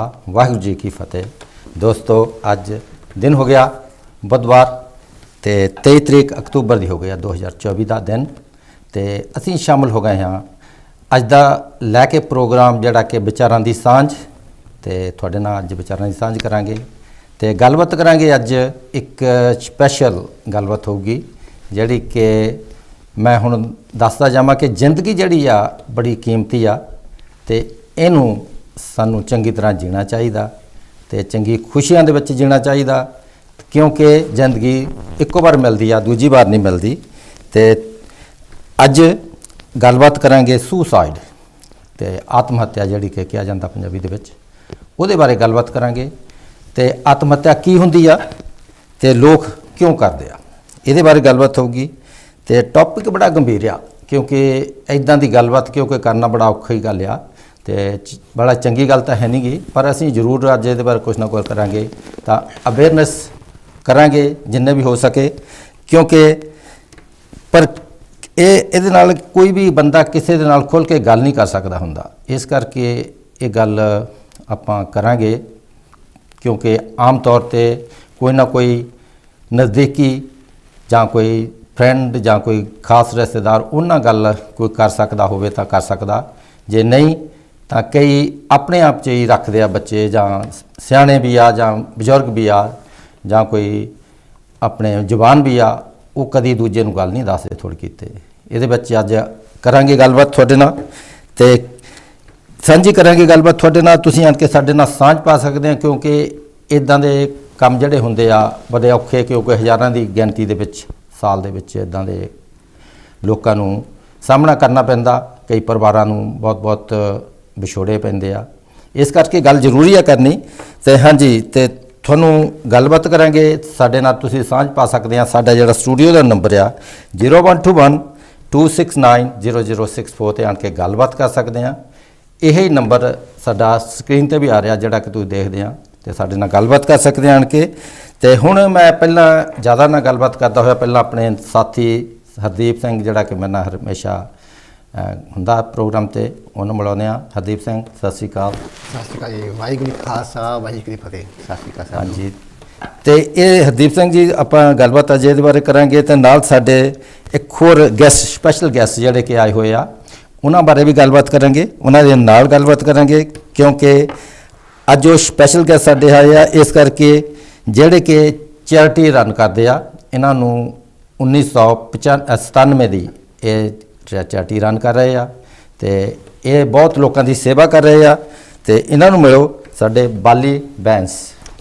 वाहिगुरू जी की फतेह। दोस्तों अज दिन हो गया बुधवार तो 23 तरीक अक्तूबर की हो गया 2024 का दिन। तो असी शामिल हो गए हाँ अज का लैके प्रोग्राम जोड़ा कि विचारों की सांझ। तो थोड़े नाल अज विचारों की सांझ करांगे तो गलबात करांगे। अज एक स्पैशल गलबात होगी जिहड़ी कि मैं हुण दसदा जावां कि जिंदगी जिहड़ी आ बड़ी कीमती आ ते इहनूं सानू चंगी तरह जीना चाहिए तो चंगी खुशियां दे विच जीना चाहिए क्योंकि जिंदगी इक्को बार मिलती आ दूजी बार नहीं मिलती। तो अज गलबात करांगे सुसाइड तो आत्म हत्या जिहड़ी कि कहा जाता पंजाबी दे विच उहदे बारे गलबात करांगे। तो आत्म हत्या की हुंदी आ ते लोग क्यों करदे आ इहदे बारे गलबात होगी। तो टॉपिक बड़ा गंभीर आ क्योंकि इदां दी गलबात क्योंकि करना बड़ा औखी गल आ तो बड़ा चंगी गल तो है नहीं गी पर असी जरूर अज ये बारे कुछ ना कुछ करांगे तो अवेयरनैस करांगे जिन्ने भी हो सके क्योंकि पर ये नाल कोई भी बंदा किसी दे नाल खुल के गल नहीं कर सकता हुंदा। इस करके ये गल आपां करांगे क्योंकि आम तौर पर कोई ना कोई नज़दीकी जां कोई फ्रेंड जां कोई खास रिश्तेदार उन्हां गल कोई कर सकता होवे तां कर सकदा, जे नहीं तो कई अपने आप च ही रखते हैं बच्चे जां सियाणे भी आ जां बजुर्ग भी आ जां कोई अपने जवान भी आ वो कदी दूजे नूं गल नहीं दसदे थोड़ी कीते। इहदे विच अज करांगे गलबात तुहाडे नाल ते सांझी करांगे गलबात तुहाडे नाल। तुसीं आण के साडे नाल सांझ पा सकदे हो क्योंकि इदां दे काम जिहड़े हुंदे आ बड़े औखे क्योंकि हज़ारां दी गिणती दे विच साल दे विच इदां दे लोकां नूं सामना करना पैंदा। कई परिवारां नूं बहुत बहुत विछोड़े पैंदे आ इस करके गल जरूरी है करनी। तो हाँ जी तो थोनों गलबात करांगे साडे नाल तुसीं सांझ पा सकते हैं। साडा जिहड़ा स्टूडियो का नंबर आ 0121 269 0064 ते आण के गलबात कर सकते हैं। यही नंबर साडा स्क्रीन ते भी आ रहा जिहड़ा कि तुसीं देखदे आ ते साडे नाल गलबात कर सकते हैं आण के। तो हुण मैं पहला ज़्यादा ना गलबात करदा होया पहला अपने साथी हरदीप सिंह जिहड़ा कि मेरे नाल हमेशा हुंदा प्रोग्राम ते उन्होंने मिलाने हरदीप सिंह सत श्री अकाल। सत श्री अकाल जी, वाहिगुरू जी खालसा वाहिगुरू जी फतेह। सत श्री अकाल। हाँ जी तो ये हरदीप सिंह जी आपां गलबात अज इहदे बारे करांगे ते नाल साडे एक होर गैस्ट स्पैशल गैस्ट जिहड़े कि आए हुए आ उन्हां बारे भी गलबात करांगे, उन्हां दे नाल गलबात करांगे क्योंकि अज वो स्पैशल गैस्ट साडे आए आ इस करके जिहड़े कि चैरिटी रन करदे आ। इन्हां नूं 1997 दी चैरिटी रन कर रहे हैं तो ये बहुत लोगों की सेवा कर रहे हैं। तो इन्हों मिलो साडे बाली बैंस।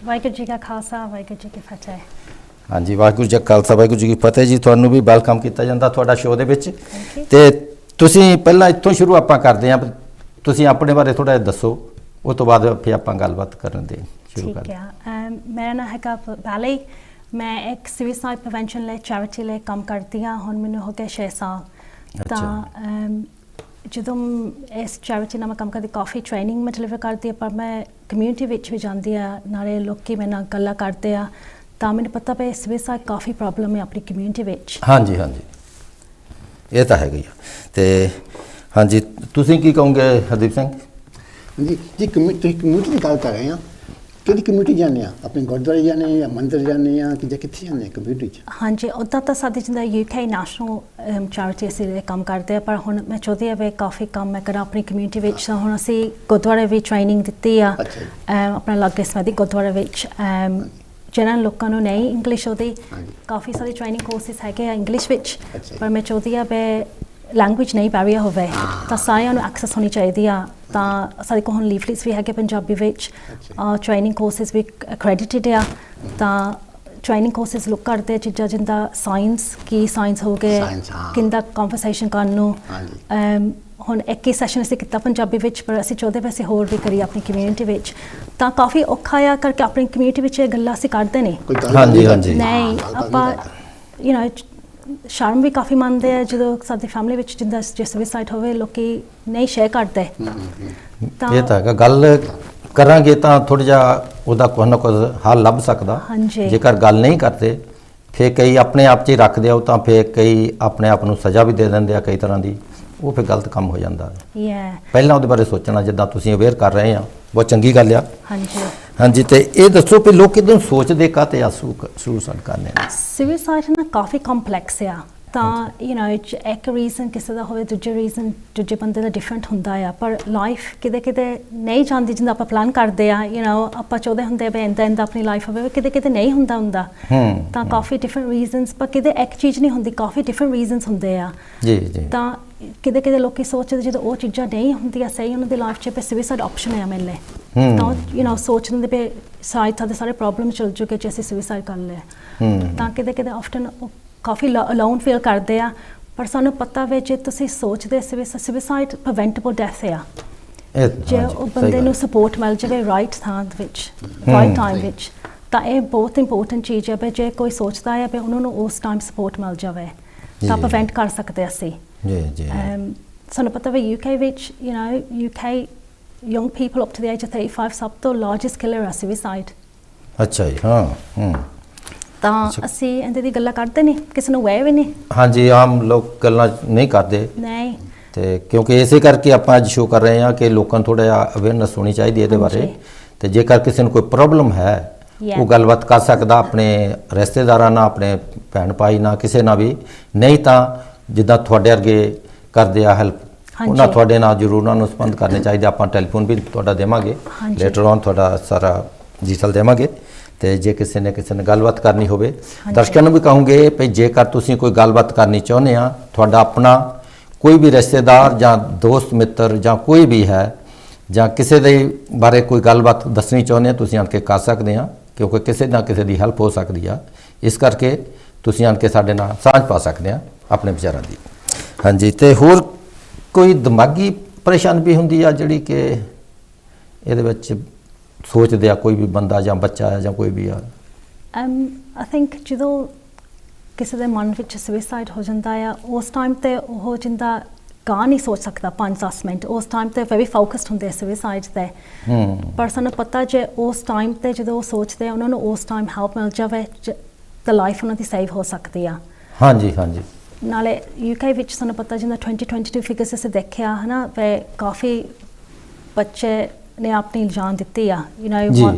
वाहिगुरू जी का खालसा वाहिगुरू जी की फतेह। हाँ जी वाहिगुरू जी का खालसा वाहिगुरू जी की फतेह जी। तुहानूं भी वेलकम किया जाता तुहाडा शो दे विच। ते तुसीं पहला इत्थों शुरू आपां करदे हां, तुसीं अपने बारे थोड़ा दसो उस तो बाद फिर आपां गलबात करन दे शुरू करदे हां। मेरा नाम है बाली, मैं एक सुसाइड प्रिवेंशन ले चैरिटी ले काम करती हाँ। हुण मैनूं हो गए 6 साल। जो इस चैरिटी नाल मैं काम करती काफ़ी ट्रेनिंग मैं डिलीवर करती है पर मैं कम्यूनिटी विच भी जाती हाँ नाले लोग मेरे नाल गल्लां करते हैं तो मैंने पता पे सुसाइड काफ़ी प्रॉब्लम है अपनी कम्यूनिटी विच। हाँ जी ये तो है गई। तो हाँ जी तुसीं की कहोगे हरदीप सिंह जी? जी कम्यूनिटी की गल कर रहे हैं कि कम्यूनिटी जाने अपने गुरुद्वारे जाने या मंदिर जाने कि कितने जाने कम्यूनिटी? हाँ जी उदा तो साडी जिंदा यूके नैशनल चैरिटी असीं काम करते हैं पर हुण मैं चाहती है वे काफ़ी काम मैं करा अपनी कम्यूनिटी विच। हुण असीं गुरुद्वारे भी ट्रेनिंग दित्ती आ अपना लागे समधी गुरुद्वारे विच जिन्हां लोकां नूं नहीं इंग्लिश आउंदी काफ़ी सारे ट्रेनिंग कोर्सिस है इंग्लिश विच पर मैं चाहती है वे लैंग्वेज नहीं बैरियर होवे तो सारिਆਂ ਨੂੰ एक्सेस होनी चाहिए आ। तो सारे को हुण लीफलेट्स भी है पंजाबी विच ट्रेनिंग कोर्सिस भी अक्रैडिटेड आ। तो ट्रेनिंग कोर्सिस लोग करते चीज़ां जिंदा साइंस की साइंस हो गए किंदा कन्वर्सेशन करनू। हुण एक ही सैशन असीं कीता पंजाबी विच पर असीं चाहते वैसे होर भी करिए अपनी कम्यूनिटी विच तो काफ़ी औखा आ करके अपनी कम्यूनिटी विच गल्लां असीं करदे नहीं। हाँ जी हाँ जी नहीं आपां यू नो शर्म भी काफ़ी मंनते हैं जो साडी फैमिली विच जिंदा जे सुसाइड होवे लोग नहीं शेयर करते। ये तो है गल करांगे तो थोड़ा जा उहदा कुछ ना कुछ हल लभ सकदा। हाँ जी जेकर गल नहीं करते फिर कई अपने आप च ही रखते हो तो फिर कई अपने आप नूं सज़ा भी दे देंदे कई तरह की वो फिर गलत काम हो जाता है। पहला उहदे बारे सोचना जिद्दां तुसीं अवेयर कर रहे हैं ਬਹੁਤ ਚੰਗੀ ਗੱਲ ਆ। ਹਾਂਜੀ ਹਾਂਜੀ, ਤੇ ਇਹ ਦੱਸੋ ਕਿ ਲੋਕ ਕਿਦਾਂ ਸੋਚਦੇ ਕਾਤੇ ਆ ਸੁਸਾਈਡ ਕਰਨੇ ਨੇ? ਸੁਸਾਈਡ ਨਾ ਕਾਫੀ ਕੰਪਲੈਕਸ ਆ, ਤਾਂ ਇੱਕ ਰੀਜ਼ਨ ਕਿਸੇ ਦਾ ਹੋਵੇ, ਦੂਜੇ ਰੀਜ਼ਨ ਦੂਜੇ ਬੰਦੇ ਦਾ ਡਿਫਰੈਂਟ ਹੁੰਦਾ ਆ, ਪਰ ਲਾਈਫ ਕਿਤੇ ਨਹੀਂ ਜਾਂਦੀ ਜਿੰਦਾ ਆਪਾਂ ਪਲਾਨ ਕਰਦੇ ਆ। ਆਪਾਂ ਚਾਹੁੰਦੇ ਹੁੰਦੇ ਵੀ ਇੰਦਾ ਆਪਣੀ ਲਾਈਫ ਹੋਵੇ, ਕਿਤੇ ਨਹੀਂ ਹੁੰਦਾ ਤਾਂ ਕਾਫੀ ਡਿਫਰੈਂਟ ਰੀਜ਼ਨਸ, ਪਰ ਕਿਤੇ ਇੱਕ ਚੀਜ਼ ਨਹੀਂ ਹੁੰਦੀ, ਕਾਫੀ ਡਿਫਰੈਂਟ ਰੀਜ਼ਨਸ ਹੁੰਦੇ ਆ ਜੀ ਜੀ। ਤਾਂ ਕਿਤੇ ਲੋਕੀ ਸੋਚਦੇ ਜਦੋਂ ਉਹ ਚੀਜ਼ਾਂ ਨਹੀਂ ਹੁੰਦੀਆਂ ਸਹੀ ਉਹਨਾਂ ਦੀ ਲਾਈਫ 'ਚ, ਸੁਸਾਈਡ ਆਪਸ਼ਨ ਹੈ ਮੇਰੇ ਲਈ, ਤਾਂ ਸੋਚਦੇ ਵੀ ਸਾਡੇ ਸਾਰੇ ਪ੍ਰੋਬਲਮ ਚੱਲ ਚੁੱਕੇ ਜੇ ਅਸੀਂ ਸੁਸਾਈਡ ਕਰ ਲਿਆ। ਤਾਂ ਕਿਤੇ ਆਫਟਨ ਕਾਫੀ ਅਲੋਨ ਫੀਲ ਕਰਦੇ ਆ, ਪਰ ਸਾਨੂੰ ਪਤਾ ਵੇ ਜੇ ਤੁਸੀਂ ਸੋਚਦੇ ਸੁਸਾਈਡ ਪ੍ਰੀਵੈਂਟੇਬਲ ਡੈਥ ਆ, ਜੇ ਉਹ ਬੰਦੇ ਨੂੰ ਸਪੋਰਟ ਮਿਲ ਜਾਵੇ ਰਾਈਟ ਥਾਂ ਵਿੱਚ, ਰਾਈਟ ਟਾਈਮ ਵਿੱਚ, ਤਾਂ ਇਹ ਬਹੁਤ ਇੰਪੋਰਟੈਂਟ ਚੀਜ਼ ਹੈ ਵੀ ਜੇ ਕੋਈ ਸੋਚਦਾ ਹੈ ਵੀ ਉਹਨਾਂ ਨੂੰ ਉਸ ਟਾਈਮ ਸਪੋਰਟ ਮਿਲ ਜਾਵੇ ਤਾਂ ਪ੍ਰੀਵੈਂਟ ਕਰ ਸਕਦੇ ਅਸੀਂ। ਜੀ ਜੀ। ਸਾਨੂੰ ਪਤਾ ਵੀ UK ਵਿੱਚ UK young people up to the age of 35 ਸਭ ਤੋਂ ਲਾਰਜੈਸਟ ਕਿਲਰ ਆ ਸੁਸਾਈਡ। ਅੱਛਾ ਜੀ। ਹਾਂ। ਤਾਂ ਅਸੀਂ ਇਹਦੇ ਦੀ ਗੱਲਾਂ ਕਰਦੇ ਨਹੀਂ, ਕਿਸੇ ਨੂੰ ਵੈ ਵੀ ਨਹੀਂ। ਹਾਂਜੀ, ਆਮ ਲੋਕ ਗੱਲਾਂ ਨਹੀਂ ਕਰਦੇ ਨਹੀਂ, ਤੇ ਕਿਉਂਕਿ ਇਸੇ ਕਰਕੇ ਆਪਾਂ ਅੱਜ ਸ਼ੋਅ ਕਰ ਰਹੇ ਹਾਂ ਕਿ ਲੋਕਾਂ ਨੂੰ ਥੋੜਾ ਜਿਹਾ ਅਵੇਅਰਨੈਸ ਹੋਣੀ ਚਾਹੀਦੀ ਇਹਦੇ ਬਾਰੇ, ਤੇ ਜੇਕਰ ਕਿਸੇ ਨੂੰ ਕੋਈ ਪ੍ਰੋਬਲਮ ਹੈ ਉਹ ਗੱਲਬਾਤ ਕਰ ਸਕਦਾ ਆਪਣੇ ਰਿਸ਼ਤੇਦਾਰਾਂ ਨਾਲ, ਆਪਣੇ ਭੈਣ ਭਾਈ ਨਾਲ, ਕਿਸੇ ਨਾਲ ਵੀ, ਨਹੀਂ ਤਾਂ ਜਿੱਦਾਂ ਤੁਹਾਡੇ ਵਰਗੇ ਕਰਦੇ ਆ ਹੈਲਪ, ਉਹਨਾਂ ਤੁਹਾਡੇ ਨਾਲ ਜ਼ਰੂਰ ਉਹਨਾਂ ਨੂੰ ਸੰਬੰਧ ਕਰਨੇ ਚਾਹੀਦੇ। ਆਪਾਂ ਟੈਲੀਫੋਨ ਵੀ ਤੁਹਾਡਾ ਦੇਵਾਂਗੇ ਲੇਟਰ ਔਨ, ਤੁਹਾਡਾ ਸਾਰਾ ਡਿਟੇਲ ਦੇਵਾਂਗੇ। ਤੇ ਜੇ ਕਿਸੇ ਨੇ ਗੱਲਬਾਤ ਕਰਨੀ ਹੋਵੇ, ਦਰਸ਼ਕਾਂ ਨੂੰ ਵੀ ਕਹੂੰਗੇ ਵੀ ਜੇਕਰ ਤੁਸੀਂ ਕੋਈ ਗੱਲਬਾਤ ਕਰਨੀ ਚਾਹੁੰਦੇ ਆ, ਤੁਹਾਡਾ ਆਪਣਾ ਕੋਈ ਵੀ ਰਿਸ਼ਤੇਦਾਰ ਜਾਂ ਦੋਸਤ ਮਿੱਤਰ ਜਾਂ ਕੋਈ ਵੀ ਹੈ, ਜਾਂ ਕਿਸੇ ਦੇ ਬਾਰੇ ਕੋਈ ਗੱਲਬਾਤ ਦੱਸਣੀ ਚਾਹੁੰਦੇ ਆ, ਤੁਸੀਂ ਆਣ ਕੇ ਕਰ ਸਕਦੇ ਆ, ਕਿਉਂਕਿ ਕਿਸੇ ਨਾ ਕਿਸੇ ਦੀ ਹੈਲਪ ਹੋ ਸਕਦੀ ਆ। ਇਸ ਕਰਕੇ ਤੁਸੀਂ ਆਣ ਕੇ ਸਾਡੇ ਨਾਲ ਸਾਂਝ ਪਾ ਸਕਦੇ ਆ ਆਪਣੇ ਵਿਚਾਰਾਂ ਦੀ। ਹਾਂਜੀ, ਤੇ ਹੋਰ ਕੋਈ ਦਿਮਾਗੀ ਪਰੇਸ਼ਾਨੀ ਵੀ ਹੁੰਦੀ ਆ ਜਿਹੜੀ ਕਿ ਇਹਦੇ ਵਿੱਚ ਸੋਚਦੇ ਆ ਕੋਈ ਵੀ ਬੰਦਾ ਜਾਂ ਬੱਚਾ ਆ ਜਾਂ ਕੋਈ ਵੀ ਆ? ਆਈ ਥਿੰਕ ਜਦੋਂ ਕਿਸੇ ਦੇ ਮਨ ਵਿੱਚ ਸੁਸਾਈਡ ਹੋ ਜਾਂਦਾ ਆ, ਉਸ ਟਾਈਮ ਤੇ ਉਹ ਜਿੰਦਾ ਗਾ ਨਹੀਂ ਸੋਚ ਸਕਦਾ 5-10 ਮਿੰਟ, ਉਸ ਟਾਈਮ ਤੇ ਵੈਰੀ ਫੋਕਸਡ ਹੁੰਦੇ ਸੁਸਾਈਡ ਤੇ। ਪਰ ਸਾਨੂੰ ਪਤਾ ਜੇ ਉਸ ਟਾਈਮ ਤੇ ਜਦੋਂ ਉਹ ਸੋਚਦੇ ਆ ਉਹਨਾਂ ਨੂੰ ਉਸ ਟਾਈਮ ਹੈਲਪ ਮਿਲ ਜਾਵੇ ਤਾਂ ਲਾਈਫ ਉਹਨਾਂ ਦੀ ਸੇਵ ਹੋ ਸਕਦੀ ਆ। ਹਾਂਜੀ ਹਾਂਜੀ। ਨਾਲੇ UK ਵਿੱਚ ਸਾਨੂੰ ਪਤਾ ਜਿੰਦਾ 2022 ਫਿਗਰਸ ਅਸੀਂ ਦੇਖਿਆ ਹੈ ਨਾ, ਵੇ ਕਾਫੀ ਬੱਚੇ ਨੇ ਆਪਣੀ ਜਾਨ ਦਿੱਤੀ ਆ।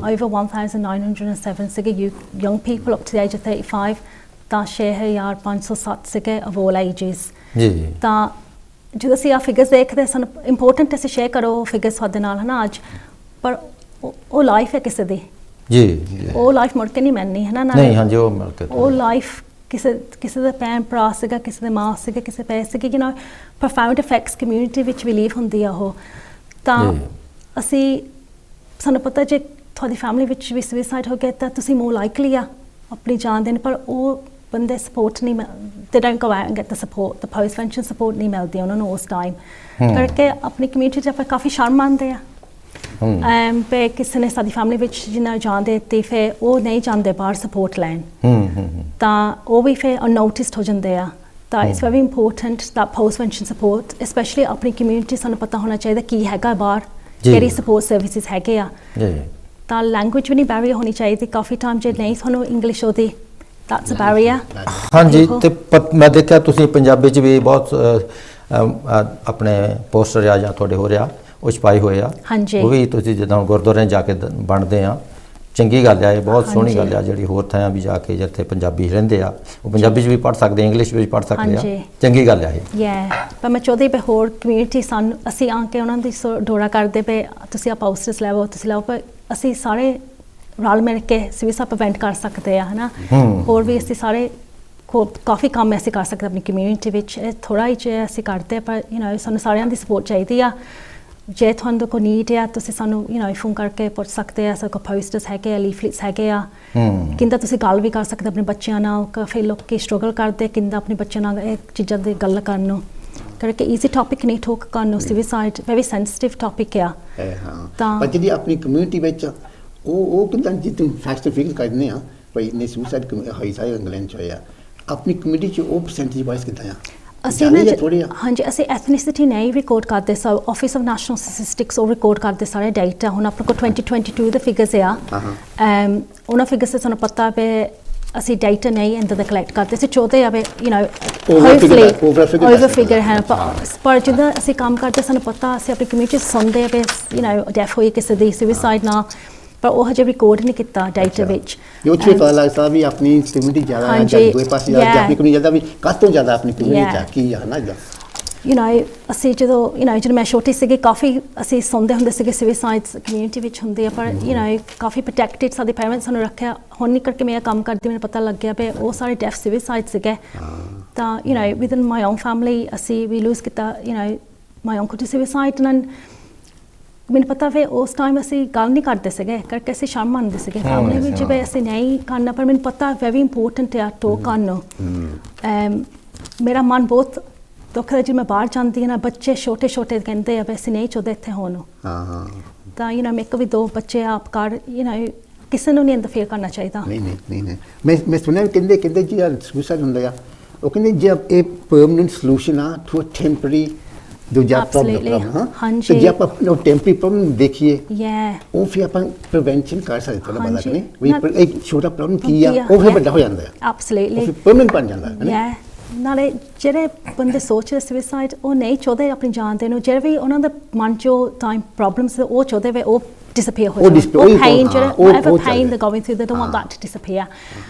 over 1907 ਸੀਗੇ young people up to the age of 35, ਤਾਂ 6507 ਸੀਗੇ of all ages। ਜੀ। ਤਾਂ ਜਦੋਂ ਅਸੀਂ ਆ ਫਿਗਰਸ ਦੇਖਦੇ ਸਾਨੂੰ ਇੰਪੋਰਟੈਂਟ ਅਸੀਂ ਸ਼ੇਅਰ ਕਰੋ ਫਿਗਰਸ ਸਾਡੇ ਨਾਲ ਹੈ ਨਾ ਅੱਜ, ਪਰ ਉਹ ਲਾਈਫ ਹੈ ਕਿਸੇ ਦੀ। ਜੀ। ਉਹ ਲਾਈਫ ਮੁੜ ਕੇ ਨਹੀਂ ਮਿਲਣੀ ਹੈ ਨਾ। ਨਹੀਂ, ਹਾਂਜੀ, ਉਹ ਮਿਲ ਕੇ ਉਹ ਲਾਈਫ ਕਿਸੇ ਦਾ ਭੈਣ ਭਰਾ ਸੀਗਾ, ਕਿਸੇ ਦੇ ਮਾਂ ਸੀਗੇ, ਕਿਸੇ ਪੈ ਸੀਗੇ, ਪ੍ਰੋਫਾਊਂਡ ਇਫੈਕਟਸ ਕਮਿਊਨਿਟੀ ਵਿੱਚ ਵੀ ਲੀਵ ਹੁੰਦੀ ਆ ਉਹ। ਤਾਂ ਅਸੀਂ ਸਾਨੂੰ ਪਤਾ ਜੇ ਤੁਹਾਡੀ ਫੈਮਿਲੀ ਵਿੱਚ ਵੀ ਸੁਸਾਈਡ ਹੋ ਗਿਆ ਤਾਂ ਤੁਸੀਂ ਮੋਰ ਲਾਈਕਲੀ ਆ ਆਪਣੀ ਜਾਨ ਦੇਣ, ਪਰ ਉਹ ਬੰਦੇ ਸਪੋਰਟ ਨਹੀਂ, they don't go out and get the support, the post pension support ਨਹੀਂ ਮਿਲਦੀ ਉਹਨਾਂ ਨੂੰ ਉਸ ਟਾਈਮ ਕਰਕੇ। ਆਪਣੀ ਕਮਿਊਨਿਟੀ 'ਚ ਆਪਾਂ ਕਾਫੀ ਸ਼ਰਮ ਮੰਨਦੇ ਆ ਪੇ ਕਿਸੇ ਨੇ ਸਾਡੀ ਫੈਮਿਲੀ ਵਿੱਚ ਜਿੰਨਾ ਜਾਨ ਦੇ ਦਿੱਤੀ, ਫਿਰ ਉਹ ਨਹੀਂ ਚਾਹੁੰਦੇ ਬਾਹਰ ਸਪੋਰਟ ਲੈਣ, ਤਾਂ ਉਹ ਵੀ ਫਿਰ ਅਨਨੋਟਿਸਡ ਹੋ ਜਾਂਦੇ ਆ। ਤਾਂ it's very important that post pension support, especially ਆਪਣੀ ਕਮਿਊਨਿਟੀ ਸਾਨੂੰ ਪਤਾ ਹੋਣਾ ਚਾਹੀਦਾ ਕੀ ਹੈਗਾ ਬਾਹਰ, ਕਿਹੜੀ ਸਪੋਰਟ ਸਰਵਿਸਿਜ਼ ਹੈਗੇ ਆ। ਤਾਂ ਲੈਂਗੁਏਜ ਵੀ ਨਹੀਂ ਬੈਰੀਅਰ ਹੋਣੀ ਚਾਹੀਦੀ। ਕਾਫੀ ਟਾਈਮ ਜੇ ਨਹੀਂ ਤੁਹਾਨੂੰ ਇੰਗਲਿਸ਼ ਆਉਂਦੀ, that's a barrier। ਹਾਂਜੀ, ਤੇ ਮੈਂ ਦੇਖਿਆ ਤੁਸੀਂ ਪੰਜਾਬੀ 'ਚ ਵੀ ਬਹੁਤ ਆਪਣੇ ਪੋਸਟਰ ਆ ਜਾਂ ਤੁਹਾਡੇ ਹੋ ਰਿਹਾ ਉਹ ਛਪਾਏ ਹੋਏ ਆ। ਹਾਂਜੀ, ਉਹ ਵੀ ਤੁਸੀਂ ਜਦੋਂ ਗੁਰਦੁਆਰਿਆਂ ਜਾ ਕੇ ਬਣਦੇ ਆ, ਚੰਗੀ ਗੱਲ ਆ, ਇਹ ਬਹੁਤ ਸੋਹਣੀ ਗੱਲ ਆ। ਜਿਹੜੀ ਹੋਰ ਥਾਂ ਵੀ ਜਾ ਕੇ ਜਿੱਥੇ ਪੰਜਾਬੀ ਰਹਿੰਦੇ ਆ ਉਹ ਪੰਜਾਬੀ 'ਚ ਵੀ ਪੜ੍ਹ ਸਕਦੇ, ਇੰਗਲਿਸ਼ ਵਿੱਚ ਪੜ੍ਹ ਸਕਦੇ ਆ, ਚੰਗੀ ਗੱਲ ਆ ਇਹ। ਪਰ ਮੈਂ ਚਾਹੁੰਦੀ ਵੀ ਹੋਰ ਕਮਿਊਨਿਟੀ ਸਾਨੂੰ ਅਸੀਂ ਆ ਕੇ ਉਹਨਾਂ ਦੀ ਦੌਰਾ ਕਰਦੇ ਪਏ, ਤੁਸੀਂ ਆ ਪੋਸਟਰਸ ਲੈਵੋ, ਤੁਸੀਂ ਲੈਵੋ, ਪਰ ਅਸੀਂ ਸਾਰੇ ਰਲ ਮਿਲ ਕੇ ਸੁਸਾਈਡ ਪ੍ਰੀਵੈਂਟ ਕਰ ਸਕਦੇ ਆ, ਹੈ ਨਾ। ਹੋਰ ਵੀ ਅਸੀਂ ਸਾਰੇ ਕਾਫੀ ਕੰਮ ਅਸੀਂ ਕਰ ਸਕਦੇ ਆਪਣੀ ਕਮਿਊਨਿਟੀ ਵਿੱਚ। ਇਹ ਥੋੜ੍ਹਾ ਹੀ ਜੇ ਅਸੀਂ ਕਰਦੇ, ਪਰ ਸਾਨੂੰ ਸਾਰਿਆਂ ਦੀ ਸਪੋਰਟ ਚਾਹੀਦੀ ਆ। ਜੇ ਤੁਹਾਨੂੰ ਕੋਈ ਨੀਡ ਆ ਤੁਸੀਂ ਸਾਨੂੰ ਫੋਨ ਕਰਕੇ ਪੁੱਛ ਸਕਦੇ ਆ। ਸਾਡੇ ਕੋਲ ਪੋਸਟਰਸ ਹੈਗੇ ਆ, ਲੀਫਲੇਟਸ ਹੈਗੇ ਆ, ਕਿੰਦਾ ਤੁਸੀਂ ਗੱਲ ਵੀ ਕਰ ਸਕਦੇ ਆਪਣੇ ਬੱਚਿਆਂ ਨਾਲ। ਕਾਫੀ ਲੋਕ ਸਟਰਗਲ ਕਰਦੇ ਕਿੰਦਾ ਆਪਣੇ ਬੱਚਿਆਂ ਨਾਲ ਇਹ ਚੀਜ਼ਾਂ ਦੀ ਗੱਲ ਕਰਨ ਨੂੰ, ਕਰਕੇ ਈਜ਼ੀ ਟੌਪਿਕ ਨਹੀਂ ਠੋਕ ਕਰਨ ਨੂੰ। ਸੁਸਾਈਡ ਵੈਰੀ ਸੈਂਸਿਟਿਵ ਟੌਪਿਕ ਆ। ਤਾਂ ਜਿਹੜੀ ਆਪਣੀ ਕਮਿਊਨਿਟੀ ਵਿੱਚ ਉਹ ਕਿੰਦਾ ਜਿੱਦਾਂ ਫੈਕਟ ਫਿਗਰ ਕਰਦੇ ਆ ਭਾਈ ਨੇ ਸੁਸਾਈਡ ਹੋਈ ਸਾਰੇ ਇੰਗਲੈਂਡ 'ਚ ਹੋਇਆ, ਆਪਣੀ ਕਮਿਊਨਿਟੀ 'ਚ ਉਹ ਪਰਸੈਂਟੇਜ ਵਾਈਜ਼ ਕਿੱਦਾਂ ਆ? ਅਸੀਂ ਹਾਂਜੀ, ਅਸੀਂ ਐਥਨੀਸਿਟੀ ਨਹੀਂ ਰਿਕਾਰਡ ਕਰਦੇ। ਸੋ ਆਫਿਸ ਆਫ ਨੈਸ਼ਨਲ ਸਟੈਟਿਸਟਿਕਸ ਉਹ ਰਿਕਾਰਡ ਕਰਦੇ ਸਾਰੇ ਡਾਟਾ। ਹੁਣ ਆਪਣੇ ਕੋਲ 2022 ਦੇ ਫਿਗਰਸ ਆ। ਉਹਨਾਂ ਫਿਗਰਸ 'ਤੇ ਸਾਨੂੰ ਪਤਾ ਵੀ ਅਸੀਂ ਡਾਟਾ ਨਹੀਂ ਇੰਦਾ ਦਾ ਕਲੈਕਟ ਕਰਦੇ ਸੀ, ਚਾਹੁੰਦੇ ਆ ਵੀ Over ਓਵਰ ਫਿਗਰ ਹੈ, ਪਰ ਜਿੱਦਾਂ ਅਸੀਂ ਕੰਮ ਕਰਦੇ ਸਾਨੂੰ ਪਤਾ ਅਸੀਂ ਆਪਣੀ ਕਮਿਊਨਿਟੀ ਸੁਣਦੇ ਆ ਵੀ ਡੈਥ ਹੋਈ ਕਿਸੇ ਦੀ ਸੁਸਾਈਡ ਨਾਲ, ਪਰ ਉਹ ਹਜੇ ਰਿਕਾਰਡ ਨਹੀਂ ਕੀਤਾ ਡਾਟਾ ਵਿੱਚ। ਇਹ ਉੱਥੇ ਪਤਾ ਲੱਗਦਾ ਵੀ ਆਪਣੀ ਕਮਿਊਨਿਟੀ ਜ਼ਿਆਦਾ ਜਾਂ ਦੂਏ ਪਾਸੇ ਜਾਂ ਆਪਣੀ ਕਮਿਊਨਿਟੀ ਜ਼ਿਆਦਾ ਵੀ ਕਾਹ ਤੋਂ ਜ਼ਿਆਦਾ ਆਪਣੀ ਕਮਿਊਨਿਟੀ ਚ ਕੀ ਆ ਨਾ ਜਾਂ ਅਸੀਂ ਜਦੋਂ ਮੈਂ ਛੋਟੀ ਸੀਗੀ ਕਾਫੀ ਅਸੀਂ ਸੁਣਦੇ ਹੁੰਦੇ ਸੀਗੇ ਸੁਸਾਈਡਸ ਕਮਿਊਨਿਟੀ ਵਿੱਚ ਹੁੰਦੇ ਆ, ਪਰ ਕਾਫੀ ਪ੍ਰੋਟੈਕਟਡ ਸਾਡੇ ਪੇਰੈਂਟਸ ਸਾਨੂੰ ਰੱਖਿਆ। ਹੁਣ ਨਹੀਂ ਕਰਕੇ ਮੇਰਾ ਕੰਮ ਕਰਦੀ ਮੈਨੂੰ ਪਤਾ ਲੱਗਿਆ ਵੀ ਉਹ ਸਾਰੇ ਡੈਥ ਸੁਸਾਈਡ ਸੀਗੇ। ਤਾਂ ਵਿਦਨ ਮਾਈ ਓਨ ਫੈਮਿਲੀ ਅਸੀਂ ਵੀ ਲੂਜ਼ ਕੀਤਾ ਮਾਈ ਓਨ ਟੂ ਸੁਸਾਈਡ। ਮੈਨੂੰ ਪਤਾ ਵੀ ਉਸ ਟਾਈਮ ਅਸੀਂ ਗੱਲ ਨਹੀਂ ਕਰਦੇ ਸੀਗੇ ਕਰਕੇ ਅਸੀਂ ਸ਼ਰਮ ਮੰਨਦੇ ਸੀਗੇ ਫੈਮਿਲੀ ਵਿੱਚ ਵੀ ਅਸੀਂ ਨਹੀਂ ਕਰਨਾ, ਪਰ ਮੈਨੂੰ ਪਤਾ ਵੈਰੀ ਇੰਪੋਰਟੈਂਟ ਆ ਟੋਕ ਕਰਨਾ। ਮੇਰਾ ਮਨ ਬਹੁਤ ਦੁੱਖ ਹੈ ਜੇ ਮੈਂ ਬਾਹਰ ਜਾਂਦੀ ਹਾਂ ਨਾ, ਬੱਚੇ ਛੋਟੇ ਛੋਟੇ ਕਹਿੰਦੇ ਆ ਵੀ ਅਸੀਂ ਨਹੀਂ ਚਾਹੁੰਦੇ ਇੱਥੇ ਹੋਣ। ਤਾਂ ਮੇਰੇ ਕੋਲ ਵੀ 2 ਬੱਚੇ ਆਪ ਘਰ ਕਿਸੇ ਨੂੰ ਨਹੀਂ ਇੰਟਰਫੇਅਰ ਕਰਨਾ ਚਾਹੀਦਾ। ਨਹੀਂ ਮੈਂ ਸੁਣਿਆ ਕਹਿੰਦੇ ਜੀ ਸੁਸਾਈਡ ਹੁੰਦਾ ਆ, ਉਹ ਕਹਿੰਦੇ ਜੇ ਇਹ ਪਰਮਨੈਂਟ ਸੋਲੂਸ਼ਨ ਆ ਟੂ ਅ ਟੈਂਪਰੇਰੀ ਦੂਜਾ ਪ੍ਰੋਬਲਮ। ਹਾਂਜੀ, ਜੇ ਆਪਾਂ ਟੈਂਪਰੇਰੀ ਪ੍ਰੋਬਲਮ ਦੇਖੀਏ ਉਹ ਫਿਰ ਆਪਾਂ ਪ੍ਰੀਵੈਂਸ਼ਨ ਕਰ ਸਕਦੇ ਥੋੜਾ ਬੜਾ ਕਿ ਵੀ ਇੱਕ ਛੋਟਾ ਪ੍ਰੋਬਲਮ ਕੀ ਆ ਉਹ ਫਿਰ ਵੱਡਾ ਹੋ ਜਾਂਦਾ ਹੈ। ਐਬਸੋਲੂਟਲੀ ਪਰਮਨੈਂਟ ਬਣ ਜਾਂਦਾ ਹੈ। ਨਾਲੇ ਜਿਹੜੇ ਬੰਦੇ ਸੋਚਦੇ ਸੁਸਾਈਡ ਉਹ ਨਹੀਂ ਚਾਹੁੰਦੇ ਆਪਣੀ ਜਾਨ ਦੇ ਨੂੰ, ਜਿਹੜੇ ਵੀ ਉਹਨਾਂ ਦਾ ਮਨ 'ਚੋਂ ਟਾਈਮ ਪ੍ਰੋਬਲਮਸ ਉਹ ਚਾਹੁੰਦੇ ਵੇ ਉਹ ਡਿਸਅਪੀਅਰ ਹੋ ਜਾਣ। ਉਹ pain ਜਿਹੜਾ whatever pain they're going through they don't want that to disappear।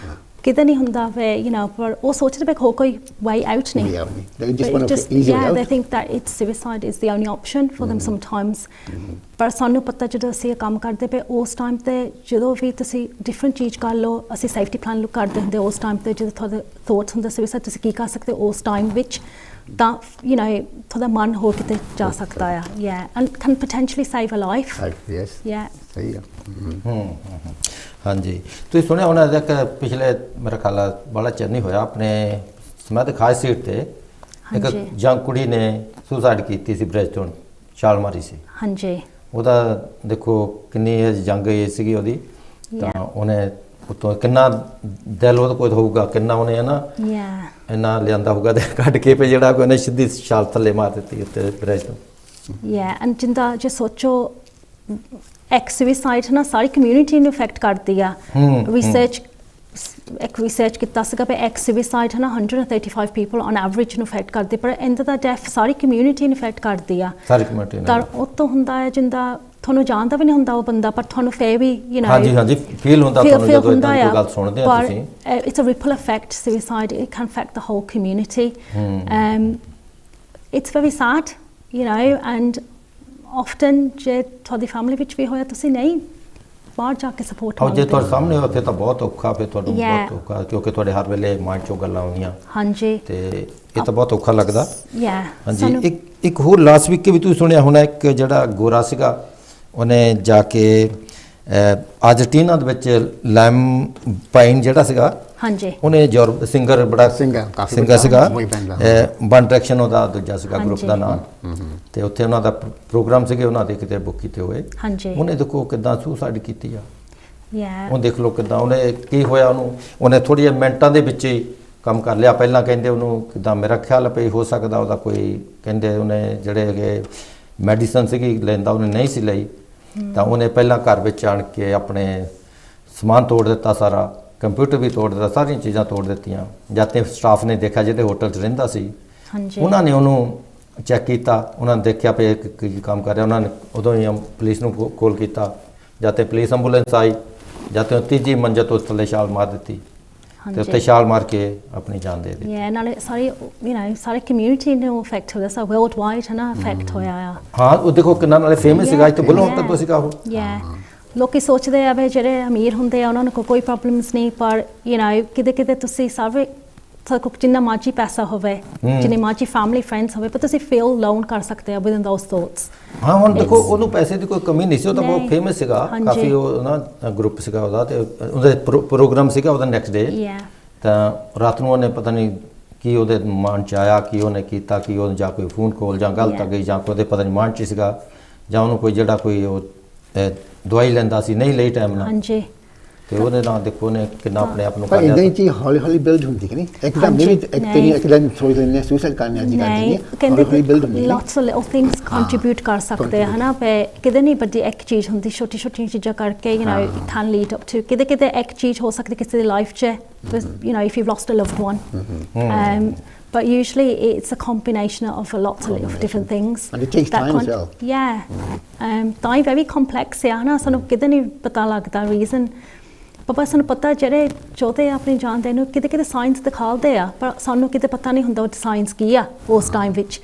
ਕਿਤੇ ਨਹੀਂ ਹੁੰਦਾ ਵੇ ਪਰ ਉਹ ਸੋਚਦੇ ਵੇ ਹੋਰ ਕੋਈ way out ਨਹੀਂ। they think that it's suicide is the only option for them sometimes। ਪਰ ਸਾਨੂੰ ਪਤਾ ਜਦੋਂ ਅਸੀਂ ਇਹ ਕੰਮ ਕਰਦੇ ਪਏ ਉਸ ਟਾਈਮ ਤੇ ਜਦੋਂ ਵੀ ਤੁਸੀਂ ਡਿਫਰੈਂਟ ਚੀਜ਼ ਕਰ ਲਓ, ਅਸੀਂ ਸੇਫਟੀ ਪਲਾਨ ਲੁੱਕ ਕਰਦੇ ਹੁੰਦੇ ਉਸ ਟਾਈਮ ਤੇ ਜਦੋਂ ਤੁਹਾਡੇ ਥੋਟਸ ਹੁੰਦੇ ਸੁਸਾਈਡ ਤੁਸੀਂ ਕੀ ਕਰ ਸਕਦੇ ਉਸ ਟਾਈਮ ਵਿੱਚ, ਤਾਂ ਤੁਹਾਡਾ ਮਨ ਹੋਰ ਕਿਤੇ ਜਾ ਸਕਦਾ ਆ। and can potentially save a life। ਸਹੀ ਆ। ਹਾਂਜੀ, ਤੁਸੀਂ ਸੁਣਿਆ ਹੋਣਾ ਇੱਕ ਪਿਛਲੇ ਮੇਰਾ ਖਿਆਲ ਬੜਾ ਚਿਰ ਨਹੀਂ ਹੋਇਆ ਆਪਣੇ ਸਮੈਦ ਖਾਸ ਸੀਟ ਤੇ ਇੱਕ ਜੰਗ ਕੁੜੀ ਨੇ ਸੁਸਾਈਡ ਕੀਤੀ ਸੀ, ਬ੍ਰਿਜ ਤੋਂ ਛਾਲ ਮਾਰੀ ਸੀ। ਹਾਂਜੀ, ਉਹਦਾ ਦੇਖੋ ਕਿੰਨੀ ਜੰਗ ਸੀਗੀ ਉਹਦੀ, ਤਾਂ ਉਹਨੇ ਉਤੋਂ ਕਿੰਨਾ ਦਿਲ ਉਹਦਾ ਕੋਈ ਹੋਊਗਾ, ਕਿੰਨਾ ਉਹਨੇ ਹੈ ਨਾ ਇੰਨਾ ਲਿਆਂਦਾ ਹੋਊਗਾ ਤੇ ਕੱਢ ਕੇ ਪੇ ਜਿਹੜਾ ਕੋਈ ਉਹਨੇ ਸਿੱਧੀ ਛਾਲ ਥੱਲੇ ਮਾਰ ਦਿੱਤੀ ਉੱਤੇ ਬ੍ਰਿਜ ਤੋਂ। ਐਂਡ ਜਿੰਦਾ ਜੇ ਸੋਚੋ ਇੱਕ ਸੁਸਾਈਡ ਨਾ ਸਾਰੀ ਕਮਿਊਨਿਟੀ ਨੂੰ ਇਫੈਕਟ ਕਰਦੀ ਆ। ਰਿਸਰਚ ਕੀਤਾ ਸੀਗਾ ਵੀ ਇੱਕ ਸੁਸਾਈਡ ਹੈ ਨਾ 135 ਪੀਪਲ ਔਨ ਐਵਰੇਜ ਨੂੰ ਇਫੈਕਟ ਕਰਦੀ, ਪਰ ਇਹਦਾ ਤਾਂ ਡੈਥ ਸਾਰੀ ਕਮਿਊਨਿਟੀ ਨੂੰ ਇਫੈਕਟ ਕਰਦੀ ਆ। ਸਾਰੀ ਕਮਿਊਨਿਟੀ ਨੂੰ। ਤਾਂ ਉਹ ਤੋਂ ਹੁੰਦਾ ਹੈ ਜਿੰਦਾ ਤੁਹਾਨੂੰ ਜਾਣਦਾ ਵੀ ਨਹੀਂ ਹੁੰਦਾ ਉਹ ਬੰਦਾ, ਪਰ ਤੁਹਾਨੂੰ ਫੇਰ ਵੀ ਹਾਂਜੀ ਫੀਲ ਹੁੰਦਾ ਤੁਹਾਨੂੰ ਜਦੋਂ ਕੋਈ ਗੱਲ ਸੁਣਦੇ ਆ ਤੁਸੀਂ। It's a ripple effect suicide, it can effect the whole community. It's very sad and often ਜੇ ਤੁਹਾਡੀ ਫੈਮਿਲੀ ਵਿੱਚ ਵੀ ਹੋਇਆ ਤੁਸੀਂ ਨਹੀਂ ਬਾਹਰ ਜਾ ਕੇ ਸਪੋਰਟ ਜੇ ਤੁਹਾਡੇ ਸਾਹਮਣੇ ਉੱਥੇ ਤਾਂ ਬਹੁਤ ਔਖਾ, ਫਿਰ ਤੁਹਾਨੂੰ ਬਹੁਤ ਔਖਾ ਕਿਉਂਕਿ ਤੁਹਾਡੇ ਹਰ ਵੇਲੇ ਮਾਈਂਡ 'ਚੋਂ ਗੱਲਾਂ ਆਉਂਦੀਆਂ। ਹਾਂਜੀ, ਤੇ ਇਹ ਤਾਂ ਬਹੁਤ ਔਖਾ ਲੱਗਦਾ। ਹਾਂਜੀ, ਇੱਕ ਹੋਰ ਲਾਸਟ ਵੀਕ ਵੀ ਤੁਸੀਂ ਸੁਣਿਆ ਹੋਣਾ, ਇੱਕ ਜਿਹੜਾ ਗੋਰਾ ਸੀਗਾ ਉਹਨੇ ਜਾ ਕੇ ਅਰਜਨਟੀਨਾ ਦੇ ਵਿੱਚ ਲੈਂਪਾਈਨ ਜਿਹੜਾ ਸੀਗਾ, ਹਾਂਜੀ ਉਹਨੇ ਸਿੰਗਰ ਬੜਾ ਸਿੰਗਰ ਸੀਗਾ, ਵਨ ਡਾਇਰੈਕਸ਼ਨ ਉਹਦਾ ਦੂਜਾ ਸੀਗਾ ਗਰੁੱਪ ਦਾ ਨਾਮ, ਤੇ ਉੱਥੇ ਉਹਨਾਂ ਦਾ ਪ੍ਰੋਗਰਾਮ ਸੀਗੇ ਉਹਨਾਂ ਦੇ ਕਿਤੇ ਬੁੱਕ ਕੀਤੇ ਹੋਏ। ਉਹਨੇ ਦੇਖੋ ਕਿੱਦਾਂ ਸੁਸਾਈਡ ਕੀਤੀ ਆ। ਉਹ ਦੇਖ ਲਓ ਕਿੱਦਾਂ ਉਹਨੇ ਕੀ ਹੋਇਆ ਉਹਨੇ ਥੋੜ੍ਹੀ ਜਿਹੀ ਮਿੰਟਾਂ ਦੇ ਵਿੱਚ ਹੀ ਕੰਮ ਕਰ ਲਿਆ। ਪਹਿਲਾਂ ਕਹਿੰਦੇ ਉਹਨੂੰ ਕਿੱਦਾਂ ਮੇਰਾ ਖਿਆਲ ਪਈ ਹੋ ਸਕਦਾ ਉਹਦਾ ਕੋਈ ਕਹਿੰਦੇ ਉਹਨੇ ਜਿਹੜੇ ਹੈਗੇ ਮੈਡੀਸਨ ਸੀਗੀ ਲੈਂਦਾ ਉਹਨੇ ਨਹੀਂ ਸੀ ਲਈ, ਤਾਂ ਉਹਨੇ ਪਹਿਲਾਂ ਘਰ ਵਿੱਚ ਆਣ ਕੇ ਆਪਣੇ ਸਮਾਨ ਤੋੜ ਦਿੱਤਾ, ਸਾਰਾ ਕੰਪਿਊਟਰ ਵੀ ਤੋੜ ਦਿੱਤਾ, ਸਾਰੀਆਂ ਚੀਜ਼ਾਂ ਤੋੜ ਦਿੱਤੀਆਂ। ਜਦ ਤੱਕ ਸਟਾਫ ਨੇ ਦੇਖਿਆ ਜਿਹੜੇ ਹੋਟਲ 'ਚ ਰਹਿੰਦਾ ਸੀ, ਉਹਨਾਂ ਨੇ ਉਹਨੂੰ ਚੈੱਕ ਕੀਤਾ, ਉਹਨਾਂ ਨੇ ਦੇਖਿਆ ਵੀ ਕੀ ਕੰਮ ਕਰ ਰਿਹਾ। ਉਹਨਾਂ ਨੇ ਉਦੋਂ ਹੀ ਪੁਲਿਸ ਨੂੰ ਕਾਲ ਕੀਤਾ। ਜਦ ਤੱਕ ਪੁਲਿਸ ਐਂਬੂਲੈਂਸ ਆਈ, ਜਦ ਤੱਕ ਤੀਜੀ ਮੰਜ਼ਲ ਤੋਂ ਥੱਲੇ ਛਾਲ ਮਾਰ ਦਿੱਤੀ ਤੇ ਉੱਤੇ ਛਾਲ ਮਾਰ ਕੇ ਆਪਣੀ ਜਾਨ ਦੇ ਦਿੱਤੀ। ਨਾਲੇ ਸਾਰੀ ਕਮਿਊਨਿਟੀ ਨੂੰ ਇਫੈਕਟ ਹੋਇਆ, ਸਾ ਵਰਲਡ ਵਾਈਡ ਹੈ ਨਾ ਇਫੈਕਟ ਹੋਇਆ ਆ। ਹਾਂ, ਉਹ ਦੇਖੋ ਕਿੰਨਾ ਨਾਲੇ ਫੇਮਸ ਸੀਗਾ, ਇੱਥੇ ਬੁੱਲੋਂ ਤੱਕ ਸੀਗਾ ਉਹ। ਲੋਕੀ ਸੋਚਦੇ ਆ ਵੀ ਜਿਹੜੇ ਅਮੀਰ ਹੁੰਦੇ ਆ ਉਹਨਾਂ ਨੂੰ ਕੋਈ ਪ੍ਰੋਬਲਮਸ ਨਹੀਂ, ਪਰ ਕਿਤੇ ਕਿਤੇ ਤੁਸੀਂ ਸਾਰੇ ਜਿੰਨਾ ਮਰਜ਼ੀ ਪੈਸਾ ਹੋਵੇ, ਜਿੰਨੀ ਮਰਜ਼ੀ ਫੈਮਿਲੀ ਫਰੈਂਡਸ ਹੋਵੇ, ਪਰ ਤੁਸੀਂ ਫੀਲ ਲੋਨ ਕਰ ਸਕਦੇ ਹੋ ਵਿਦਨ ਦੋਸ ਥੋਟਸ। ਹਾਂ, ਹੁਣ ਦੇਖੋ ਉਹਨੂੰ ਪੈਸੇ ਦੀ ਕੋਈ ਕਮੀ ਨਹੀਂ ਸੀ, ਉਹ ਤਾਂ ਬਹੁਤ ਫੇਮਸ ਸੀਗਾ, ਕਾਫੀ ਉਹ ਨਾ ਗਰੁੱਪ ਸੀਗਾ ਉਹਦਾ, ਤੇ ਉਹਦਾ ਪ੍ਰੋਗਰਾਮ ਸੀਗਾ ਉਹਦਾ ਨੈਕਸਟ ਡੇ। ਤਾਂ ਰਾਤ ਨੂੰ ਉਹਨੇ ਪਤਾ ਨਹੀਂ ਕੀ ਉਹਦੇ ਮਨ 'ਚ ਆਇਆ, ਕੀ ਉਹਨੇ ਕੀਤਾ, ਕੀ ਉਹ ਜਾਂ ਕੋਈ ਫੋਨ ਕਾਲ ਜਾਂ ਗਲਤ ਆ ਗਈ, ਜਾਂ ਉਹਦੇ ਪਤਾ ਨਹੀਂ ਮਨ 'ਚ ਸੀਗਾ, ਜਾਂ ਉਹਨੂੰ ਕੋਈ ਜਿਹੜਾ ਕੋਈ ਉਹ ਦਵਾਈ ਲੈਂਦਾ ਸੀ ਨਹੀਂ ਲਈ ਟਾਈਮ ਨਾਲ, ਤੇ ਉਹਦੇ ਨਾਲ ਦੇਖੋ ਨੇ ਕਿੰਨਾ ਆਪਣੇ ਆਪ ਨੂੰ ਪਰ ਕਰ ਇਦਾਂ ਹੀ ਲਿਆ। ਚੀਜ਼ ਹੌਲੀ ਹੌਲੀ ਬਿਲਡ ਹੁੰਦੀ ਕਿ ਨਹੀਂ ਇੱਕਦਮ ਹਾਂਜੀ, ਨਹੀਂ ਇੱਕ ਨਹੀਂ। ਤੇਰੀ ਇੱਕਦਮ ਸੋਚ ਲੈਂਦੇ ਸੁਸਾਈਡ ਕਰਨੇ ਅੱਜ ਕੱਲ੍ਹ ਨਹੀਂ ਨਹੀਂ ਕਹਿੰਦੇ ਹੌਲੀ ਬਿਲਡ ਹੁੰਦੀ lots of little things contribute ਕਰ ਸਕਦੇ ਆ ਹਨਾ ਪੇ ਕਿਤੇ ਨਹੀਂ ਵੱਡੀ ਇੱਕ ਚੀਜ਼ ਹੁੰਦੀ ਛੋਟੀ ਛੋਟੀਆਂ ਚੀਜ਼ਾਂ ਕਰਕੇ you know it can lead up to ਕਿਤੇ ਕਿਤੇ ਇੱਕ ਚੀਜ਼ ਹੋ ਸਕਦੀ ਕਿਸੇ ਦੀ ਲਾਈਫ 'ਚ you know if you've lost a loved one but usually it's a combination of a lot of different things And it takes time as well. yeah ਤਾਂ ਹੀ very complex ਹੈ ਹਨਾ ਸਾਨੂੰ ਕਿਤੇ ਨਹੀਂ ਪਤਾ ਲੱਗਦਾ reason ਪਾਪਾ ਸਾਨੂੰ ਪਤਾ ਜਿਹੜੇ ਚਾਹਤੇ ਆ ਆਪਣੀ ਜਾਨ ਦੇਣ ਨੂੰ ਕਿਤੇ ਕਿਤੇ ਸਾਇੰਸ ਦਿਖਾਉਂਦੇ ਆ ਪਰ ਸਾਨੂੰ ਕਿਤੇ ਪਤਾ ਨਹੀਂ ਹੁੰਦਾ ਉਹ ਸਾਇੰਸ ਕੀ ਆ ਉਸ ਟਾਈਮ ਵਿੱਚ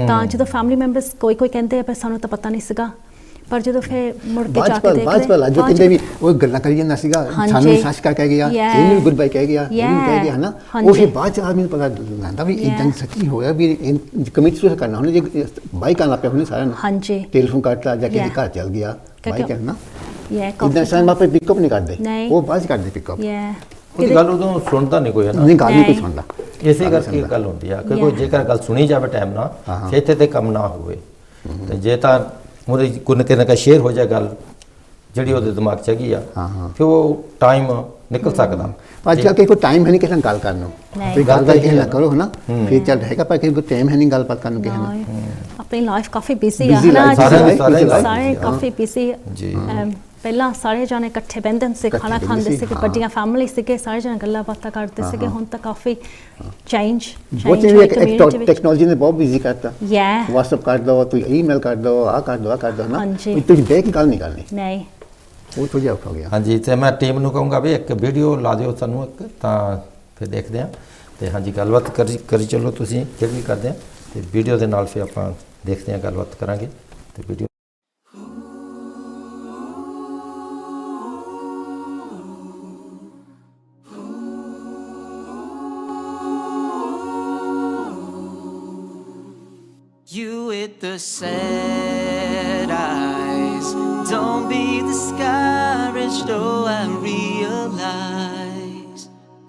ਤਾਂ ਜਦੋਂ ਫੈਮਿਲੀ ਮੈਂਬਰਸ ਕੋਈ ਕਹਿੰਦੇ ਆ ਪਰ ਸਾਨੂੰ ਤਾਂ ਪਤਾ ਨਹੀਂ ਸੀਗਾ ਪਰ ਜਦੋਂ ਫਿਰ ਮੁੜ ਕੇ ਜਾ ਕੇ ਬਾਅਦ ਜੋ ਕਹਿੰਦੇ ਵੀ ਉਹ ਗੱਲਾਂ ਕਰੀ ਜਾਂਦਾ ਸੀਗਾ ਸਾਨੂੰ ਸੱਚ ਕਹਿ ਗਿਆ ਇਹਨੂੰ ਗੁੱਡ ਬਾਈ ਕਹਿ ਗਿਆ ਇਹਨੂੰ ਕਹਿ ਗਿਆ ਹਨਾ ਉਹ ਫਿਰ ਬਾਅਦ ਚ ਆਦਮੀ ਨੂੰ ਪਤਾ ਲੱਗਦਾ ਵੀ ਇਦਾਂ ਸੱਚੀ ਹੋਇਆ ਵੀ ਕਮਿਟ ਸੁਸ ਕਰਨਾ ਉਹਨੇ ਜੇ ਬਾਈ ਕਰਨਾ ਪਿਆ ਉਹਨੇ ਸਾਰਿਆਂ ਨੂੰ ਹਾਂਜੀ ਟੈਲੀਫੋਨ ਕਰਤਾ ਜਾ ਕੇ ਘਰ ਚਲ ਗਿਆ ਬਾਈ ਕਰਨਾ yeah ਇਦਾਂ ਸਾਂ ਮਾਪੇ ਪਿਕਅਪ ਨਹੀਂ ਕਰਦੇ ਉਹ ਬਾਅਦ ਚ ਕਰਦੇ ਪਿਕਅਪ ਉਹਦੀ ਗੱਲ ਉਦੋਂ ਸੁਣਦਾ ਨਹੀਂ ਕੋਈ ਹੈ ਨਾ ਨਹੀਂ ਗੱਲ ਨਹੀਂ ਕੋਈ ਸੁਣਦਾ ਇਸੇ ਕਰਕੇ ਗੱਲ ਹੁੰਦੀ ਆ ਕਿਉਂਕਿ ਜੇਕਰ ਗੱਲ ਸੁਣੀ ਜਾਵੇ ਟਾਈਮ ਨਾਲ ਇੱਥੇ ਤੇ ਕੰਮ ਨਾ ਹੋਵੇ ਤੇ ਜੇ ਤਾਂ ਉਹਦੇ ਕੋਈ ਨਾ ਸ਼ੇਅਰ ਹੋ ਜਾਏ ਗੱਲ ਜਿਹੜੀ ਉਹਦੇ ਦਿਮਾਗ 'ਚ ਹੈਗੀ ਆ ਫਿਰ ਉਹ ਟਾਈਮ ਨਿਕਲ ਸਕਦਾ ਅੱਜ ਕੱਲ੍ਹ ਕੋਈ ਟਾਈਮ ਹੈ ਨਹੀਂ ਕਿਸੇ ਨਾਲ ਗੱਲ ਕਰਨ ਨੂੰ ਕੋਈ ਗੱਲ ਕਿਸੇ ਨਾਲ ਕਰੋ ਹਨਾ ਫਿਰ ਚੱਲ ਰਹੇਗਾ ਪਰ ਕੋਈ ਟਾਈਮ ਹੈ ਨਹੀਂ ਗੱਲਬਾਤ ਕਰਨ ਨੂੰ ਕਿਸੇ ਨਾਲ ਆਪਣੀ ਲਾਈਫ ਕਾਫੀ ਬਿਜ਼ੀ ਆ ਹਨਾ ਸਾਰੇ ਕਾਫੀ ਬਿਜ਼ੀ ਜੀ ਪਹਿਲਾਂ ਸਾਰੇ ਜਾਣੇ ਇਕੱਠੇ ਬਹਿੰਦੇ ਸੀ ਖਾਣਾ ਖਾਂਦੇ ਸੀ ਵੱਡੀਆਂ ਫੈਮਿਲੀ ਸੀਗੇ ਸਾਰੇ ਜਾਣੇ ਗੱਲਾਂ ਬਾਤਾਂ ਕਰਦੇ ਸੀਗੇ ਹੁਣ ਤਾਂ ਕਾਫੀ ਚੇਂਜ ਟੈਕਨੋਲੋਜੀ ਨੇ ਬਹੁਤ ਬਿਜ਼ੀ ਕਰਤਾ WhatsApp ਕਰ ਦੋ ਤੁਸੀਂ ਈਮੇਲ ਕਰ ਦੋ ਆ ਕਰ ਦੋ ਨਾ ਤੁਸੀਂ ਬੈਠ ਕੇ ਗੱਲ ਨਹੀਂ ਕਰਨੀ ਨਹੀਂ ਉਹ ਥੋੜਾ ਔਖਾ ਹੋ ਗਿਆ ਹਾਂਜੀ ਤੇ ਮੈਂ ਟੀਮ ਨੂੰ ਕਹੂੰਗਾ ਵੀ ਇੱਕ ਵੀਡੀਓ ਲਾ ਦਿਓ ਸਾਨੂੰ ਇੱਕ ਤਾਂ ਫਿਰ ਦੇਖਦੇ ਹਾਂ ਤੇ ਹਾਂਜੀ ਗੱਲਬਾਤ ਕਰੀ ਚੱਲੋ ਤੁਸੀਂ ਜਿਹੜੀ ਵੀ ਕਰਦੇ ਆ ਤੇ ਵੀਡੀਓ ਦੇ ਨਾਲ ਫਿਰ ਆਪਾਂ ਦੇਖਦੇ ਹਾਂ ਗੱਲਬਾਤ ਕਰਾਂਗੇ ਤੇ video You with the sad eyes, don't be discouraged, oh I realize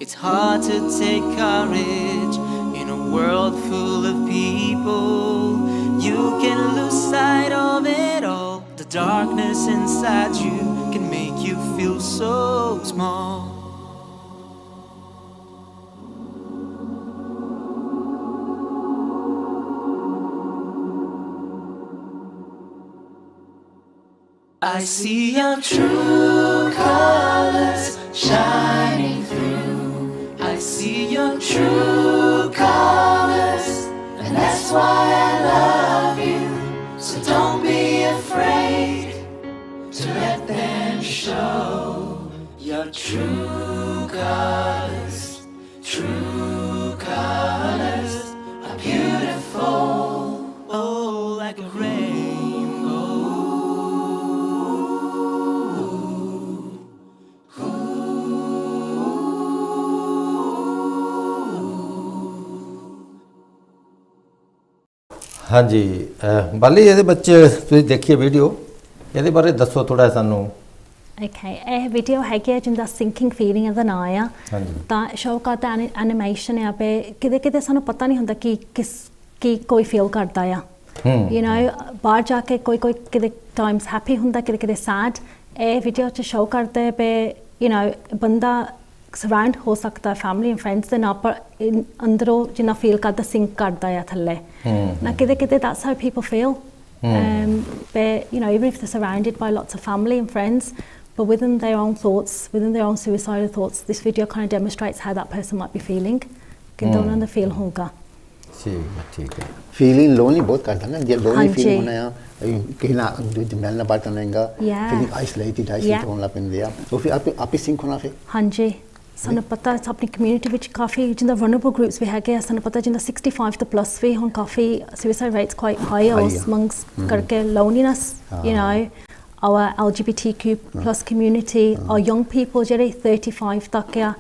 it's hard to take courage in a world full of people. You can lose sight of it all, the darkness inside you can make you feel so small. I see your true colors shining through. I see your true colors, and that's why I love you. So don't be afraid to let them show your true colors. True colors are beautiful, oh, like a rainbow. ਹਾਂਜੀ ਬਾਲੀ ਇਹਦੇ ਬੱਚੇ ਤੁਸੀਂ ਦੇਖੀਏ video ਇਹਦੇ ਬਾਰੇ ਦੱਸੋ ਥੋੜਾ ਸਾਨੂੰ ਓਕੇ ਇਹ ਵੀਡੀਓ ਹੈਗੀ ਹੈ ਜਿੰਦਾ ਸਿੰਕਿੰਗ ਫੀਲਿੰਗ ਦਾ ਨਾਂ ਆ ਤਾਂ ਸ਼ੌਕਾ ਤਾਂ ਐਨੀਮੇਸ਼ਨ ਆ ਪੇ ਕਿਤੇ ਕਿਤੇ ਸਾਨੂੰ ਪਤਾ ਨਹੀਂ ਹੁੰਦਾ ਕਿ ਕੀ ਕੋਈ ਫੀਲ ਕਰਦਾ ਆ ਯੂ نو ਬਾਹਰ ਜਾ ਕੇ ਕੋਈ ਕਿਤੇ ਟਾਈਮਸ ਹੈਪੀ ਹੁੰਦਾ ਕਿਤੇ ਸੈਡ ਇਹ ਵੀਡੀਓ 'ਚ ਸ਼ੋ ਕਰਦੇ ਪਏ ਯੂ نو ਬੰਦਾ ਸਰਾਊਂਡ ਹੋ ਸਕਦਾ ਫੈਮਿਲੀ ਐਂਡ ਫਰੈਂਡਸ ਦੇ ਨਾਲ ਪਰ ਅੰਦਰੋਂ ਜਿੰਨਾ ਫੀਲ ਕਰਦਾ ਸਿੰਕ ਕਰਦਾ ਆ ਥੱਲੇ ਨਾ ਕਿਤੇ that's how people feel but you know even if they're surrounded by lots of family and friends but within their own thoughts within their own suicidal thoughts this video kind of demonstrates how that person might be feeling ਕਿੱਦਾਂ ਉਹਨਾਂ ਦਾ feel ਹੋਊਗਾ ਠੀਕ ਹੈ feeling lonely ਬਹੁਤ ਕਰਦਾ ਨਾ ਜੇ lonely feel ਹੋਣਾ ਆ ਕਿਸੇ ਨਾਲ ਮਿਲਣ ਨਾਲ ਬਾਤ ਕਰਨਾਗਾ ਫੀਲਿੰਗ ਆਈਸੋਲੇਟਡ ਹੋਣ ਲੱਗ ਪੈਂਦੇ ਆ ਉਹ ਫਿਰ ਆਪੇ ਸਿੰਕ ਹੋਣਾ ਫਿਰ ਹਾਂਜੀ ਸਾਨੂੰ ਪਤਾ ਆਪਣੀ ਕਮਿਊਨਿਟੀ ਵਿੱਚ ਕਾਫੀ ਜਿੰਦਾ ਵਲਨਰੇਬਲ ਗਰੁੱਪਸ ਵੀ ਹੈਗੇ ਆ ਸਾਨੂੰ ਪਤਾ ਜਿੰਦਾ 65 ਤੋਂ ਪਲੱਸ ਵੀ ਹੁਣ ਕਾਫੀ ਸੁਸਾਈਡ ਰੇਟਸ ਕੁਆਇਟ ਹਾਈ ਆ ਅਮੰਗਸ ਕਰਕੇ loneliness you know our LGBTQ plus community our young people ਜਿਹੜੇ 35 ਤੱਕ ਆ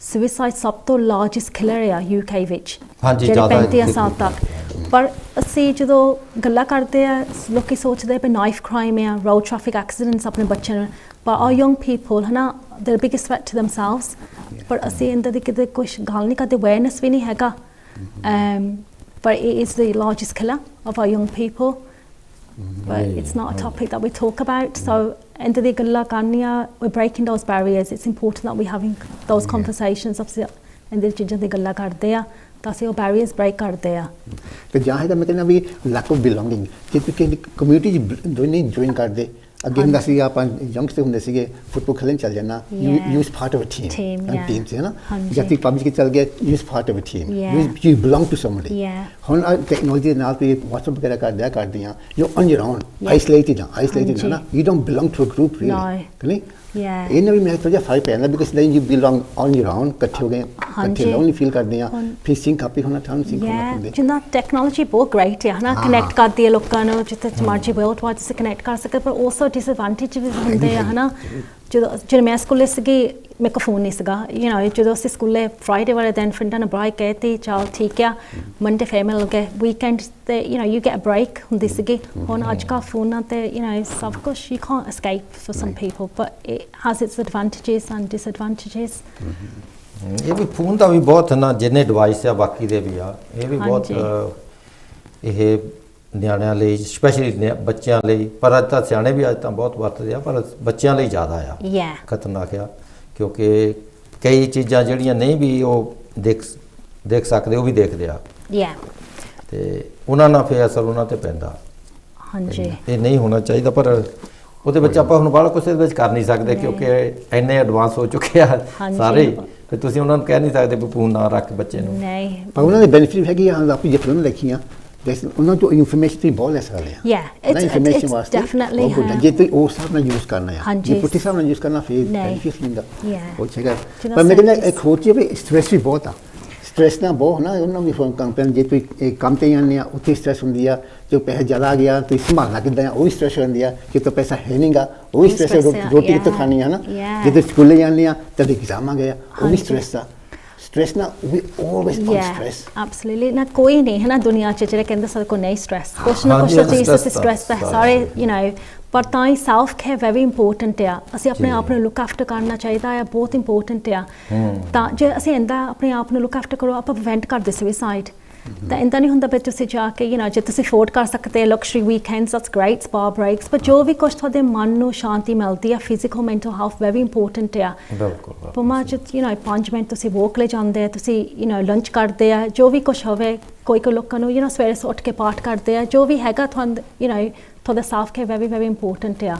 ਸੁਸਾਈਡ ਸਭ ਤੋਂ ਲਾਰਜੈਸਟ ਕਿਲਰ ਆ UK ਵਿੱਚ ਜਿਹੜੇ 35 ਸਾਲ ਤੱਕ ਪਰ ਅਸੀਂ ਜਦੋਂ ਗੱਲਾਂ ਕਰਦੇ ਆ ਲੋਕੀ ਸੋਚਦੇ ਪਏ ਨਾਈਫ ਕ੍ਰਾਈਮ ਆ ਰੋਡ ਟ੍ਰੈਫਿਕ ਐਕਸੀਡੈਂਟਸ ਆਪਣੇ ਬੱਚਿਆਂ ਨੂੰ but our young people ਹਨਾ they're the biggest threat to themselves ਪਰ ਅਸੀਂ ਇਹਦੇ ਦੀ ਕਿਤੇ ਕੁਛ ਗੱਲ ਨਹੀਂ ਕਰਦੇ awareness ਵੀ ਨਹੀਂ ਹੈਗਾ but it is the largest killer of our young people but it's not a topic that we talk about so ਇੰਦਾਂ ਦੀ ਗੱਲਾਂ ਕਰਨੀਆਂ, we're breaking those barriers. It's important that we having those conversations. ਅਸੀਂ ਇੰਦਾਂ ਦੀ ਚੀਜ਼ਾਂ ਦੀ ਗੱਲਾਂ ਕਰਦੇ ਆ ਤਾਂ ਅਸੀਂ ਉਹ barriers break ਕਰਦੇ ਆ। ਤੇ ਜਾਂ ਹੈਗਾ ਮੈਂ ਕਹਿੰਦਾ ਵੀ lack of belonging, ਜੇ ਤੁਸੀਂ ਕਮਿਊਨਿਟੀ 'ਚ ਨਹੀਂ ਜੁਆਇਨ ਕਰਦੇ। ਅੱਗੇ ਹੁੰਦਾ ਸੀ ਆਪਾਂ ਯੰਗਸਟਰ ਹੁੰਦੇ ਸੀਗੇ, ਫੁੱਟਬਾਲ ਖੇਲਣ ਚੱਲ ਜਾਣਾ, you is part of a team ਸੀ ਨਾ, ਜਦ ਤੱਕ ਪਬਲਿਕ ਚੱਲ ਗਿਆ you is part of a team, you belong to somebody. ਹੁਣ ਟੈਕਨੋਲੋਜੀ ਦੇ ਨਾਲ ਤੁਸੀਂ WhatsApp ਵਗੈਰਾ ਕਰਦੀਆਂ you on your own, isolated ਨਾ, you don't belong to a group really, ਨਹੀਂ। ਇਹਨਾਂ ਵੀ ਮੈਂ ਥੋੜਾ ਫਰਕ ਪੈ ਜਾਂਦਾ because then you belong on your own, ਇਕੱਠੇ ਹੋ ਗਏ, ਇਕੱਠੇ ਲੋਨਲੀ ਫੀਲ ਕਰਦੇ ਆ, ਫਿਰ ਸਿੰਕ ਅਪ ਹੋਣਾ ਤੁਹਾਨੂੰ ਸਿੰਕ ਹੋਣਾ ਪੈਂਦਾ। ਜਿੰਨਾ ਟੈਕਨੋਲੋਜੀ ਬਹੁਤ ਗ੍ਰੇਟ ਹੈ ਨਾ, ਕਨੈਕਟ ਕਰਦੀ ਹੈ ਲੋਕਾਂ ਨੂੰ ਜਿੱਥੇ ਮਰਜ਼ੀ ਵਰਲਡ ਵਾਈਡ ਤੁਸੀਂ ਕਨੈਕਟ ਕਰ ਸਕਦੇ, ਪਰ ਆਲਸੋ ਡਿਸਐਡਵਾਂਟੇਜ ਵੀ ਹੁੰਦੇ ਆ ਹਨਾ। ਜਦੋਂ ਮੈਂ ਸਕੂਲੇ ਸੀਗੀ ਮੇਰੇ ਕੋਲ ਫੋਨ ਨਹੀਂ ਸੀਗਾ, ਯੂ ਨੋ, ਜਦੋਂ ਅਸੀਂ ਸਕੂਲੇ ਫਰਾਈਡੇ ਵਾਲੇ ਦਿਨ ਫਰੈਂਡਾਂ ਨੂੰ ਬ੍ਰੇਕ ਕਹਿਤੀ, ਚਲ ਠੀਕ ਆ, ਮੰਡੇ ਫੇਰ ਮਿਲ ਗਏ, ਵੀਕਐਂਡ ਤੇ you know you get a break ਹੁੰਦੀ ਸੀਗੀ। ਹੁਣ ਅੱਜ ਕੱਲ੍ਹ ਫੋਨਾਂ ਤੇ ਯੂ ਨੋ ਸਭ ਕੁਛ you Kant escape for some people, but it has it's advantages and disadvantages. ਇਹ ਵੀ ਫੋਨ ਦਾ ਵੀ ਬਹੁਤ ਨਾ, ਜਿੰਨੇ ਡਿਵਾਈਸ ਆ ਬਾਕੀ ਦੇ ਵੀ ਆ, ਇਹ ਵੀ ਬਹੁਤ ਇਹ ਨਿਆਣਿਆਂ ਲਈ ਸਪੈਸ਼ਲੀ ਬੱਚਿਆਂ ਲਈ, ਪਰ ਅੱਜ ਤਾਂ ਸਿਆਣੇ ਵੀ ਅੱਜ ਤਾਂ ਬਹੁਤ ਵਰਤਦੇ ਆ, ਪਰ ਬੱਚਿਆਂ ਲਈ ਜ਼ਿਆਦਾ ਆ ਖਤਰਨਾਕ ਆ, ਕਿਉਂਕਿ ਕਈ ਚੀਜ਼ਾਂ ਜਿਹੜੀਆਂ ਨਹੀਂ ਵੀ ਉਹ ਦੇਖ ਸਕਦੇ ਉਹ ਵੀ ਦੇਖਦੇ ਆ, ਤੇ ਉਹਨਾਂ ਨਾਲ ਫਿਰ ਅਸਰ ਉਹਨਾਂ ਤੇ ਪੈਂਦਾ। ਹਾਂਜੀ, ਇਹ ਨਹੀਂ ਹੋਣਾ ਚਾਹੀਦਾ, ਪਰ ਉਹਦੇ ਵਿੱਚ ਆਪਾਂ ਹੁਣ ਬਾਹਲਾ ਕੁਛ ਇਹਦੇ ਵਿੱਚ ਕਰ ਨਹੀਂ ਸਕਦੇ ਕਿਉਂਕਿ ਇੰਨੇ ਐਡਵਾਂਸ ਹੋ ਚੁੱਕੇ ਆ ਸਾਰੇ, ਫਿਰ ਤੁਸੀਂ ਉਹਨਾਂ ਨੂੰ ਕਹਿ ਨਹੀਂ ਸਕਦੇ ਵੀ ਫੋਨ ਨਾ ਰੱਖ ਬੱਚੇ ਨੂੰ। ਨਹੀਂ, ਪਰ ਉਹਨਾਂ ਦੇ ਬੈਨੀਫਿਟ ਹੈਗੀ ਆ, ਆਪਣੀ ਜੇ ਫਿਲਮ ਦੇਖੀਆਂ ਉਹਨਾਂ ਤੋਂ ਇਨਫੋਰਮੇਸ਼ਨ ਤੁਸੀਂ ਬਹੁਤ ਲੈ ਸਕਦੇ ਆ। ਇਨਫੋਰਮੇਸ਼ਨ ਵਾਸਤੇ ਡੈਫੀਨਿਟਲੀ ਜੇ ਤੁਸੀਂ ਉਸ ਹਿਸਾਬ ਨਾਲ ਯੂਜ਼ ਕਰਨਾ ਹੈ, ਜੇ ਪੁੱਠੇ ਹਿਸਾਬ ਨਾਲ ਯੂਜ਼ ਕਰਨਾ ਫਿਰ ਬੈਨੀਫਿਟ ਨਹੀਂ ਹੁੰਦਾ ਉਹ ਚੀਜ਼। ਪਰ ਮੈਂ ਕਹਿੰਦਾ ਇੱਕ ਹੋਰ ਚੀਜ਼ ਵੀ ਸਟ੍ਰੈਸ ਵੀ ਬਹੁਤ ਆ, ਸਟ੍ਰੈਸ ਨਾ ਬਹੁਤ ਨਾ, ਉਹਨਾਂ ਵੀ ਫੋਨ ਕੰਮ ਪੈਣ, ਜੇ ਤੁਸੀਂ ਕੰਮ ਤੇ ਜਾਂਦੇ ਆ ਉੱਥੇ ਸਟ੍ਰੈਸ ਹੁੰਦੀ ਆ, ਜੋ ਪੈਸਾ ਜ਼ਿਆਦਾ ਆ ਗਿਆ ਤੁਸੀਂ ਸੰਭਾਲਣਾ ਕਿੱਦਾਂ ਆ ਉਹ ਵੀ ਸਟ੍ਰੈਸ ਹੁੰਦੀ ਆ, ਕਿ ਤਾਂ ਪੈਸਾ ਹੈ ਨਹੀਂਗਾ ਉਹ ਵੀ ਸਟ੍ਰੈਸ, ਰੋਟੀ ਕਿੱਥੋਂ ਖਾਣੀ ਹੈ ਨਾ, ਜੇ ਤੁਸੀਂ ਸਕੂਲੇ ਜਾਂਦੇ ਆ ਤਾਂ ਐਗਜ਼ਾਮ ਆ ਗਿਆ ਉਹ ਵੀ ਸਟ੍ਰੈਸ ਆ। ਸਟ੍ਰੈਸ ਨਾ ਵੀ ਆਲਵੇਸ ਔਨ ਸਟ੍ਰੈਸ, ਐਬਸੋਲੂਟਲੀ ਨਾ, ਕੋਈ ਨਹੀਂ ਹੈ ਨਾ ਦੁਨੀਆ 'ਚ ਜਿਹੜਾ ਕਹਿੰਦਾ ਸਾਡੇ ਕੋਲ ਨਹੀਂ ਸਟ੍ਰੈਸ, ਕੁਛ ਨਾ ਕੁਛ ਚੀਜ਼ ਤੇ ਸਟ੍ਰੈਸ ਤਾਂ ਸਾਰੇ ਯੂ ਨੋ, ਪਰ ਤਾਂ ਹੀ ਸੈਲਫ ਕੇਅਰ ਵੈਰੀ ਇੰਪੋਰਟੈਂਟ ਆ। ਅਸੀਂ ਆਪਣੇ ਆਪ ਨੂੰ ਲੁੱਕ ਆਫਟਰ ਕਰਨਾ ਚਾਹੀਦਾ ਆ, ਬਹੁਤ ਇੰਪੋਰਟੈਂਟ ਆ। ਤਾਂ ਜੇ ਅਸੀਂ ਇੰਦਾ ਆਪਣੇ ਆਪ ਨੂੰ ਲੁੱਕ ਆਫਟਰ ਕਰੋ, ਆਪਾਂ ਪ੍ਰੀਵੈਂਟ ਕਰਦੇ ਸੁਸਾਈਡ। ਤਾਂ ਇੰਦਾ ਨਹੀਂ ਹੁੰਦਾ ਵੀ ਤੁਸੀਂ ਜਾ ਕੇ ਯੂ ਨੋ, ਜੇ ਤੁਸੀਂ ਅਫੋਰਡ ਕਰ ਸਕਦੇ luxury weekends that's great, spa breaks, ਪਰ ਜੋ ਵੀ ਕੁਛ ਤੁਹਾਡੇ ਮਨ ਨੂੰ ਸ਼ਾਂਤੀ ਮਿਲਦੀ ਆ, physical mental health very important ਆ। ਭਾਵੇਂ ਯੂ ਨੋ 5 ਮਿੰਟ ਤੁਸੀਂ ਵੋਕ ਲੈ ਜਾਂਦੇ ਆ, ਤੁਸੀਂ ਯੂ ਨੋ ਲੰਚ ਕਰਦੇ ਆ, ਜੋ ਵੀ ਕੁਛ ਹੋਵੇ, ਕੋਈ ਲੋਕਾਂ ਨੂੰ ਯੂ ਨੋ ਸਵੇਰੇ ਉੱਠ ਕੇ ਪਾਠ ਕਰਦੇ ਆ, ਜੋ ਵੀ ਹੈਗਾ ਤੁਹਾਨੂੰ ਯੂ ਨੋ ਤੁਹਾਡਾ self care very very important ਆ।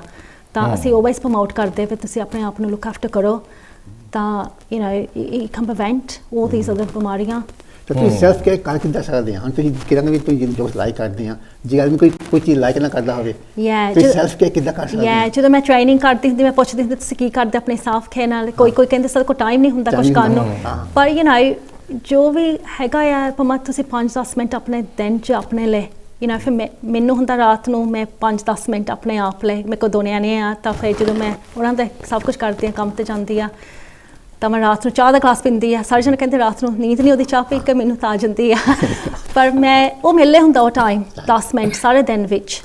ਤਾਂ ਅਸੀਂ ਆਲਵੇਜ਼ ਪ੍ਰਮੋਟ ਕਰਦੇ ਵੀ ਤੁਸੀਂ ਆਪਣੇ ਆਪ ਨੂੰ ਲੁੱਕ ਆਫਟਰ ਕਰੋ, ਤਾਂ you know you can prevent all these other ਬਿਮਾਰੀਆਂ। ਤਾਂ ਤੁਸੀਂ ਸੈਲਫ ਕੇਅਰ ਕਰ ਕਿੱਦਾਂ ਸਕਦੇ ਆ? ਹੁਣ ਤੁਸੀਂ ਕਿਹੜਾ ਵੀ ਤੁਸੀਂ ਜੋ ਲਾਈਕ ਕਰਦੇ ਆ, ਜੇ ਆਦਮੀ ਕੋਈ ਚੀਜ਼ ਲਾਈਕ ਨਾ ਕਰਦਾ ਹੋਵੇ, ਤੁਸੀਂ ਸੈਲਫ ਕੇਅਰ ਕਿੱਦਾਂ ਕਰ ਸਕਦੇ ਆ? ਜਦੋਂ ਮੈਂ ਟ੍ਰੇਨਿੰਗ ਕਰਦੀ ਹੁੰਦੀ ਮੈਂ ਪੁੱਛਦੀ ਹੁੰਦੀ ਤੁਸੀਂ ਕੀ ਕਰਦੇ ਆਪਣੇ ਸੈਲਫ ਕੇਅਰ ਨਾਲ, ਕੋਈ ਕਹਿੰਦੇ ਸਾਡੇ ਕੋਲ ਟਾਈਮ ਨਹੀਂ ਹੁੰਦਾ ਕੁਝ ਕਰਨ ਨੂੰ, ਪਰ ਯੂ ਨੋ ਜੋ ਵੀ ਹੈਗਾ ਆ, ਭਾਵੇਂ ਤੁਸੀਂ 5-10 ਮਿੰਟ ਆਪਣੇ ਦਿਨ 'ਚ ਆਪਣੇ ਲਈ ਯੂ ਨੋ, ਫਿਰ ਮੈਨੂੰ ਹੁੰਦਾ ਰਾਤ ਨੂੰ ਮੈਂ 5-10 ਮਿੰਟ ਆਪਣੇ ਆਪ ਲਈ, ਮੇਰੇ ਕੋਲ ਦੋਨਿਆਂ ਨੇ ਆ, ਤਾਂ ਫਿਰ ਜਦੋਂ ਮੈਂ ਉਹਨਾਂ ਦਾ ਸਭ ਕੁਝ ਕਰਦੀ ਹਾਂ, ਕੰਮ 'ਤੇ ਜਾਂਦੀ ਆ, ਤਾਂ ਮੈਂ ਰਾਤ ਨੂੰ ਚਾਹ ਦਾ ਗਲਾਸ ਪੀਂਦੀ ਆ। ਸਾਰੇ ਜਣੇ ਕਹਿੰਦੇ ਰਾਤ ਨੂੰ ਨੀਂਦ ਨਹੀਂ ਉਹਦੀ ਚਾਹ ਪੀ ਕੇ ਮੈਨੂੰ ਤਾਂ ਆ ਜਾਂਦੀ ਆ, ਪਰ ਮੈਂ ਉਹ ਮਿਲੇ ਹੁੰਦਾ ਉਹ ਟਾਈਮ 10 ਮਿੰਟ ਸਾਰੇ ਦਿਨ ਵਿੱਚ।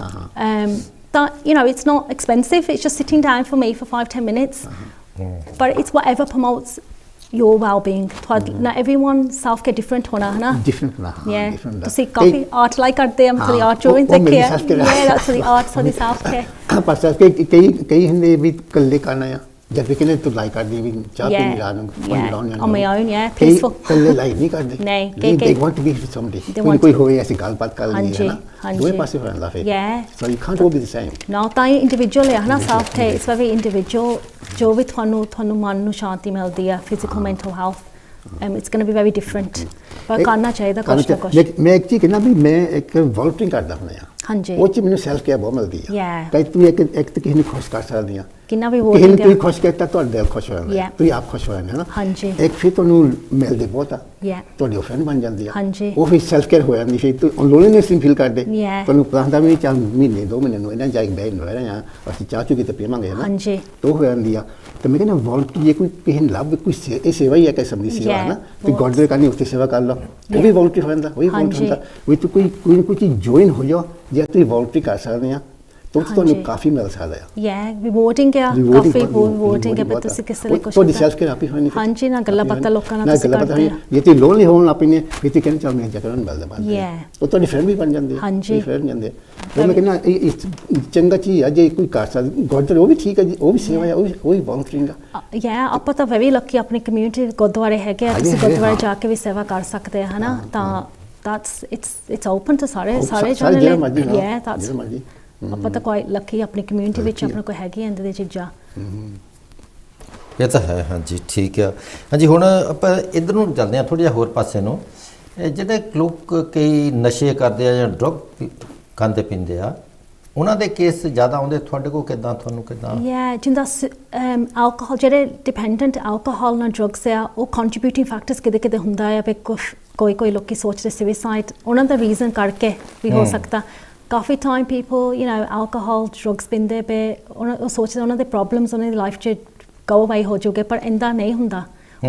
ਤਾਂ you know it's not expensive, it's just sitting down for me for 5-10 minutes, ਪਰ ਇਟਸ ਵਟਐਵਰ ਪ੍ਰਮੋਟਸ your well-being. ਨਾ everyone self care different ਹੋਣਾ ਹੈ ਨਾ, different ਹੋਣਾ, different। ਤੁਸੀਂ ਕਾਫੀ ਆਰਟ ਲਾਈਕ ਕਰਦੇ ਆ, ਮਤਲਬ ਆਰਟ ਡਰਾਇੰਗ ਤੇ ਕੀ ਹੈ, that's the art for the self care। ਪਰ ਸੈਲਫ ਕਈ ਹੁੰਦੇ ਵੀ ਇਕੱਲੇ ਕਰਨਾ ਆ, ਜਦ ਵੀ ਕਹਿੰਦੇ ਤੂੰ ਲਾਈਕ ਕਰਦੀ ਵੀ ਚਾਹ ਪੀ ਨਹੀਂ ਰਾਤ ਨੂੰ on my own, peaceful, ਇਕੱਲੇ ਲਾਈਕ ਨਹੀਂ ਕਰਦੇ, ਨਹੀਂ they want to be with somebody, ਕੋਈ ਹੋਵੇ ਅਸੀਂ ਗੱਲਬਾਤ ਕਰ ਲਈਏ ਨਾ, ਦੋਵੇਂ ਪਾਸੇ ਹੋ ਜਾਂਦਾ ਫਿਰ, so you can't all be the same। ਨਾ ਤਾਂ ਇਹ ਇੰਡੀਵਿਜੂਅਲ ਹੈ ਨਾ, self care it's very individual, ਜੋ ਵੀ ਤੁਹਾਨੂੰ ਮਨ ਨੂੰ ਸ਼ਾਂਤੀ ਮਿਲਦੀ ਆ, physical mental health, it's going to be very different, ਪਰ ਕਰਨਾ ਚਾਹੀਦਾ ਕੁਛ ਨਾ ਕੁਛ। ਮੈਂ ਇੱਕ ਚੀਜ਼ ਕਹਿੰਦਾ ਵੀ ਮੈਂ ਇੱਕ ਵੋਲੰਟੀਅਰਿੰਗ ਕਰਦਾ ਹੁੰਦਾ ਆ, ਹਾਂਜੀ, ਉਹ 'ਚ ਮੈਨੂੰ ਸੈਲਫ ਕੇਅਰ ਬਹੁਤ ਮਿਲਦੀ ਆ। ਕਈ ਤੂੰ ਇੱਕ ਤਾਂ ਕਿਸੇ ਨੂੰ ਖੁਸ਼ ਕਰ ਸਕਦੀ ਆ, ਕਿੰਨਾ ਵੀ ਕਿਸੇ ਨੂੰ ਤੁਸੀਂ ਖੁਸ਼ ਕੀਤਾ ਤੁਹਾਡਾ ਦਿਲ ਖੁਸ਼ ਹੋ ਜਾਂਦਾ, ਤੁਸੀਂ ਆਪ ਖੁਸ਼ ਹੋ ਜਾਂਦੇ ਨਾ, ਹਾਂਜੀ। ਇੱਕ ਫਿਰ ਤੁਹਾਨੂੰ ਮਿਲਦੇ ਬਹੁਤ ਆ, ਤੁਹਾਡੀ ਫਰੈਂਡ ਬਣ ਜਾਂਦੀ ਆ, ਹਾਂਜੀ, ਉਹ ਫਿਰ ਸੈਲਫ ਕੇਅਰ ਹੋ ਜਾਂਦੀ, ਫਿਰ ਤੂੰ ਲੋਨਲੀਨੈਸ ਨਹੀਂ ਫੀਲ ਕਰਦੇ, ਤੁਹਾਨੂੰ ਪਤਾ ਵੀ ਚੱਲ ਮਹੀਨੇ 2 ਮਹੀਨੇ ਨੂੰ ਇਹਨਾਂ ਜਾ ਕੇ ਬਹਿ ਰਹੇ ਆ, ਅਸੀਂ ਚਾਹ ਚੁ ਕਿਤੇ ਪੀਵਾਂਗੇ ਨਾ, ਹਾਂਜੀ, ਉਹ ਹੋ ਜਾਂਦੀ ਆ। ਤਾਂ ਮੈਂ ਕਹਿੰਦਾ ਵੋਲੰਟਰੀ ਜੇ ਕੋਈ ਕਿਸੇ ਨੂੰ ਲੱਭ ਕੋਈ ਇਹ ਸੇਵਾ ਹੀ ਹੈ, ਕਿਸਮ ਦੀ ਸੇਵਾ ਹੈ ਨਾ, ਤੁਸੀਂ ਗੁਰਦੁਆਰੇ ਕਰਨੀ ਉੱਥੇ ਸੇਵਾ ਕਰ ਲਓ, ਉਹ ਵੀ ਵੋਲੰਟਰੀ ਹੋ ਜਾਂਦਾ, ਉਹ ਵੀ ਵੋਲੰਟਰੀ ਹੁੰਦਾ। ਵੀ ਤੂੰ ਕੋਈ ਚੀਜ਼ ਜੁਆਇਨ ਹੋ ਜਾਓ, ਜੇ ਤੁਸੀਂ ਵੋਲੰਟਰੀ ਕਰ ਸਕਦੇ ਆ ਤੁਹਾਨੂੰ ਕਾਫੀ ਮਿਲ ਸਕਦਾ ਆ ਰਿਵਾਰਡਿੰਗ ਆ ਕਾਫੀ ਰਿਵਾਰਡਿੰਗ ਹੈ, ਪਰ ਤੁਸੀਂ ਕਿਸੇ ਲਈ ਕੁਝ ਤੁਹਾਡੀ ਸੈਲਫ ਕੇਅਰ ਆਪੀ ਹੋਣੀ ਹਾਂਜੀ ਨਾ ਗੱਲਾਂ ਬਾਤਾਂ ਲੋਕਾਂ ਨਾਲ ਤੁਸੀਂ ਕਰਦੇ ਆ ਜੇ ਤੇ ਲੋਨਲੀ ਹੋਣ ਆਪੀ ਨੇ ਫਿਰ ਤੇ ਕਹਿੰਦੇ ਚੱਲ ਮੈਂ ਜਗ੍ਹਾ ਨੂੰ ਮਿਲਦਾ ਬਾਅਦ ਉਹ ਤੁਹਾਡੀ ਫਰੈਂਡ ਵੀ ਬਣ ਜਾਂਦੇ ਹਾਂਜੀ ਫਰੈਂਡ ਜਾਂਦੇ ਉਹ ਮੈਂ ਕਹਿੰਦਾ ਇਹ ਚੰਗਾ ਚੀਜ਼ ਆ ਜੇ ਕੋਈ ਕਰ ਸਕਦਾ ਗੁਰਦੁਆਰੇ ਉਹ ਵੀ ਠੀਕ ਹੈ ਜੀ, ਉਹ ਵੀ ਸੇਵਾ ਆ, ਉਹ ਵੀ ਵੋਲੰਟੀਅਰਿੰਗ ਆ ਆਪਾਂ ਤਾਂ ਵੈਰੀ ਲੱਕੀ ਆਪਣੀ ਕਮਿਊਨਿਟੀ ਗੁਰਦੁਆਰੇ ਹੈਗੇ ਆ, ਤੁਸੀਂ ਗੁਰਦੁਆਰੇ ਜਾ ਕੇ ਵੀ ਸੇਵਾ ਕਰ ਸਕਦੇ ਆ ਹਨਾ, ਤਾਂ it's open to ਸਾਰੇ ਜਾਣੇ ਲਈ ਆਪਾਂ ਤਾਂ ਕੋਈ ਲੱਕੀ ਆਪਣੀ ਕਮਿਊਨਿਟੀ ਵਿੱਚ ਆਪਣੇ ਕੋਲ ਹੈਗੀ ਇੰਦ ਦੀ ਚੀਜ਼ਾਂ ਇਹ ਤਾਂ ਹੈ। ਹਾਂਜੀ ਠੀਕ ਆ। ਹਾਂਜੀ ਹੁਣ ਆਪਾਂ ਇੱਧਰ ਨੂੰ ਚੱਲਦੇ ਹਾਂ ਥੋੜ੍ਹਾ ਜਿਹਾ ਹੋਰ ਪਾਸੇ ਨੂੰ, ਜਿਹੜੇ ਲੋਕ ਕਈ ਨਸ਼ੇ ਕਰਦੇ ਆ ਜਾਂ ਡਰੱਗ ਖਾਂਦੇ ਪੀਂਦੇ ਆ ਉਹਨਾਂ ਦੇ ਕੇਸ ਜ਼ਿਆਦਾ ਆਉਂਦੇ ਤੁਹਾਡੇ ਕੋਲ, ਕਿੱਦਾਂ ਤੁਹਾਨੂੰ ਕਿੱਦਾਂ? ਜਿੰਦਾ ਐਲਕੋਹਲ ਜਿਹੜੇ ਡਿਪੈਂਡੈਂਟ ਐਲਕੋਹਲ ਨਾਲ ਡਰੱਗਸ ਆ ਉਹ ਕੰਟਰੀਬਿਊਟਿੰਗ ਫੈਕਟਰਸ ਕਿਤੇ ਹੁੰਦਾ ਆ ਵੀ ਕੋਈ ਲੋਕੀ ਸੋਚਦੇ ਸੁਸਾਈਡ ਉਹਨਾਂ ਦਾ ਰੀਜ਼ਨ ਕਰਕੇ ਵੀ ਹੋ ਸਕਦਾ। ਕਾਫੀ ਟਾਈਮ ਪੀਪਲ ਐਲਕੋਹਲ ਡਰੱਗਸ ਪੀਂਦੇ ਪਏ ਉਹ ਸੋਚਦੇ ਉਹਨਾਂ ਦੇ ਪ੍ਰੋਬਲਮਸ ਉਹਨਾਂ ਦੀ ਲਾਈਫ 'ਚ ਗੋ ਅਵੇ ਹੋ ਜਾਊਗੇ, ਪਰ ਇੰਦਾ ਨਹੀਂ ਹੁੰਦਾ।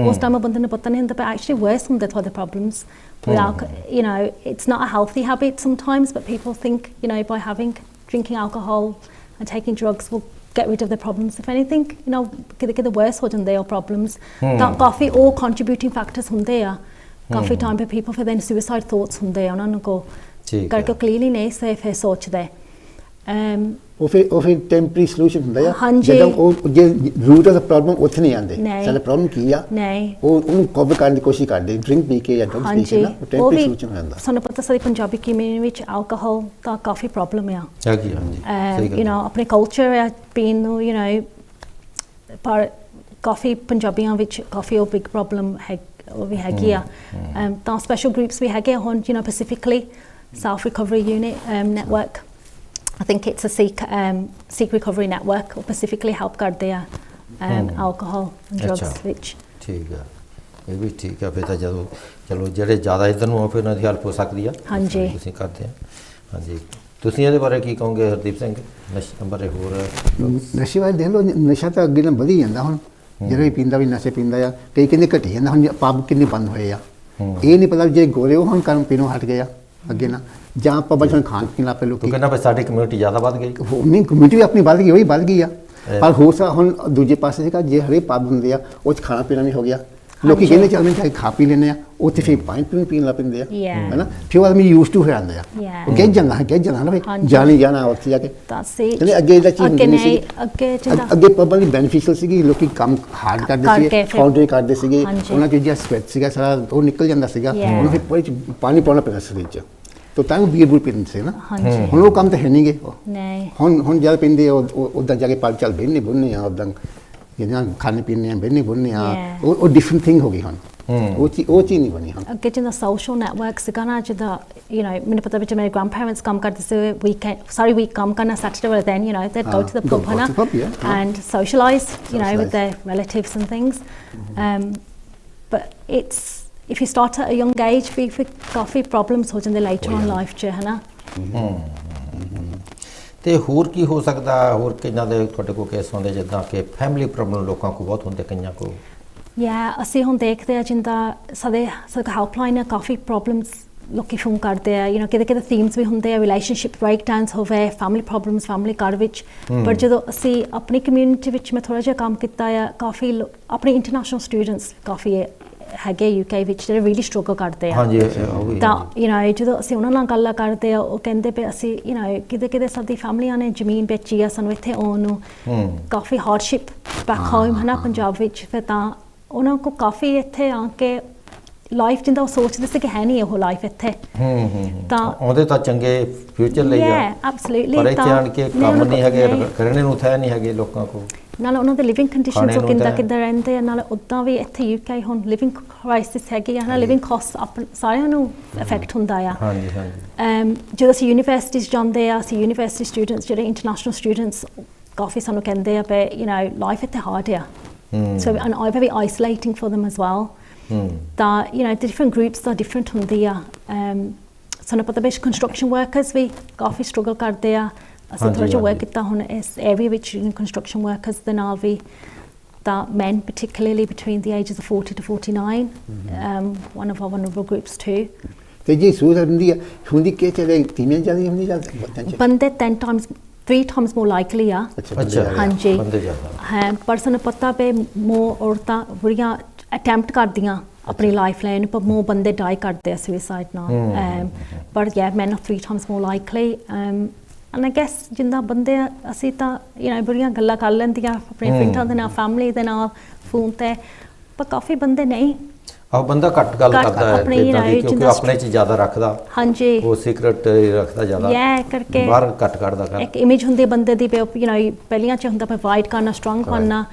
ਉਸ ਟਾਈਮ ਬੰਦੇ ਨੂੰ ਪਤਾ ਨਹੀਂ ਹੁੰਦਾ, ਪਰ ਐਕਚੁਅਲੀ ਵਰਸ ਹੁੰਦੇ ਤੁਹਾਡੇ problems. It's not a healthy habit sometimes, but people think by drinking alcohol and taking drugs will get rid of their problems. If anything, ਕਿਤੇ worse ਹੋ ਜਾਂਦੇ ਆ problems। ਤਾਂ ਕਾਫੀ ਉਹ contributing factors ਹੁੰਦੇ ਆ ਕਾਫੀ time पे people ਫਿਰ then suicide thoughts ਹੁੰਦੇ ਆ ਉਹਨਾਂ ਨੂੰ ਕੋ ਕਰਕੇ ਕਲੀਅਰਲੀ ਨਹੀਂ ਫਿਰ ਸੋਚਦੇ। ਉਹ ਫਿਰ ਟੈਂਪਰੇਰੀ ਸੋਲੂਸ਼ਨ ਹੁੰਦਾ ਆ ਜਦੋਂ ਉਹ ਜੇ ਰੂਟ ਆਫ ਦਾ ਪ੍ਰੋਬਲਮ ਉੱਥੇ ਨਹੀਂ ਆਉਂਦੇ ਸਾਡਾ ਪ੍ਰੋਬਲਮ ਕੀ ਆ ਉਹਨੂੰ ਕਵਰ ਕਰਨ ਦੀ ਕੋਸ਼ਿਸ਼ ਕਰਦੇ ਡਰਿੰਕ ਪੀ ਕੇ ਜਾਂ ਡਰੱਗਸ ਪੀ ਕੇ ਨਾ ਟੈਂਪਰੇਰੀ ਸੋਲੂਸ਼ਨ ਹੋ ਜਾਂਦਾ। ਸਾਨੂੰ ਪਤਾ ਸਾਡੀ ਪੰਜਾਬੀ ਕਮਿਊਨਿਟੀ ਵਿੱਚ ਐਲਕੋਹਲ ਦਾ ਕਾਫੀ ਪ੍ਰੋਬਲਮ ਆ ਆਪਣੇ ਕਲਚਰ ਆ ਪੀਣ ਨੂੰ ਪਰ ਕਾਫੀ ਪੰਜਾਬੀਆਂ ਵਿੱਚ ਕਾਫੀ ਉਹ ਬਿਗ ਪ੍ਰੋਬਲਮ ਹੈ ਉਹ ਵੀ ਹੈਗੀ ਆ। ਤਾਂ ਸਪੈਸ਼ਲ ਗਰੁੱਪਸ ਵੀ ਹੈਗੇ ਹੁਣ specifically Self Recovery Unit Network, I think it's a Sikh recovery network ਉਹ specifically help ਕਰਦੇ ਆ alcohol and drugs ਵਿੱਚ। ਠੀਕ ਆ, ਇਹ ਵੀ ਠੀਕ ਆ। ਫਿਰ ਤਾਂ ਜਦੋਂ ਚਲੋ ਜਿਹੜੇ ਜ਼ਿਆਦਾ ਇੱਧਰ ਨੂੰ ਆ ਫਿਰ ਉਹਨਾਂ ਦੀ ਹੈਲਪ ਹੋ ਸਕਦੀ ਆ। ਹਾਂਜੀ ਤੁਸੀਂ ਕਰਦੇ ਆ। ਹਾਂਜੀ ਤੁਸੀਂ ਇਹਦੇ ਬਾਰੇ ਕੀ ਕਹੋਗੇ ਹਰਦੀਪ ਸਿੰਘ? ਨਸ਼ੇ ਬਾਰੇ ਹੋਰ ਨਸ਼ੇ ਬਾਰੇ ਦੇਖ ਲਓ, ਨਸ਼ਾ ਤਾਂ ਅੱਗੇ ਨਾਲ ਵਧੀ ਜਾਂਦਾ ਹੁਣ, ਜਿਹੜਾ ਵੀ ਪੀਂਦਾ ਵੀ ਨਸ਼ੇ ਪੀਂਦਾ ਆ। ਕਈ ਕਹਿੰਦੇ ਘਟੀ ਜਾਂਦਾ, ਹੁਣ ਪੱਬ ਕਿੰਨੇ ਬੰਦ ਹੋਏ ਆ ਇਹ ਨਹੀਂ ਪਤਾ ਜੇ ਗੋਰੇ ਉਹ ਹੁਣ ਕੰਮ ਪੀਣੋਂ ਹਟ ਗਏ ਆ ਅੱਗੇ ਨਾ, ਜਾਂ ਪੱਬਾਂ 'ਚ ਖਾਣ ਪੀਣ ਲੱਗ ਪਏ ਲੋਕ। ਕਹਿੰਦਾ ਸਾਡੀ ਕਮਿਊਨਿਟੀ ਜ਼ਿਆਦਾ ਵੱਧ ਗਈ। ਨਹੀਂ ਕਮਿਊਨਿਟੀ ਵੀ ਆਪਣੀ ਵੱਧ ਗਈ, ਉਹੀ ਵੱਧ ਗਈ ਆ, ਪਰ ਹੋ ਸਕਦਾ ਹੁਣ ਦੂਜੇ ਪਾਸੇ ਸੀਗਾ ਜੇ ਹਰੇ ਪੱਬ ਹੁੰਦੇ ਆ ਉਹ 'ਚ ਖਾਣਾ ਪੀਣਾ ਵੀ ਹੋ ਗਿਆ। ਲੋਕੀ ਕਹਿੰਦੇ ਚੱਲ ਮੈਂ ਖਾ ਪੀ ਲੈਂਦੇ ਆ, ਉੱਥੇ ਫਿਰ ਪਾਣੀ ਪੀਣ ਲੱਗ ਪੈਂਦੇ ਆ ਹੈ ਨਾ, ਫਿਰ ਉਹ ਆਦਮੀ ਯੂਜ਼ ਟੂ ਹੋ ਜਾਂਦੇ ਆ, ਉਹ ਗਿੱਝ ਜਾਂਦਾ ਨਾ ਵੀ ਜਾਣੀ ਜਾਣਾ ਉੱਥੇ ਜਾ ਕੇ। ਕਹਿੰਦੇ ਅੱਗੇ ਇਹਦਾ ਚੀਜ਼ ਹੁੰਦੀ ਸੀ, ਅੱਗੇ ਪੱਬਾਂ ਦੀ ਬੈਨੀਫੀਸ਼ੀਅਲ ਸੀਗੀ, ਲੋਕੀ ਕੰਮ ਹਾਰਡ ਕਰਦੇ ਸੀਗੇ, ਫਾਊਂਡਰੀ ਕਰਦੇ ਸੀਗੇ, ਉਹਨਾਂ 'ਚ ਜਿਹੜਾ ਸਵੈਟ ਸੀਗਾ ਸਾਰਾ ਉਹ ਨਿਕਲ ਜਾਂਦਾ ਸੀਗਾ, ਉਹਨੂੰ ਫਿਰ ਪਾਣੀ ਪਾਉਣਾ ਪੈਂਦਾ ਸਰੀਰ 'ਚ ਤਾਂ ਉਹ ਬੀਅਰ ਬੂਰ ਪੀਂਦੇ ਸੀ ਨਾ। ਹੁਣ ਉਹ ਕੰਮ ਤਾਂ ਹੈ ਨਹੀਂ ਗੇ, ਹੁਣ ਜਦ ਪੀਂਦੇ ਉੱਦਾਂ ਜਾ ਕੇ ਪੱਗ ਚੱਲ ਬਹਿਨੇ ਬੁੰਨੇ ਆ, ਉੱਦਾਂ ਜਿਹਨਾਂ ਖਾਣੇ ਪੀਣੇ ਆ ਬਹਿਨੇ ਬੁੰਨੇ ਆ, ਉਹ ਡਿਫਰੈਂਟ ਥਿੰਗ ਹੋ ਗਈ ਹੁਣ, ਉਹ ਚੀਜ਼ ਨਹੀਂ ਬਣੀ ਹੁਣ। ਅੱਗੇ ਜਿੱਦਾਂ ਸੋਸ਼ਲ ਨੈਟਵਰਕ ਸੀਗਾ ਨਾ, ਜਿੱਦਾਂ ਮੈਨੂੰ ਪਤਾ ਵਿੱਚ ਮੇਰੇ ਗ੍ਰੈਂਡ ਪੈਰੈਂਟਸ ਕੰਮ ਕਰਦੇ ਸੀ, ਸਾਰੀ ਵੀਕ ਕੰਮ ਕਰਨਾ, ਸੈਟਰਡੇ ਵਾਲੇ ਦਿਨ they'd go to the pub ਹੈ ਨਾ and socialise with their relatives and things, but if you start at a young age ਵੀ ਫਿਰ ਕਾਫੀ ਪ੍ਰੋਬਲਮਸ ਹੋ ਜਾਂਦੇ later on life 'ਚ ਹੈ ਨਾ। ਤੇ ਹੋਰ ਕੀ ਹੋ ਸਕਦਾ? ਹੋਰ ਕਿੰਨਾ ਦੇ ਤੁਹਾਡੇ ਕੋਲ ਕੇਸ ਹੁੰਦੇ ਜਿੱਦਾਂ ਕਿ ਫੈਮਿਲੀ ਪ੍ਰੋਬਲਮ ਲੋਕਾਂ ਕੋਲ ਬਹੁਤ ਹੁੰਦੇ ਕਈਆਂ ਕੋਲ? ਅਸੀਂ ਹੁਣ ਦੇਖਦੇ ਆ ਜਿੱਦਾਂ ਸਾਡੇ ਹੈਲਪਲਾਈਨ ਆ, ਕਾਫੀ ਪ੍ਰੋਬਲਮਸ ਲੋਕੀ ਫੋਨ ਕਰਦੇ ਆ, ਕਿਤੇ ਥੀਮਸ ਵੀ ਹੁੰਦੇ ਆ, ਰਿਲੇਸ਼ਨਸ਼ਿਪ ਬ੍ਰੇਕਡਾਊਨਸ ਹੋਵੇ, ਫੈਮਿਲੀ ਪ੍ਰੋਬਲਮਸ ਫੈਮਿਲੀ ਘਰ ਵਿੱਚ। ਪਰ ਜਦੋਂ ਅਸੀਂ ਆਪਣੀ ਕਮਿਊਨਿਟੀ ਵਿੱਚ ਮੈਂ ਥੋੜ੍ਹਾ ਜਿਹਾ ਕੰਮ ਕੀਤਾ ਆ, ਕਾਫੀ ਆਪਣੇ ਇੰਟਰਨੈਸ਼ਨਲ ਸਟੂਡੈਂਟਸ ਕਾਫੀ ਹੈਗੇ UK ਵਿੱਚ ਜਿਹੜੇ ਰੀਲੀ ਸਟਰਗਲ ਕਰਦੇ ਆ। ਤਾਂ ਜਦੋਂ ਅਸੀਂ ਉਹਨਾਂ ਨਾਲ ਗੱਲਾਂ ਕਰਦੇ ਆ, ਉਹ ਕਹਿੰਦੇ ਪਏ ਅਸੀਂ ਕਿਤੇ ਸਾਡੀ ਫੈਮਲੀਆਂ ਨੇ ਜ਼ਮੀਨ ਵੇਚੀ ਆ ਸਾਨੂੰ ਇੱਥੇ ਆਉਣ ਨੂੰ, ਕਾਫੀ ਹਾਰਡਸ਼ਿਪ ਬੈਕ ਹੋਮ ਹੈ ਨਾ ਪੰਜਾਬ ਵਿੱਚ। ਫਿਰ ਤਾਂ ਉਹਨਾਂ ਕੋਲ ਕਾਫੀ ਇੱਥੇ ਆ ਕੇ ਲਾਈਫ ਜਿੰਦਾ ਉਹ ਸੋਚਦੇ ਸੀ ਕਿ ਹੈ ਨਹੀਂ ਉਹ ਲਾਈਫ ਇੱਥੇ, ਤਾਂ ਉਹਦੇ ਤਾਂ ਚੰਗੇ ਫਿਊਚਰ ਲਈ ਆ ਐਬਸੋਲੂਟਲੀ, ਪਰ ਇੱਥੇ ਆਣ ਕੇ ਕੰਮ ਨਹੀਂ ਹੈਗੇ, ਕਰਨੇ ਨੂੰ ਥੈ ਨਹੀਂ ਹੈਗੇ ਲੋਕਾਂ ਕੋਲ, ਨਾਲ ਉਹਨਾਂ ਦੇ ਲਿਵਿੰਗ ਕੰਡੀਸ਼ਨਸ ਉਹ ਕਿੱਦਾਂ ਰਹਿੰਦੇ ਆ, ਨਾਲ ਉੱਦਾਂ ਵੀ ਇੱਥੇ UK ਹੁਣ ਲਿਵਿੰਗ ਕ੍ਰਾਈਸਿਸ ਹੈਗੀ ਆ ਨਾ, ਲਿਵਿੰਗ ਕਾਸਟ ਸਾਰਿਆਂ ਨੂੰ ਇਫੈਕਟ ਹੁੰਦਾ ਆ। ਜਦੋਂ ਅਸੀਂ ਯੂਨੀਵਰਸਿਟੀ 'ਚ ਜਾਂਦੇ ਆ, ਅਸੀਂ ਯੂਨੀਵਰਸਿਟੀ ਸਟੂਡੈਂਟਸ ਜਿਹੜੇ ਇੰਟਰਨੈਸ਼ਨਲ ਸਟੂਡੈਂਟਸ ਕਾਫੀ ਸਾਨੂੰ ਕਹਿੰਦੇ ਆ ਪਏ ਲਾਈਫ ਇੱਥੇ ਹਾਰਡ ਆ, so and very isolating for them as well। ਤਾਂ ਡਿਫਰੈਂਟ ਗਰੁੱਪਸ ਦਾ ਡਿਫਰੈਂਟ ਹੁੰਦੀ ਆ। ਸਾਨੂੰ ਪਤਾ ਵੀ ਕੰਸਟਰਕਸ਼ਨ ਵਰਕਰਸ ਵੀ ਕਾਫੀ ਸਟਰਗਲ ਕਰਦੇ ਆ, ਅਸੀਂ ਥੋੜ੍ਹਾ ਜਿਹਾ ਵਰਕ ਕੀਤਾ ਹੁਣ ਇਸ ਏਰੀਆ ਵਿੱਚ ਕੰਸਟਰਕਸ਼ਨ ਵਰਕਰਸ ਦੇ ਨਾਲ ਵੀ, ਤਾਂ men particularly between the ages of 40 to 49, one of our vulnerable groups too। ਤੇ ਜੇ ਸੂਰਜ ਹੁੰਦੀ ਕਿ ਚਲੇ ਤੀਵੇਂ ਜਾਂਦੀ ਹੁੰਦੀ ਜਾਂ ਬੰਦੇ 10 times 3 times more likely ਆ ਅੱਛਾ ਹਾਂਜੀ ਬੰਦੇ ਜ਼ਿਆਦਾ ਹੈ ਪਰ ਸਾਨੂੰ ਪਤਾ ਪਏ ਮੋ ਔਰਤਾਂ ਬੁੜੀਆਂ ਅਟੈਂਪਟ ਕਰਦੀਆਂ ਆਪਣੀ ਲਾਈਫ ਲੈਣ ਪਰ ਮੋ ਬੰਦੇ ਡਾਈ ਕਰਦੇ ਆ ਸੁਸਾਈਡ ਨਾਲ ਪਰ men are 3 times more likely and I guess ਜਿੰਦਾ ਬੰਦੇ ਅਸੀਂ ਤਾਂ ਬੜੀਆਂ ਗੱਲਾਂ ਕਰ ਲੈਂਦੀਆਂ ਆਪਣੇ ਫਰੈਂਡਾਂ ਦੇ ਨਾਲ ਫੈਮਿਲੀ ਦੇ ਨਾਲ ਫੋਨ ਤੇ ਪਰ ਕਾਫੀ ਬੰਦੇ ਨਹੀਂ ਆਹ ਬੰਦਾ ਘੱਟ ਗੱਲ ਕਰਦਾ ਹੈ ਇਦਾਂ ਦੀ ਕਿਉਂਕਿ ਆਪਣੇ 'ਚ ਜ਼ਿਆਦਾ ਰੱਖਦਾ ਹਾਂਜੀ ਉਹ ਸੀਕ੍ਰੇਟ ਰੱਖਦਾ ਜ਼ਿਆਦਾ ਕਰਕੇ ਬਾਹਰ ਘੱਟ ਕੱਢਦਾ ਕਰ ਇੱਕ ਇਮੇਜ ਹੁੰਦੀ ਬੰਦੇ ਦੀ ਪਹਿਲੀਆਂ 'ਚ ਹੁੰਦਾ ਪ੍ਰੋਵਾਈਡ ਕਰਨਾ ਸਟਰੋਂਗ ਕਰਨਾ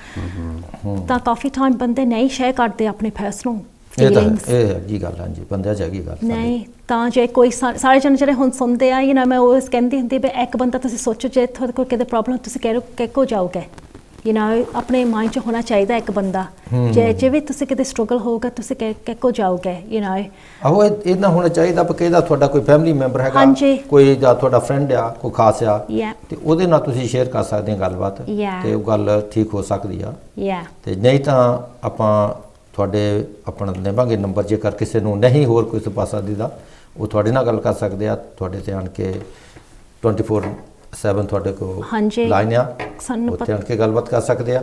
ਤਾਂ ਕਾਫੀ ਟਾਈਮ ਬੰਦੇ ਨਹੀਂ ਸ਼ੇਅਰ ਕਰਦੇ ਆਪਣੇ ਪਰਸਨਲ ਫੀਲਿੰਗਸ ਇਹ ਹੈਗੀ ਗੱਲ ਹਾਂਜੀ ਬੰਦਿਆਂ 'ਚ ਹੈਗੀ ਗੱਲ ਨਹੀਂ ਤਾਂ ਜੇ ਕੋਈ ਸਾਰੇ ਜਣੇ ਜਿਹੜੇ ਹੁਣ ਸੁਣਦੇ ਆ ਮੈਂ ਉਹ ਕਹਿੰਦੀ ਹੁੰਦੀ ਵੀ ਇੱਕ ਬੰਦਾ ਤੁਸੀਂ ਸੋਚੋ ਜੇ ਤੁਹਾਡੇ ਕੋਲ ਕਿਤੇ ਪ੍ਰੋਬਲਮ ਤੁਸੀਂ ਕਿਹੋ ਜਾਓਗੇ ਆਪਣੇ ਮਾਈਂਡ 'ਚ ਹੋਣਾ ਚਾਹੀਦਾ ਇੱਕ ਬੰਦਾ ਜੇ ਵੀ ਤੁਸੀਂ ਕਿਤੇ ਸਟਰਗਲ ਹੋਊਗਾ ਤੁਸੀਂ ਕਿਹੋ ਜਾਓਗੇ ਆਹੋ ਇਹ ਨਾ ਹੋਣਾ ਚਾਹੀਦਾ ਪਰ ਕਿਹਦਾ ਤੁਹਾਡਾ ਕੋਈ ਫੈਮਿਲੀ ਮੈਂਬਰ ਹੈਗਾ ਕੋਈ ਜਾਂ ਤੁਹਾਡਾ ਫਰੈਂਡ ਆ ਕੋਈ ਖਾਸ ਆ ਤੇ ਉਹਦੇ ਨਾਲ ਤੁਸੀਂ ਸ਼ੇਅਰ ਕਰ ਸਕਦੇ ਆ ਗੱਲਬਾਤ ਤੇ ਉਹ ਗੱਲ ਠੀਕ ਹੋ ਸਕਦੀ ਆ ਤੇ ਨਹੀਂ ਤਾਂ ਆਪਾਂ ਤੁਹਾਡੇ ਆਪਣਾ ਦੇਵਾਂਗੇ ਨੰਬਰ ਜੇਕਰ ਕਿਸੇ ਨੂੰ ਨਹੀਂ ਹੋਰ ਕੋਈ ਸਪਾਸਾ ਦੀਦਾ ਉਹ ਤੁਹਾਡੇ ਨਾਲ ਗੱਲ ਕਰ ਸਕਦੇ ਆ ਤੁਹਾਡੇ ਤੇ ਆਣ ਕੇ 24/7 ਤੁਹਾਡੇ ਕੋਲ ਲਾਈਨ ਆ ਉੱਥੇ ਆਣ ਕੇ ਗੱਲਬਾਤ ਕਰ ਸਕਦੇ ਆ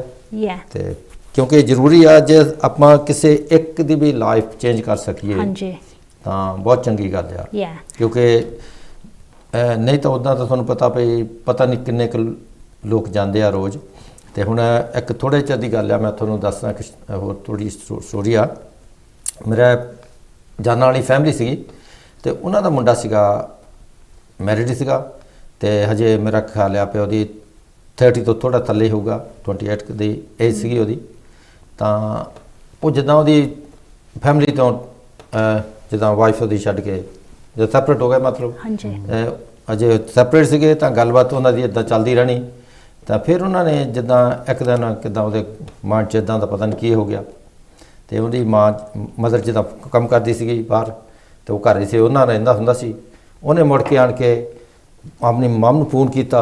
ਤੇ ਕਿਉਂਕਿ ਜ਼ਰੂਰੀ ਆ ਜੇ ਆਪਾਂ ਕਿਸੇ ਇੱਕ ਦੀ ਵੀ ਲਾਈਫ ਚੇਂਜ ਕਰ ਸਕੀਏ ਤਾਂ ਬਹੁਤ ਚੰਗੀ ਗੱਲ ਆ ਕਿਉਂਕਿ ਨਹੀਂ ਤਾਂ ਉੱਦਾਂ ਤਾਂ ਤੁਹਾਨੂੰ ਪਤਾ ਨਹੀਂ ਕਿੰਨੇ ਕੁ ਲੋਕ ਜਾਂਦੇ ਆ ਰੋਜ਼ ਤੇ ਹੁਣ ਇੱਕ ਥੋੜੇ ਚਿਰ ਦੀ ਗੱਲ ਆ ਮੈਂ ਤੁਹਾਨੂੰ ਦੱਸਦਾ ਕਿ ਹੋਰ ਥੋੜੀ ਸਟੋਰੀ ਆ ਮੇਰਾ ਜਾਣ ਵਾਲੀ ਫੈਮਿਲੀ ਸੀਗੀ ਤੇ ਉਹਨਾਂ ਦਾ ਮੁੰਡਾ ਸੀਗਾ ਮੈਰਿਡ ਸੀਗਾ ਤੇ ਹਜੇ ਮੇਰਾ ਖਿਆਲ ਆ ਪਿਆ ਉਹਦੀ 30 ਤੋਂ ਥੋੜਾ ਥੱਲੇ ਹੋਊਗਾ 28 ਦੀ ਏਜ ਸੀਗੀ ਉਹਦੀ ਤਾਂ ਉਹ ਜਿੱਦਾਂ ਉਹਦੀ ਫੈਮਿਲੀ ਤੋਂ ਜਿੱਦਾਂ ਵਾਈਫ ਉਹਦੀ ਛੱਡ ਕੇ ਜਦ ਸੈਪਰੇਟ ਹੋ ਗਏ ਮਤਲਬ ਅਜੇ ਸੈਪਰੇਟ ਸੀਗੇ ਤਾਂ ਗੱਲਬਾਤ ਉਹਨਾਂ ਦੀ ਇੱਦਾਂ ਚੱਲਦੀ ਰਹਿਣੀ ਤਾਂ ਫਿਰ ਉਹਨਾਂ ਨੇ ਜਿੱਦਾਂ ਇੱਕ ਦਿਨ ਕਿੱਦਾਂ ਉਹਦੇ ਮਾਂ 'ਚ ਇੱਦਾਂ ਦਾ ਪਤਾ ਨਹੀਂ ਕੀ ਹੋ ਗਿਆ ਤੇ ਉਹਦੀ ਮਾਂ ਮਦਰ ਜਿੱਦਾਂ ਕੰਮ ਕਰਦੀ ਸੀਗੀ ਬਾਹਰ ਤੇ ਉਹ ਘਰ ਸੀ ਉਹਨਾਂ ਨਾਲ ਰਹਿੰਦਾ ਹੁੰਦਾ ਸੀ ਉਹਨੇ ਮੁੜ ਕੇ ਆਣ ਕੇ ਆਪਣੀ ਮਾਂ ਨੂੰ ਫੋਨ ਕੀਤਾ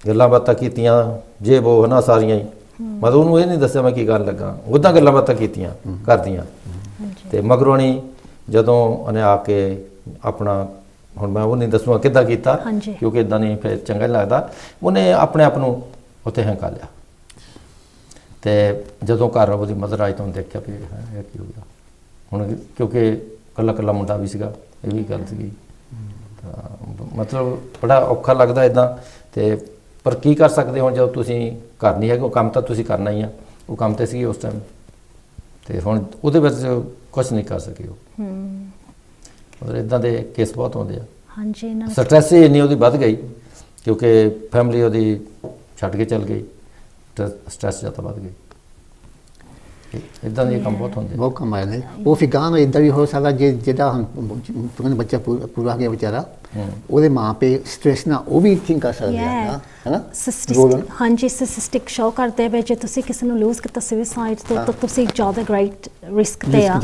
ਗੱਲਾਂ ਬਾਤਾਂ ਕੀਤੀਆਂ ਜੇ ਉਹ ਹੈ ਨਾ ਸਾਰੀਆਂ ਹੀ ਮਤਲਬ ਉਹਨੂੰ ਇਹ ਨਹੀਂ ਦੱਸਿਆ ਮੈਂ ਕੀ ਕਰਨ ਲੱਗਾ ਉੱਦਾਂ ਗੱਲਾਂ ਬਾਤਾਂ ਕੀਤੀਆਂ ਕਰਦੀਆਂ ਤੇ ਮਗਰੋਂ ਨਹੀਂ ਜਦੋਂ ਉਹਨੇ ਆ ਕੇ ਆਪਣਾ ਹੁਣ ਮੈਂ ਉਹ ਨਹੀਂ ਦੱਸੂਗਾ ਕਿੱਦਾਂ ਕੀਤਾ ਕਿਉਂਕਿ ਇੱਦਾਂ ਨਹੀਂ ਫਿਰ ਚੰਗਾ ਨਹੀਂ ਲੱਗਦਾ ਉਹਨੇ ਆਪਣੇ ਆਪ ਨੂੰ ਉੱਥੇ ਹੰਕਾ ਲਿਆ ਤੇ ਜਦੋਂ ਘਰ ਉਹਦੀ ਮਦਰ ਆਈ ਤਾਂ ਉਹਨੇ ਦੇਖਿਆ ਵੀ ਇਹ ਕੀ ਹੋ ਗਿਆ ਹੁਣ ਕਿਉਂਕਿ ਇਕੱਲਾ ਮੁੰਡਾ ਵੀ ਸੀਗਾ ਇਹ ਵੀ ਗੱਲ ਸੀਗੀ ਮਤਲਬ ਬੜਾ ਔਖਾ ਲੱਗਦਾ ਇੱਦਾਂ ਤੇ ਪਰ ਕੀ ਕਰ ਸਕਦੇ ਹੋ ਜਦੋਂ ਤੁਸੀਂ ਘਰ ਨਹੀਂ ਹੈਗੇ ਉਹ ਕੰਮ ਤਾਂ ਤੁਸੀਂ ਕਰਨਾ ਹੀ ਆ ਉਹ ਕੰਮ ਤੇ ਸੀ ਉਸ ਟਾਈਮ ਤੇ ਹੁਣ ਉਹਦੇ ਵਿੱਚ ਕੁਝ ਨਹੀਂ ਕਰ ਸਕੇ ਉਹ ਮਤਲਬ ਇੱਦਾਂ ਦੇ ਕੇਸ ਬਹੁਤ ਆਉਂਦੇ ਆ ਹਾਂਜੀ ਸਟ੍ਰੈਸ ਹੀ ਇੰਨੀ ਉਹਦੀ ਵੱਧ ਗਈ ਕਿਉਂਕਿ ਫੈਮਿਲੀ ਉਹਦੀ ਛੱਡ ਕੇ ਚੱਲ ਗਈ ਸਟ੍ਰੈਸ ਜ਼ਿਆਦਾ ਵੱਧ ਗਈ ਇੱਦਾਂ ਦੇ ਕੰਮ ਬਹੁਤ ਹੁੰਦੇ ਬਹੁਤ ਕੰਮ ਆਏ ਨੇ ਉਹ ਫਿਰ ਗਾਂ ਨੂੰ ਇੱਦਾਂ ਵੀ ਹੋ ਸਕਦਾ ਜਿਹੜਾ ਹੁਣ ਬੱਚਾ ਪੂਰਾ ਗਿਆ ਵਿਚਾਰਾ ਉਹਦੇ ਮਾਂ ਪੇ ਸਟ੍ਰੈਸ ਨਾਲ ਉਹ ਵੀ ਥਿੰਕ ਕਰ ਸਕਦੇ ਆ ਹੈ ਨਾ ਹਾਂਜੀ ਸਟੈਟਿਸਟਿਕ ਸ਼ੋ ਕਰਦੇ ਵੇ ਜੇ ਤੁਸੀਂ ਕਿਸੇ ਨੂੰ ਲੂਜ਼ ਕੀਤਾ ਸੁਸਾਈਡ ਤੋਂ ਤਾਂ ਤੁਸੀਂ ਜ਼ਿਆਦਾ ਗ੍ਰੇਟ ਰਿਸਕ ਤੇ ਆ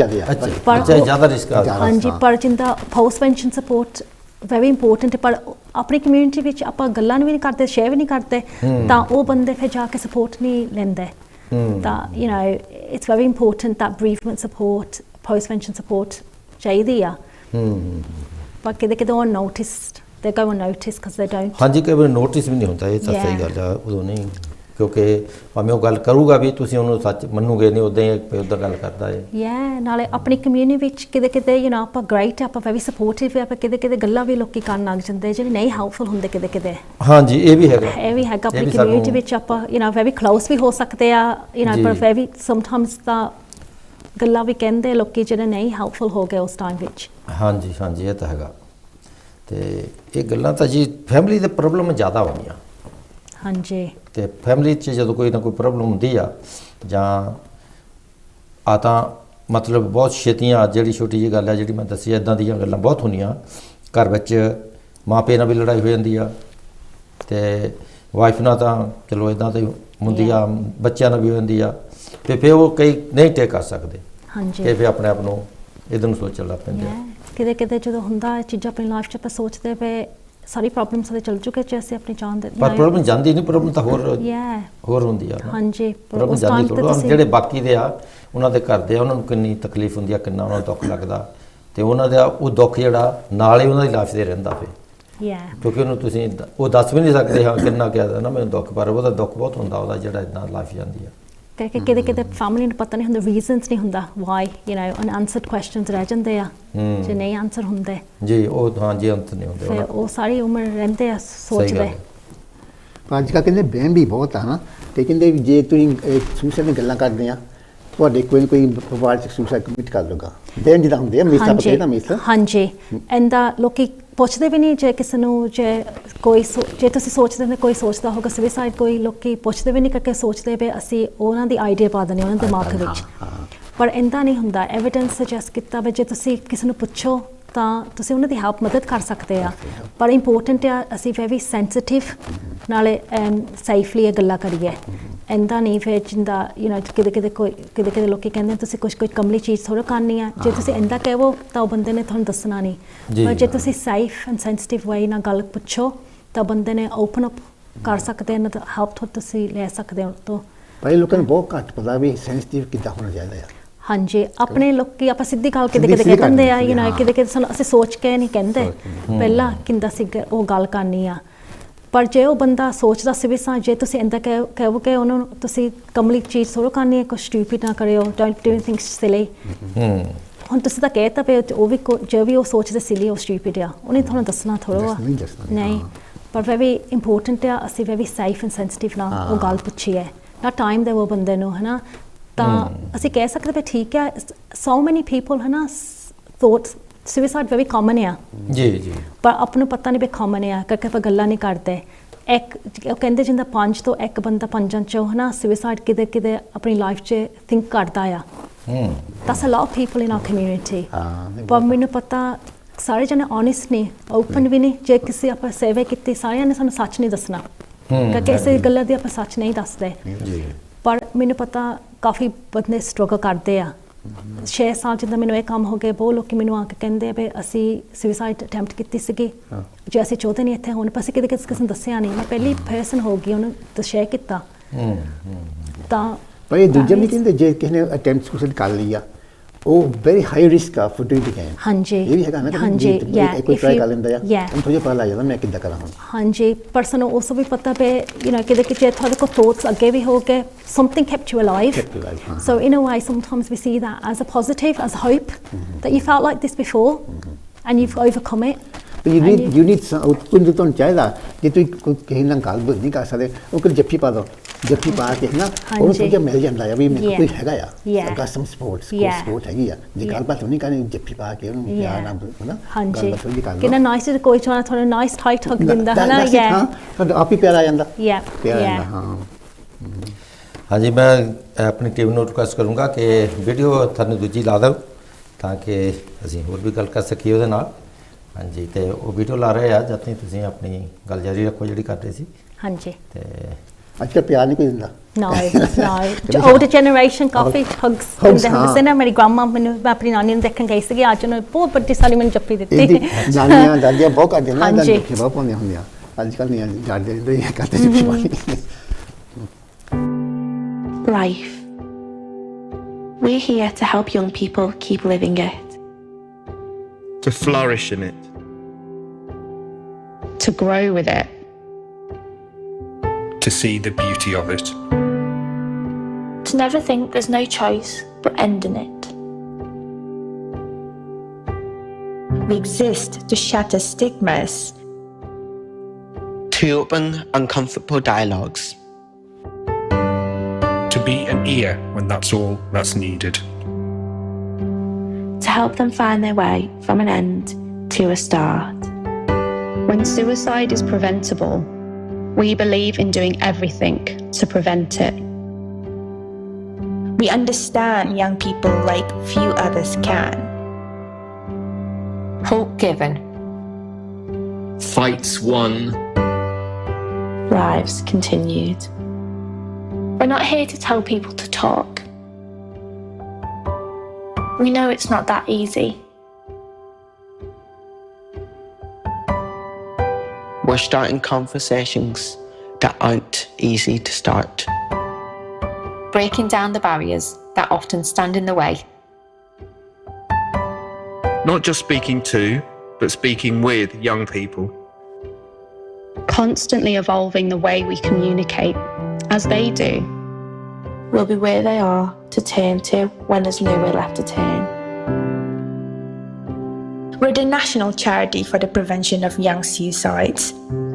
ਪਰ ਜ਼ਿਆਦਾ ਰਿਸਕ ਆ ਹਾਂਜੀ ਪਰ ਜਿੰਦਾ post pension support very important ਪਰ ਆਪਣੀ ਕਮਿਊਨਿਟੀ ਵਿੱਚ ਆਪਾਂ ਗੱਲਾਂ ਵੀ ਨਹੀਂ ਕਰਦੇ ਸ਼ੇਅਰ ਵੀ ਨਹੀਂ ਕਰਦੇ ਤਾਂ ਉਹ ਬੰਦੇ ਫਿਰ ਜਾ ਕੇ ਸਪੋਰਟ ਨਹੀਂ ਲੈਂਦੇ ਤਾਂ it's very important that bereavement support post pension support ਚਾਹੀਦੀ ਆ ਪਰ ਕਿਤੇ ਉਹ noticed they go unnoticed because they don't ਹਾਂਜੀ ਕਈ ਵਾਰ ਨੋਟਿਸ ਵੀ ਨਹੀਂ ਹੁੰਦਾ ਇਹ ਤਾਂ ਸਹੀ ਗੱਲ ਆ ਉਦੋਂ ਨਹੀਂ ਕਿਉਂਕਿ ਭਾਵੇਂ ਉਹ ਗੱਲ ਕਰੂਗਾ ਵੀ ਤੁਸੀਂ ਉਹਨੂੰ ਸੱਚ ਮੰਨੂਗੇ ਨਹੀਂ ਉਦਾਂ ਹੀ ਉਦਾਂ ਗੱਲ ਕਰਦਾ ਹੈ ਨਾਲੇ ਆਪਣੀ ਕਮਿਊਨਿਟੀ ਵਿੱਚ ਕਿਤੇ ਆਪਾਂ ਗ੍ਰੇਟ ਆਪਾਂ ਵੈਰੀ ਸਪੋਰਟਿਵ ਆਪਾਂ ਕਿਤੇ ਗੱਲਾਂ ਵੀ ਲੋਕੀ ਕਰਨ ਲੱਗ ਜਾਂਦੇ ਜਿਹੜੇ ਨਹੀਂ ਹੈਲਪਫੁਲ ਹੁੰਦੇ ਕਿਤੇ ਹਾਂਜੀ ਇਹ ਵੀ ਹੈਗਾ ਆਪਣੀ ਕਮਿਊਨਿਟੀ ਵਿੱਚ ਆਪਾਂ ਵੈਰੀ ਕਲੋਜ਼ ਵੀ ਹੋ ਸਕਦੇ ਆ ਪਰ ਵੈਰੀ ਸਮਟਾਈਮਸ ਤਾਂ ਗੱਲਾਂ ਵੀ ਕਹਿੰਦੇ ਲੋਕੀ ਜਿਹੜੇ ਨਹੀਂ ਹੈਲਪਫੁਲ ਹੋ ਗਏ ਉਸ ਟਾਈਮ ਵਿੱਚ ਹਾਂਜੀ ਇਹ ਤਾਂ ਹੈਗਾ ਤੇ ਇਹ ਗੱਲਾਂ ਤਾਂ ਜੀ ਫੈਮਿਲੀ ਦੇ ਪ੍ਰੋਬਲਮ ਜ਼ਿਆਦਾ ਹੁੰਦੀਆਂ ਹਾਂਜੀ ਤੇ ਫੈਮਿਲੀ 'ਚ ਜਦੋਂ ਕੋਈ ਨਾ ਕੋਈ ਪ੍ਰੋਬਲਮ ਹੁੰਦੀ ਆ ਜਾਂ ਆ ਤਾਂ ਮਤਲਬ ਬਹੁਤ ਛੇਤੀਆਂ ਜਿਹੜੀ ਛੋਟੀ ਜਿਹੀ ਗੱਲ ਆ ਜਿਹੜੀ ਮੈਂ ਦੱਸੀ ਇੱਦਾਂ ਦੀਆਂ ਗੱਲਾਂ ਬਹੁਤ ਹੁੰਦੀਆਂ ਘਰ ਵਿੱਚ ਮਾਂ ਪਿਓ ਨਾਲ ਵੀ ਲੜਾਈ ਹੋ ਜਾਂਦੀ ਆ ਤੇ ਵਾਈਫ ਨਾਲ ਤਾਂ ਚਲੋ ਇੱਦਾਂ ਤਾਂ ਹੁੰਦੀ ਆ ਬੱਚਿਆਂ ਨਾਲ ਵੀ ਹੋ ਜਾਂਦੀ ਆ ਤੇ ਫਿਰ ਉਹ ਕਈ ਨਹੀਂ ਟੇਕ ਕਰ ਸਕਦੇ ਤੇ ਫਿਰ ਆਪਣੇ ਆਪ ਨੂੰ ਇੱਧਰ ਨੂੰ ਸੋਚਣ ਲੱਗ ਪੈਂਦੇ ਆ ਕਿਤੇ ਜਦੋਂ ਹੁੰਦਾ ਇਹ ਚੀਜ਼ਾਂ ਆਪਣੀ ਲਾਈਫ 'ਚ ਆਪਾਂ ਸੋਚਦੇ ਪਏ ਸਾਰੀ ਪ੍ਰੋਬਲਮਸ ਦੇ ਚੱਲ ਚੁੱਕੇ ਚ ਅਸੀਂ ਆਪਣੀ ਜਾਨ ਦੇ ਪਰ ਪ੍ਰੋਬਲਮ ਜਾਂਦੀ ਨਹੀਂ ਪ੍ਰੋਬਲਮ ਤਾਂ ਹੋਰ ਹੁੰਦੀ ਆ ਹਾਂਜੀ ਪ੍ਰੋਬਲਮ ਜਾਂਦੀ ਥੋੜਾ ਜਿਹੜੇ ਬਾਕੀ ਦੇ ਆ ਉਹਨਾਂ ਦੇ ਘਰ ਦੇ ਆ ਉਹਨਾਂ ਨੂੰ ਕਿੰਨੀ ਤਕਲੀਫ ਹੁੰਦੀ ਆ ਕਿੰਨਾ ਉਹਨਾਂ ਨੂੰ ਦੁੱਖ ਲੱਗਦਾ ਤੇ ਉਹਨਾਂ ਦਾ ਉਹ ਦੁੱਖ ਜਿਹੜਾ ਨਾਲ ਹੀ ਉਹਨਾਂ ਦੀ ਲਾਈਫ ਦੇ ਰਹਿੰਦਾ ਕਿਉਂਕਿ ਉਹਨੂੰ ਤੁਸੀਂ ਉਹ ਦੱਸ ਵੀ ਨਹੀਂ ਸਕਦੇ ਹਾਂ ਕਿੰਨਾ ਕਿਹਾ ਨਾ ਮੈਨੂੰ ਦੁੱਖ, ਪਰ ਉਹਦਾ ਦੁੱਖ ਬਹੁਤ ਹੁੰਦਾ ਉਹਦਾ ਜਿਹੜਾ ਇਦਾਂ ਲਾਈਫ ਜਾਂਦੀ ਆ। ਕਿ ਕਿਤੇ ਫੈਮਿਲੀ ਨੂੰ ਪਤਾ ਨਹੀਂ ਹੁੰਦਾ, ਰੀਜ਼ਨਸ ਨਹੀਂ ਹੁੰਦਾ ਵਾਈ ਅਨਆਨਸਰਡ ਕੁਐਸਚਨਸ ਰਹਿ ਜਾਂਦੇ ਆ ਜੇ ਨਹੀਂ ਆਨਸਰ ਹੁੰਦੇ ਜੀ, ਉਹ ਹਾਂਜੀ ਅੰਤ ਨਹੀਂ ਹੁੰਦੇ, ਫਿਰ ਉਹ ਸਾਰੀ ਉਮਰ ਰਹਿੰਦੇ ਆ ਸੋਚਦੇ। ਅੱਜ ਕੱਲ੍ਹ ਕਹਿੰਦੇ ਵਹਿਮ ਵੀ ਬਹੁਤ ਆ ਨਾ, ਤੇ ਕਹਿੰਦੇ ਵੀ ਜੇ ਤੁਸੀਂ ਸੁਸਾਈਡ ਦੀਆਂ ਗੱਲਾਂ ਕਰਦੇ ਆ ਤੁਹਾਡੇ ਕੋਈ ਨਾ ਕੋਈ ਪਰਿਵਾਰ 'ਚ ਸੁਸਾਈਡ ਕਮਿਟ ਕਰ ਲੂਗਾ, ਵਹਿਮ ਜਿੱਦਾਂ ਹੁੰਦੇ ਆ ਮਿਸਾਂ ਪਤਾ ਨਾ ਮਿਸਾਂ। ਹਾਂਜੀ, ਇਹਦਾ ਲੋਕੀ ਪੁੱਛਦੇ ਵੀ ਨਹੀਂ ਜੇ ਕਿਸੇ ਨੂੰ ਜੇ ਤੁਸੀਂ ਸੋਚਦੇ ਨੇ ਕੋਈ ਸੋਚਦਾ ਹੋਗਾ ਸੁਸਾਈਡ, ਕੋਈ ਲੋਕੀ ਪੁੱਛਦੇ ਵੀ ਨਹੀਂ ਕਰਕੇ ਸੋਚਦੇ ਵੀ ਅਸੀਂ ਉਹਨਾਂ ਦੀ ਆਈਡੀਆ ਪਾ ਦਿੰਦੇ ਉਹਨਾਂ ਦੇ ਦਿਮਾਗ ਵਿੱਚ, ਪਰ ਇੰਦਾ ਨਹੀਂ ਹੁੰਦਾ। ਐਵੀਡੈਂਸ ਸੁਜੈਸਟ ਕੀਤਾ ਵੀ ਜੇ ਤੁਸੀਂ ਕਿਸੇ ਨੂੰ ਪੁੱਛੋ ਤਾਂ ਤੁਸੀਂ ਉਹਨਾਂ ਦੀ ਹੈਲਪ ਮਦਦ ਕਰ ਸਕਦੇ ਆ, ਪਰ ਇੰਪੋਰਟੈਂਟ ਆ ਅਸੀਂ ਵੈਰੀ ਸੈਂਸਿਟਿਵ ਨਾਲੇ ਸੇਫਲੀ ਇਹ ਗੱਲਾਂ ਕਰੀਏ। ਇੰਦਾ ਨਹੀਂ ਫਿਰ ਜਿੰਦਾ ਕਿਤੇ ਲੋਕੀ ਕਹਿੰਦੇ ਤੁਸੀਂ ਕੁਝ ਕਮਲੀ ਚੀਜ਼ ਥੋੜ੍ਹਾ ਕਰਨੀ ਆ, ਜੇ ਤੁਸੀਂ ਇੰਦਾ ਕਹੋ ਤਾਂ ਉਹ ਬੰਦੇ ਨੇ ਤੁਹਾਨੂੰ ਦੱਸਣਾ ਨਹੀਂ, ਪਰ ਜੇ ਤੁਸੀਂ ਸੇਫ ਐਂਡ ਸੈਂਸਿਟਿਵ ਵੇ ਨਾਲ ਗੱਲ ਪੁੱਛੋ ਤਾਂ ਬੰਦੇ ਨੇ ਓਪਨ ਅਪ ਕਰ ਸਕਦੇ ਨੇ, ਹੈਲਪ ਤੁਸੀਂ ਲੈ ਸਕਦੇ ਹੋ ਤੋਂ। ਪਰ ਲੋਕਾਂ ਨੂੰ ਬਹੁਤ ਘੱਟ ਪਤਾ ਵੀ ਸੈਂਸਿਟਿਵ ਕਿੱਦਾਂ ਹੋਣਾ ਚਾਹੀਦਾ ਆ। ਹਾਂਜੀ, ਆਪਣੇ ਲੋਕੀ ਆਪਾਂ ਸਿੱਧੀ ਗੱਲ ਕਿਤੇ ਕਹਿ ਦਿੰਦੇ ਆ, ਕਿਤੇ ਸਾਨੂੰ ਅਸੀਂ ਸੋਚ ਕੇ ਨਹੀਂ ਕਹਿੰਦੇ ਪਹਿਲਾਂ ਕਿੰਦਾ ਸੀ ਉਹ ਗੱਲ ਕਰਨੀ ਆ, ਪਰ ਜੇ ਉਹ ਬੰਦਾ ਸੋਚਦਾ ਸੀ ਵੀ ਜੇ ਤੁਸੀਂ ਇੰਦਾ ਕਹੋਗੇ ਉਹਨੂੰ ਤੁਸੀਂ ਕਮਲੀ ਚੀਜ਼ ਥੋੜ੍ਹਾ ਕਰਨੀ ਹੈ, ਕੁਛ ਸਟੂਪਿਡ ਨਾ ਕਰਿਓ, ਡੋਂਟ ਡੂ ਥਿੰਗਸ ਸਿਲੀ। ਹੁਣ ਤੁਸੀਂ ਤਾਂ ਕਹਿ ਤਾ ਪਏ ਉਹ ਵੀ ਜੋ ਵੀ ਉਹ ਸੋਚਦੇ ਸਿਲੀ ਉਹ ਸਟੂਪਿਡ ਆ, ਉਹਨੇ ਤੁਹਾਨੂੰ ਦੱਸਣਾ ਥੋੜ੍ਹਾ ਆ ਨਹੀਂ, ਪਰ ਵੈਰੀ ਇੰਪੋਰਟੈਂਟ ਆ ਅਸੀਂ ਵੈਰੀ ਸੇਫ ਐਂਡ ਸੈਂਸਿਟਿਵ ਨਾਲ ਉਹ ਗੱਲ ਪੁੱਛੀਏ ਨਾ ਟਾਈਮ ਦੇਵੋ ਬੰਦੇ ਨੂੰ, ਹੈ ਨਾ। ਤਾਂ ਅਸੀਂ ਕਹਿ ਸਕਦੇ ਵੀ ਠੀਕ ਹੈ ਸੋ ਮੈਨੀ ਪੀਪਲ ਹੈ ਨਾ ਥੋਟ ਸੁਸਾਈਡ ਵੈਰੀ ਕਾਮਨ ਆ ਜੀ, ਪਰ ਆਪ ਨੂੰ ਪਤਾ ਨਹੀਂ ਵੀ ਕਾਮਨ ਆ ਕਰਕੇ ਆਪਾਂ ਗੱਲਾਂ ਨਹੀਂ ਕਰਦੇ। ਇੱਕ ਉਹ ਕਹਿੰਦੇ ਜਿੰਦਾ 5 ਤੋਂ 1 ਬੰਦਾ 5 ਚੋਂ ਹੈ ਨਾ ਸੁਸਾਈਡ ਕਿਤੇ ਆਪਣੀ ਲਾਈਫ 'ਚ ਥਿੰਕ ਕਰਦਾ ਆ। That's a lot of people in our community, ਪਰ ਮੈਨੂੰ ਪਤਾ ਸਾਰੇ ਜਣੇ ਓਨੈਸਟ ਨਹੀਂ, ਓਪਨ ਵੀ ਨਹੀਂ। ਜੇ ਕਿਸੇ ਆਪਾਂ ਸਰਵੇ ਕੀਤੀ ਸਾਰਿਆਂ ਨੇ ਸਾਨੂੰ ਸੱਚ ਨਹੀਂ ਦੱਸਣਾ ਕਿਉਂਕਿ ਇਸੇ ਗੱਲਾਂ ਦੀ ਆਪਾਂ ਸੱਚ ਨਹੀਂ ਦੱਸਦੇ, ਪਰ ਮੈਨੂੰ ਪਤਾ ਕਾਫੀ ਬੰਦੇ ਸਟਰਗਲ ਕਰਦੇ ਆ। 6 ਸਾਲ ਜਿੱਦਾਂ ਮੈਨੂੰ ਇਹ ਕੰਮ ਹੋ ਗਏ, ਬਹੁਤ ਲੋਕੀ ਮੈਨੂੰ ਆ ਕੇ ਕਹਿੰਦੇ ਆ ਵੀ ਅਸੀਂ ਸੁਸਾਈਡ ਅਟੈਂਪਟ ਕੀਤੀ ਸੀਗੀ, ਜੇ ਅਸੀਂ ਚਾਹੁੰਦੇ ਨਹੀਂ ਇੱਥੇ ਹੁਣ, ਪਰ ਅਸੀਂ ਕਿਸੇ ਨੂੰ ਦੱਸਿਆ ਨਹੀਂ, ਮੈਂ ਪਹਿਲੀ ਪਰਸਨ ਹੋ ਗਈ ਉਹਨੂੰ ਸ਼ੇਅਰ ਕੀਤਾ। ਤਾਂ ਪਰ ਇਹ ਦੂਜੇ ਵੀ ਕਹਿੰਦੇ ਜੇ ਕਿਸੇ ਨੇ ਅਟੈਂਪਟ ਸੁਸਾਈਡ ਕਰ ਲਈ ਆ ਉਹ ਵੈਰੀ ਹਾਈ ਰਿਸਕ ਆ ਫॉर ਡੂਇੰਗ ਇਟ ਅਗੇਨ। ਹਾਂਜੀ, ਇਹ ਵੀ ਹੈਗਾ ਨਾ ਕਿ ਕੋਈ ਟਰਾਈ ਕਰ ਲੈਂਦਾ ਆ ਤਾਂ ਥੋੜਾ ਪਤਾ ਲੱਗ ਜਾਂਦਾ ਮੈਂ ਕਿੱਦਾਂ ਕਰਾਂ ਹੁਣ। ਹਾਂਜੀ, ਪਰਸਨ ਨੂੰ ਉਸ ਵੀ ਪਤਾ ਪਏ ਕਿਤੇ ਜੇ ਤੁਹਾਡੇ ਕੋਲ ਥੋਟਸ ਅੱਗੇ ਵੀ ਹੋ ਗਏ, something kept you alive. So in a way sometimes we see that as a positive, as hope that you felt like this before and you've overcome it. You need ਤੁਹਾਨੂੰ ਚਾਹੀਦਾ ਜੇ ਤੁਸੀਂ ਕਿਸੇ ਨਾਲ ਗੱਲ ਨਹੀਂ ਕਰ ਸਕਦੇ ਉਹ ਕੋਲ ਜੱਫੀ ਪਾ ਦਿਓ, ਜੱਫੀ ਪਾ ਕੇ ਨਾ ਉਹਨੂੰ ਥੋੜਾ ਮਿਲ ਜਾਂਦਾ ਆ ਵੀ ਮੇਰੇ ਕੋਈ ਹੈਗਾ ਆ ਗਾ ਸਮ ਸਪੋਰਟ ਹੈਗੀ ਆ, ਜੇ ਗੱਲਬਾਤ ਨਹੀਂ ਕਰਨੀ ਜੱਫੀ ਪਾ ਕੇ ਉਹਨੂੰ ਪਿਆਰ ਨਾਲ ਹਨਾ ਗੱਲਬਾਤ ਥੋੜੀ ਕਰ ਲਓ ਕਿੰਨਾ ਨਾਈਸ ਤੇ ਕੋਈ ਤੁਹਾਨੂੰ ਨਾਈਸ ਟਾਈਟ ਹੱਗ ਦਿੰਦਾ ਹੈ ਨਾ, ਤੁਹਾਨੂੰ ਆਪ ਹੀ ਪਿਆਰ ਆ ਜਾਂਦਾ ਪਿਆਰ ਆ ਜਾਂਦਾ। ਹਾਂ ਹਾਂਜੀ, ਮੈਂ ਆਪਣੀ ਟੀਮ ਨੂੰ ਰਿਕੁਐਸਟ ਕਰੂੰਗਾ ਕਿ ਵੀਡੀਓ ਤੁਹਾਨੂੰ ਦੂਜੀ ਲਾ ਦਿਓ ਤਾਂ ਕਿ ਅਸੀਂ ਹੋਰ ਵੀ ਗੱਲ ਕਰ ਸਕੀਏ ਉਹਦੇ ਨਾਲ। ਹਾਂਜੀ, ਤੇ ਉਹ ਵੀਡੀਓ ਲਾ ਰਹੇ ਆ ਜਦ ਤੱਕ ਤੁਸੀਂ ਆਪਣੀ ਗੱਲ ਜਾਰੀ ਰੱਖੋ ਜਿਹੜੀ ਕਰ ਰਹੇ ਸੀ। ਹਾਂਜੀ, ਤੇ ਅੱਜ ਕੱਲ੍ਹ ਪਿਆਰ ਨਹੀਂ ਕੋਈ ਦਿੰਦਾ। no older generation ਕਾਫੀ ਹਗਸ ਦਿੰਦੇ ਹੁੰਦੇ ਸੀ ਨਾ। ਮੇਰੀ ਗ੍ਰਾਂਮਾ ਮੈਨੂੰ ਮੈਂ ਆਪਣੀ ਨਾਨੀ ਨੂੰ ਦੇਖਣ ਗਈ ਸੀਗੀ, ਅੱਜ ਉਹਨੇ ਬਹੁਤ ਵੱਡੀ ਸਾਰੀ ਮੈਨੂੰ ਜੱਫੀ ਦਿੱਤੀ। ਨਾਨੀਆਂ ਦਾਦੀਆਂ ਬਹੁਤ ਕਰਦੇ ਨਾ, ਜੱਫੀ ਬਹੁਤ ਪਾਉਂਦੀਆਂ ਹੁੰਦੀਆਂ, ਅੱਜ ਕੱਲ੍ਹ ਨਹੀਂ ਜਾਣਦੇ ਰਹਿੰਦੇ ਕਰਦੇ ਜੱਫੀ ਪਾਉਣੀ। Life. We're here to help young people keep living it. To flourish in it. To grow with it. To see the beauty of it. To never think there's no choice but ending it. We exist to shatter stigmas. To open uncomfortable dialogues. To be an ear when that's all that's needed. To help them find their way from an end to a start. When suicide is preventable, we believe in doing everything to prevent it. We understand young people like few others can. Hope given. Fights won. Lives continued. We're not here to tell people to talk. We know it's not that easy. We're starting conversations that aren't easy to start. Breaking down the barriers that often stand in the way. Not just speaking to, but speaking with young people. constantly evolving the way we communicate, as they do. We'll be where they are to turn to when there's nowhere left to turn. We're the national charity for the prevention of young suicides.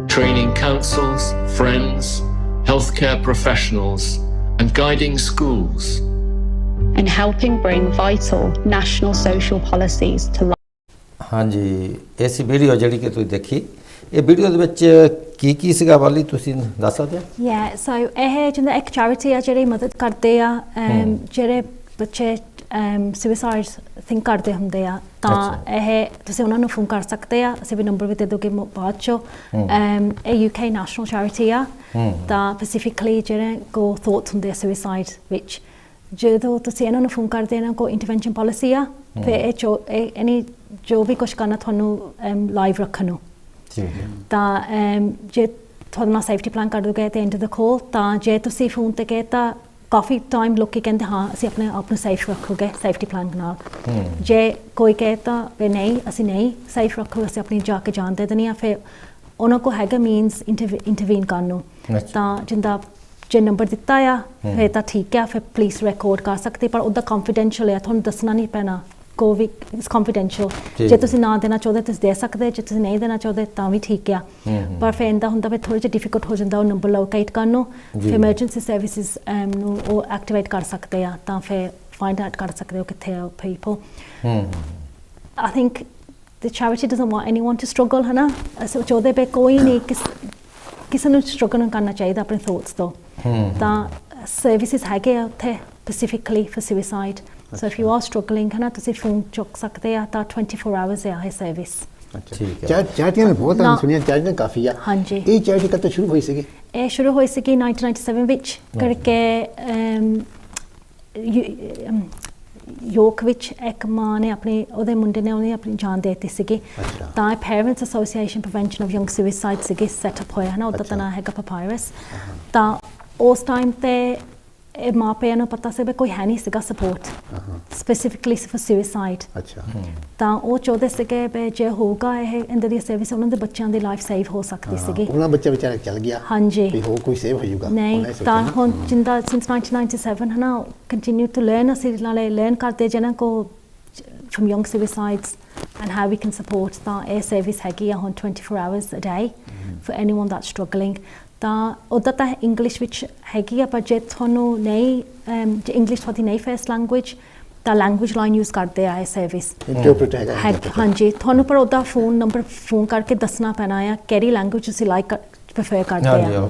Training councils, friends, healthcare professionals, and guiding schools. And helping bring vital national social policies to life. ਹਾਂਜੀ ਇਸ video ਜਿਹੜੀ ਕਿ ਤੁਸੀਂ ਦੇਖੀ ਇਹ video ਦੇ ਵਿੱਚ ਕੀ ਸੀਗਾ ਵਾਲੀ ਤੁਸੀਂ ਦੱਸ ਸਕਦੇ ਹੋ Yeah, so ਇਹ ਜਿੰਦਾ ਇੱਕ ਚੈਰਿਟੀ ਆ ਜਿਹੜੀ ਮਦਦ ਕਰਦੇ ਆ ਜਿਹੜੇ ਬੱਚੇ ਸੁਸਾਈਡ ਥਿੰਕ ਕਰਦੇ ਹੁੰਦੇ ਆ ਤਾਂ ਇਹ ਤੁਸੀਂ ਉਹਨਾਂ ਨੂੰ ਫੋਨ ਕਰ ਸਕਦੇ ਆ ਅਸੀਂ ਵੀ ਨੰਬਰ ਵੀ ਦੇ ਦੋਗੇ ਬਾਅਦ ਚੋਂ ਇਹ UK ਨੈਸ਼ਨਲ ਚੈਰਿਟੀ ਆ ਤਾਂ ਸਪੈਸੀਫਿਕਲੀ ਜਿਹੜੇ ਕੋ ਥੋਟਸ ਹੁੰਦੇ ਆ ਸੁਸਾਈਡ ਵਿੱਚ ਜਦੋਂ ਤੁਸੀਂ ਇਹਨਾਂ ਨੂੰ ਫੋਨ ਕਰਦੇ ਇਹਨਾਂ ਕੋ ਇੰਟਰਵੈਂਸ਼ਨ ਪਾਲਿਸੀ ਆ ਫਿਰ ਇਹ ਜੋ ਵੀ ਕੁਛ ਕਰਨਾ ਤੁਹਾਨੂੰ ਲਾਈਵ ਰੱਖਣ ਨੂੰ ਤਾਂ ਜੇ ਤੁਹਾਡੇ ਨਾਲ ਸੇਫਟੀ ਪਲਾਨ ਕਰ ਦੋਗੇ ਤੇ ਐਂਡ ਦ ਕਾਲ ਤਾਂ ਜੇ ਤੁਸੀਂ ਫੋਨ ਤੇ ਕਹੇ ਤਾਂ ਕਾਫੀ ਟਾਈਮ ਲੋਕੀ ਕਹਿੰਦੇ ਹਾਂ ਅਸੀਂ ਆਪਣੇ ਆਪ ਨੂੰ ਸੇਫ ਰੱਖੋਗੇ ਸੇਫਟੀ ਪਲਾਨ ਨਾਲ ਜੇ ਕੋਈ ਕਹੇ ਤਾਂ ਵੀ ਨਹੀਂ ਅਸੀਂ ਨਹੀਂ ਸੇਫ ਰੱਖੋਗੇ ਅਸੀਂ ਆਪਣੀ ਜਾ ਕੇ ਜਾਣ ਦੇ ਦਿੰਦੇ ਹਾਂ ਫਿਰ ਉਹਨਾਂ ਕੋਲ ਹੈਗਾ ਮੀਨਸ ਇੰਟਰਵੀਨ ਕਰਨ ਨੂੰ ਤਾਂ ਜਿੰਦਾ ਜੇ ਨੰਬਰ ਦਿੱਤਾ ਆ ਫਿਰ ਤਾਂ ਠੀਕ ਆ ਫਿਰ ਪੁਲਿਸ ਰਿਕਾਰਡ ਕਰ ਸਕਦੇ ਪਰ ਉਹਦਾ ਕੰਫੀਡੈਂਸ਼ੀਅਲ ਆ ਤੁਹਾਨੂੰ ਦੱਸਣਾ ਨਹੀਂ ਪੈਣਾ ਕੋ ਵੀ ਇਟਸ ਕੰਫੀਡੈਂਸ਼ੀਅਲ ਜੇ ਤੁਸੀਂ ਨਾ ਦੇਣਾ ਚਾਹੁੰਦੇ ਤੁਸੀਂ ਦੇ ਸਕਦੇ ਜੇ ਤੁਸੀਂ ਨਹੀਂ ਦੇਣਾ ਚਾਹੁੰਦੇ ਤਾਂ ਵੀ ਠੀਕ ਆ ਪਰ ਫਿਰ ਇਹਦਾ ਹੁੰਦਾ ਵੀ ਥੋੜ੍ਹਾ ਜਿਹਾ ਡਿਫਿਕਲਟ ਹੋ ਜਾਂਦਾ ਉਹ ਨੰਬਰ ਲੋਕੇਟ ਕਰਨ ਨੂੰ ਫਿਰ ਐਮਰਜੈਂਸੀ ਸਰਵਿਸਿਜ਼ ਨੂੰ ਉਹ ਐਕਟੀਵੇਟ ਕਰ ਸਕਦੇ ਆ ਤਾਂ ਫਿਰ ਫਾਈਂਡ ਆਊਟ ਕਰ ਸਕਦੇ ਹੋ ਕਿੱਥੇ ਆ people I think the charity doesn't want anyone to struggle ਹੈ ਨਾ ਅਸੀਂ ਚਾਹੁੰਦੇ ਪਏ ਕੋਈ ਨਹੀਂ ਕਿਸੇ ਨੂੰ ਸਟਰਗਲ ਨਹੀਂ ਕਰਨਾ ਚਾਹੀਦਾ ਆਪਣੇ ਥੋਟਸ ਤੋਂ ਤਾਂ ਸਰਵਿਸਿਜ਼ ਹੈਗੇ ਆ ਉੱਥੇ specifically for suicide so if you are struggling ਹੈ ਨਾ ਤੁਸੀਂ ਫੋਨ ਚੁੱਕ ਸਕਦੇ ਆ ਤਾਂ 24 ਆਵਰਸ ਹੈ ਇਹ ਸਰਵਿਸ ਠੀਕ ਹੈ ਚੈਰਿਟੀਆਂ ਨੇ ਬਹੁਤ ਨਾਮ ਸੁਣਿਆ ਚੈਰਿਟੀਆਂ ਕਾਫੀ ਆ ਹਾਂਜੀ ਇਹ ਚੈਰਿਟੀ ਕਦੋਂ ਸ਼ੁਰੂ ਹੋਈ ਸੀਗੀ ਇਹ ਸ਼ੁਰੂ ਹੋਈ ਸੀਗੀ 1997 ਵਿੱਚ ਕਰਕੇ ਯੋਰਕ ਵਿੱਚ ਇੱਕ ਮਾਂ ਨੇ ਆਪਣੇ ਉਹਦੇ ਮੁੰਡੇ ਨੇ ਉਹਨੇ ਆਪਣੀ ਜਾਨ ਦੇ ਦਿੱਤੀ ਸੀਗੀ ਤਾਂ parents association prevention of young suicide ਸੀਗੇ ਸੈਟਅਪ ਹੋਇਆ ਹੈ ਨਾ ਉਹਦਾ ਤਾਂ ਨਾਂ ਹੈਗਾ ਪਪਾਇਰਸ ਤਾਂ ਉਸ ਟਾਈਮ ਤੇ ਇਹ ਮਾਪਿਆਂ ਨੂੰ ਪਤਾ ਸੀ ਵੀ ਕੋਈ ਹੈ ਨਹੀਂ ਸੀਗਾ ਸਪੋਰਟ ਸਪੈਸੀਫਿਕਲੀ ਫॉर ਸੁਸਾਈਡ ਤਾਂ ਉਹ ਚਾਹੁੰਦੇ ਸੀਗੇ ਵੀ ਜੇ ਹੋਊਗਾ ਇਹ ਇੰਦਰ ਦੀ ਸਰਵਿਸ ਉਹਨਾਂ ਦੇ ਬੱਚਿਆਂ ਦੀ ਲਾਈਫ ਸੇਵ ਹੋ ਸਕਦੀ ਸੀਗੀ ਉਹਨਾਂ ਬੱਚਾ ਵਿਚਾਰਾ ਚੱਲ ਗਿਆ ਹਾਂਜੀ ਵੀ ਹੋਰ ਕੋਈ ਸੇਵ ਹੋ ਜਾਊਗਾ ਨਹੀਂ ਤਾਂ ਹੁਣ ਜਿੰਦਾ ਸਿੰਸ 1997 ਹੈ ਨਾ ਕੰਟੀਨਿਊ ਟੂ ਲਰਨ ਅਸੀਂ ਨਾਲੇ ਲਰਨ ਕਰਦੇ ਜਿਹਨਾਂ ਕੋ from young suicides and how we can support ਤਾਂ ਇਹ ਸਰਵਿਸ ਹੈਗੀ ਆ ਹੁਣ 24 hours a day for anyone that's struggling ਤਾਂ ਉਹਦਾ ਤਾਂ ਇੰਗਲਿਸ਼ ਵਿੱਚ ਹੈਗੀ ਆ ਪਰ ਜੇ ਤੁਹਾਨੂੰ ਨਹੀਂ ਜੇ ਇੰਗਲਿਸ਼ ਤੁਹਾਡੀ ਨਹੀਂ ਫਰਸਟ ਲੈਂਗੁਏਜ ਤਾਂ ਲੈਂਗੁਏਜ ਲਾਈਨ ਯੂਜ਼ ਕਰਦੇ ਆ ਇਹ ਸਰਵਿਸ ਹਾਂਜੀ ਤੁਹਾਨੂੰ ਪਰ ਉਹਦਾ ਫੋਨ ਨੰਬਰ ਫੋਨ ਕਰਕੇ ਦੱਸਣਾ ਪੈਣਾ ਆ ਕਿਹੜੀ ਲੈਂਗੁਏਜ ਤੁਸੀਂ ਲਾਈਕ ਪ੍ਰੈਫਰ ਕਰਦੇ ਆ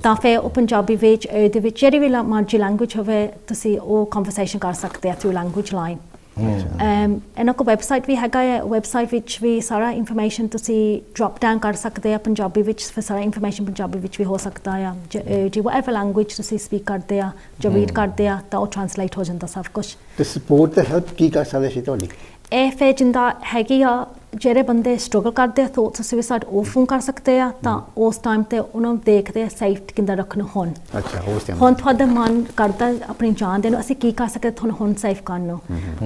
ਤਾਂ ਫਿਰ ਉਹ ਪੰਜਾਬੀ ਵਿੱਚ ਦੇ ਵਿੱਚ ਜਿਹੜੀ ਵੀ ਮਰਜ਼ੀ ਲੈਂਗੁਏਜ ਹੋਵੇ ਤੁਸੀਂ ਉਹ ਕਨਵਰਸੇਸ਼ਨ ਕਰ ਸਕਦੇ ਆ ਥਰੂ ਲੈਂਗੁਏਜ ਲਾਈਨ ਇਹਨਾਂ ਕੋਲ ਵੈਬਸਾਈਟ ਵੀ ਹੈਗਾ ਹੈ ਵੈਬਸਾਈਟ ਵਿੱਚ ਵੀ ਸਾਰਾ ਇਨਫੋਰਮੇਸ਼ਨ ਤੁਸੀਂ ਡ੍ਰੌਪ ਡਾਊਨ ਕਰ ਸਕਦੇ ਆ ਪੰਜਾਬੀ ਵਿੱਚ ਫਿਰ ਸਾਰਾ ਇਨਫੋਰਮੇਸ਼ਨ ਪੰਜਾਬੀ ਵਿੱਚ ਵੀ ਹੋ ਸਕਦਾ ਆ ਜੇ whatever ਲੈਂਗੁਏਜ ਤੁਸੀਂ ਸਪੀਕ ਕਰਦੇ ਆ ਜਾਂ ਰੀਡ ਕਰਦੇ ਆ ਤਾਂ ਉਹ ਟ੍ਰਾਂਸਲੇਟ ਹੋ ਜਾਂਦਾ ਸਭ ਕੁਝ ਤੇ ਸਪੋਰਟ ਤੇ ਹੈਲਪ ਕੀ ਕਰ ਸਕਦੇ ਸੀ ਤੁਹਾਡੀ ਇਹ ਫਿਰ ਜਿੰਦਾ ਹੈਗੀ ਆ ਜਿਹੜੇ ਬੰਦੇ ਸਟਰਗਲ ਕਰਦੇ ਆ ਥੋਟਸ ਸੁਸਾਈਡ ਉਹ ਫੋਨ ਕਰ ਸਕਦੇ ਆ ਤਾਂ ਉਸ ਟਾਈਮ ਤੇ ਉਹਨਾਂ ਨੂੰ ਦੇਖਦੇ ਆ ਸੇਫ ਕਿੰਦਾ ਰੱਖਣਾ ਹੁਣ ਹੁਣ ਤੁਹਾਡਾ ਮਨ ਕਰਦਾ ਆਪਣੀ ਜਾਨ ਦੇ ਨੂੰ ਅਸੀਂ ਕੀ ਕਰ ਸਕਦੇ ਤੁਹਾਨੂੰ ਹੁਣ ਸੇਫ ਕਰਨ ਨੂੰ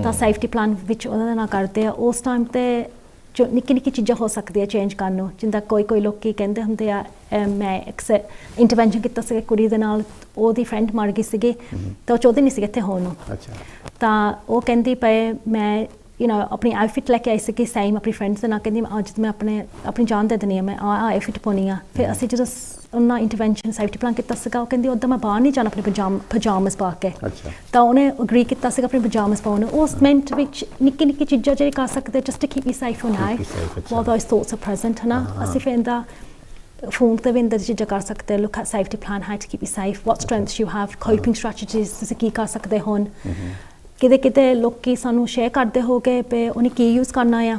ਤਾਂ ਸੇਫਟੀ ਪਲਾਨ ਵਿੱਚ ਉਹਨਾਂ ਨਾਲ ਕਰਦੇ ਆ ਉਸ ਟਾਈਮ ਤੇ ਜੋ ਨਿੱਕੀ ਚੀਜ਼ਾਂ ਹੋ ਸਕਦੀਆਂ ਚੇਂਜ ਕਰਨ ਨੂੰ ਜਿੰਦਾ ਕੋਈ ਲੋਕੀ ਕਹਿੰਦੇ ਹੁੰਦੇ ਆ ਮੈਂ ਇੰਟਰਵੈਂਸ਼ਨ ਕੀਤਾ ਸੀ ਕੁੜੀ ਦੇ ਨਾਲ ਉਹਦੀ ਫਰੈਂਡ ਮਰ ਗਈ ਸੀਗੀ ਤਾਂ ਉਹ ਚਾਹੁੰਦੇ ਨਹੀਂ ਸੀ ਇੱਥੇ ਹੋਣ ਨੂੰ ਤਾਂ ਉਹ ਕਹਿੰਦੀ ਪਏ ਮੈਂ ਆਪਣੀ ਆਊਟਫਿਟ ਲੈ ਕੇ ਆਈ ਸੀਗੀ ਸੇਮ ਆਪਣੀ ਫਰੈਂਡਸ ਦੇ ਨਾਲ ਕਹਿੰਦੀ ਅੱਜ ਮੈਂ ਆਪਣੀ ਜਾਨ ਦੇ ਦਿੰਦੀ ਹਾਂ ਮੈਂ ਆਊਟਫਿਟ ਪਾਉਣੀ ਆ ਫਿਰ ਅਸੀਂ ਜਦੋਂ ਉਹਨਾਂ ਇੰਟਰਵੈਂਸ਼ਨ ਸੇਫਟੀ ਪਲਾਨ ਕੀਤਾ ਸੀਗਾ ਉਹ ਕਹਿੰਦੀ ਉੱਦਾਂ ਮੈਂ ਬਾਹਰ ਨਹੀਂ ਜਾਣਾ ਆਪਣੇ ਪਜਾਮਸ ਪਾ ਕੇ ਤਾਂ ਉਹਨੇ ਅਗਰੀ ਕੀਤਾ ਸੀਗਾ ਆਪਣੇ ਪਜਾਮਸ ਪਾਉਣ ਨੂੰ ਉਸ ਮਿੰਟ ਵਿੱਚ ਨਿੱਕੀ ਚੀਜ਼ਾਂ ਜਿਹੜੀ ਕਰ ਸਕਦੇ just to keep you safe on high wall those thoughts are present ਹੈ ਨਾ ਅਸੀਂ ਫਿਰ ਇਹਦਾ ਫੋਨ ਤੇ ਵੀ ਇੰਦਰ ਚੀਜ਼ਾਂ ਕਰ ਸਕਦੇ look at safety plan how to keep you safe what strengths you have coping strategies ਤੁਸੀਂ ਕੀ ਕਰ ਸਕਦੇ ਹੁਣ ਕਿਤੇ ਲੋਕੀ ਸਾਨੂੰ ਸ਼ੇਅਰ ਕਰਦੇ ਹੋਗੇ ਵੀ ਉਹਨੇ ਕੀ ਯੂਜ਼ ਕਰਨਾ ਆ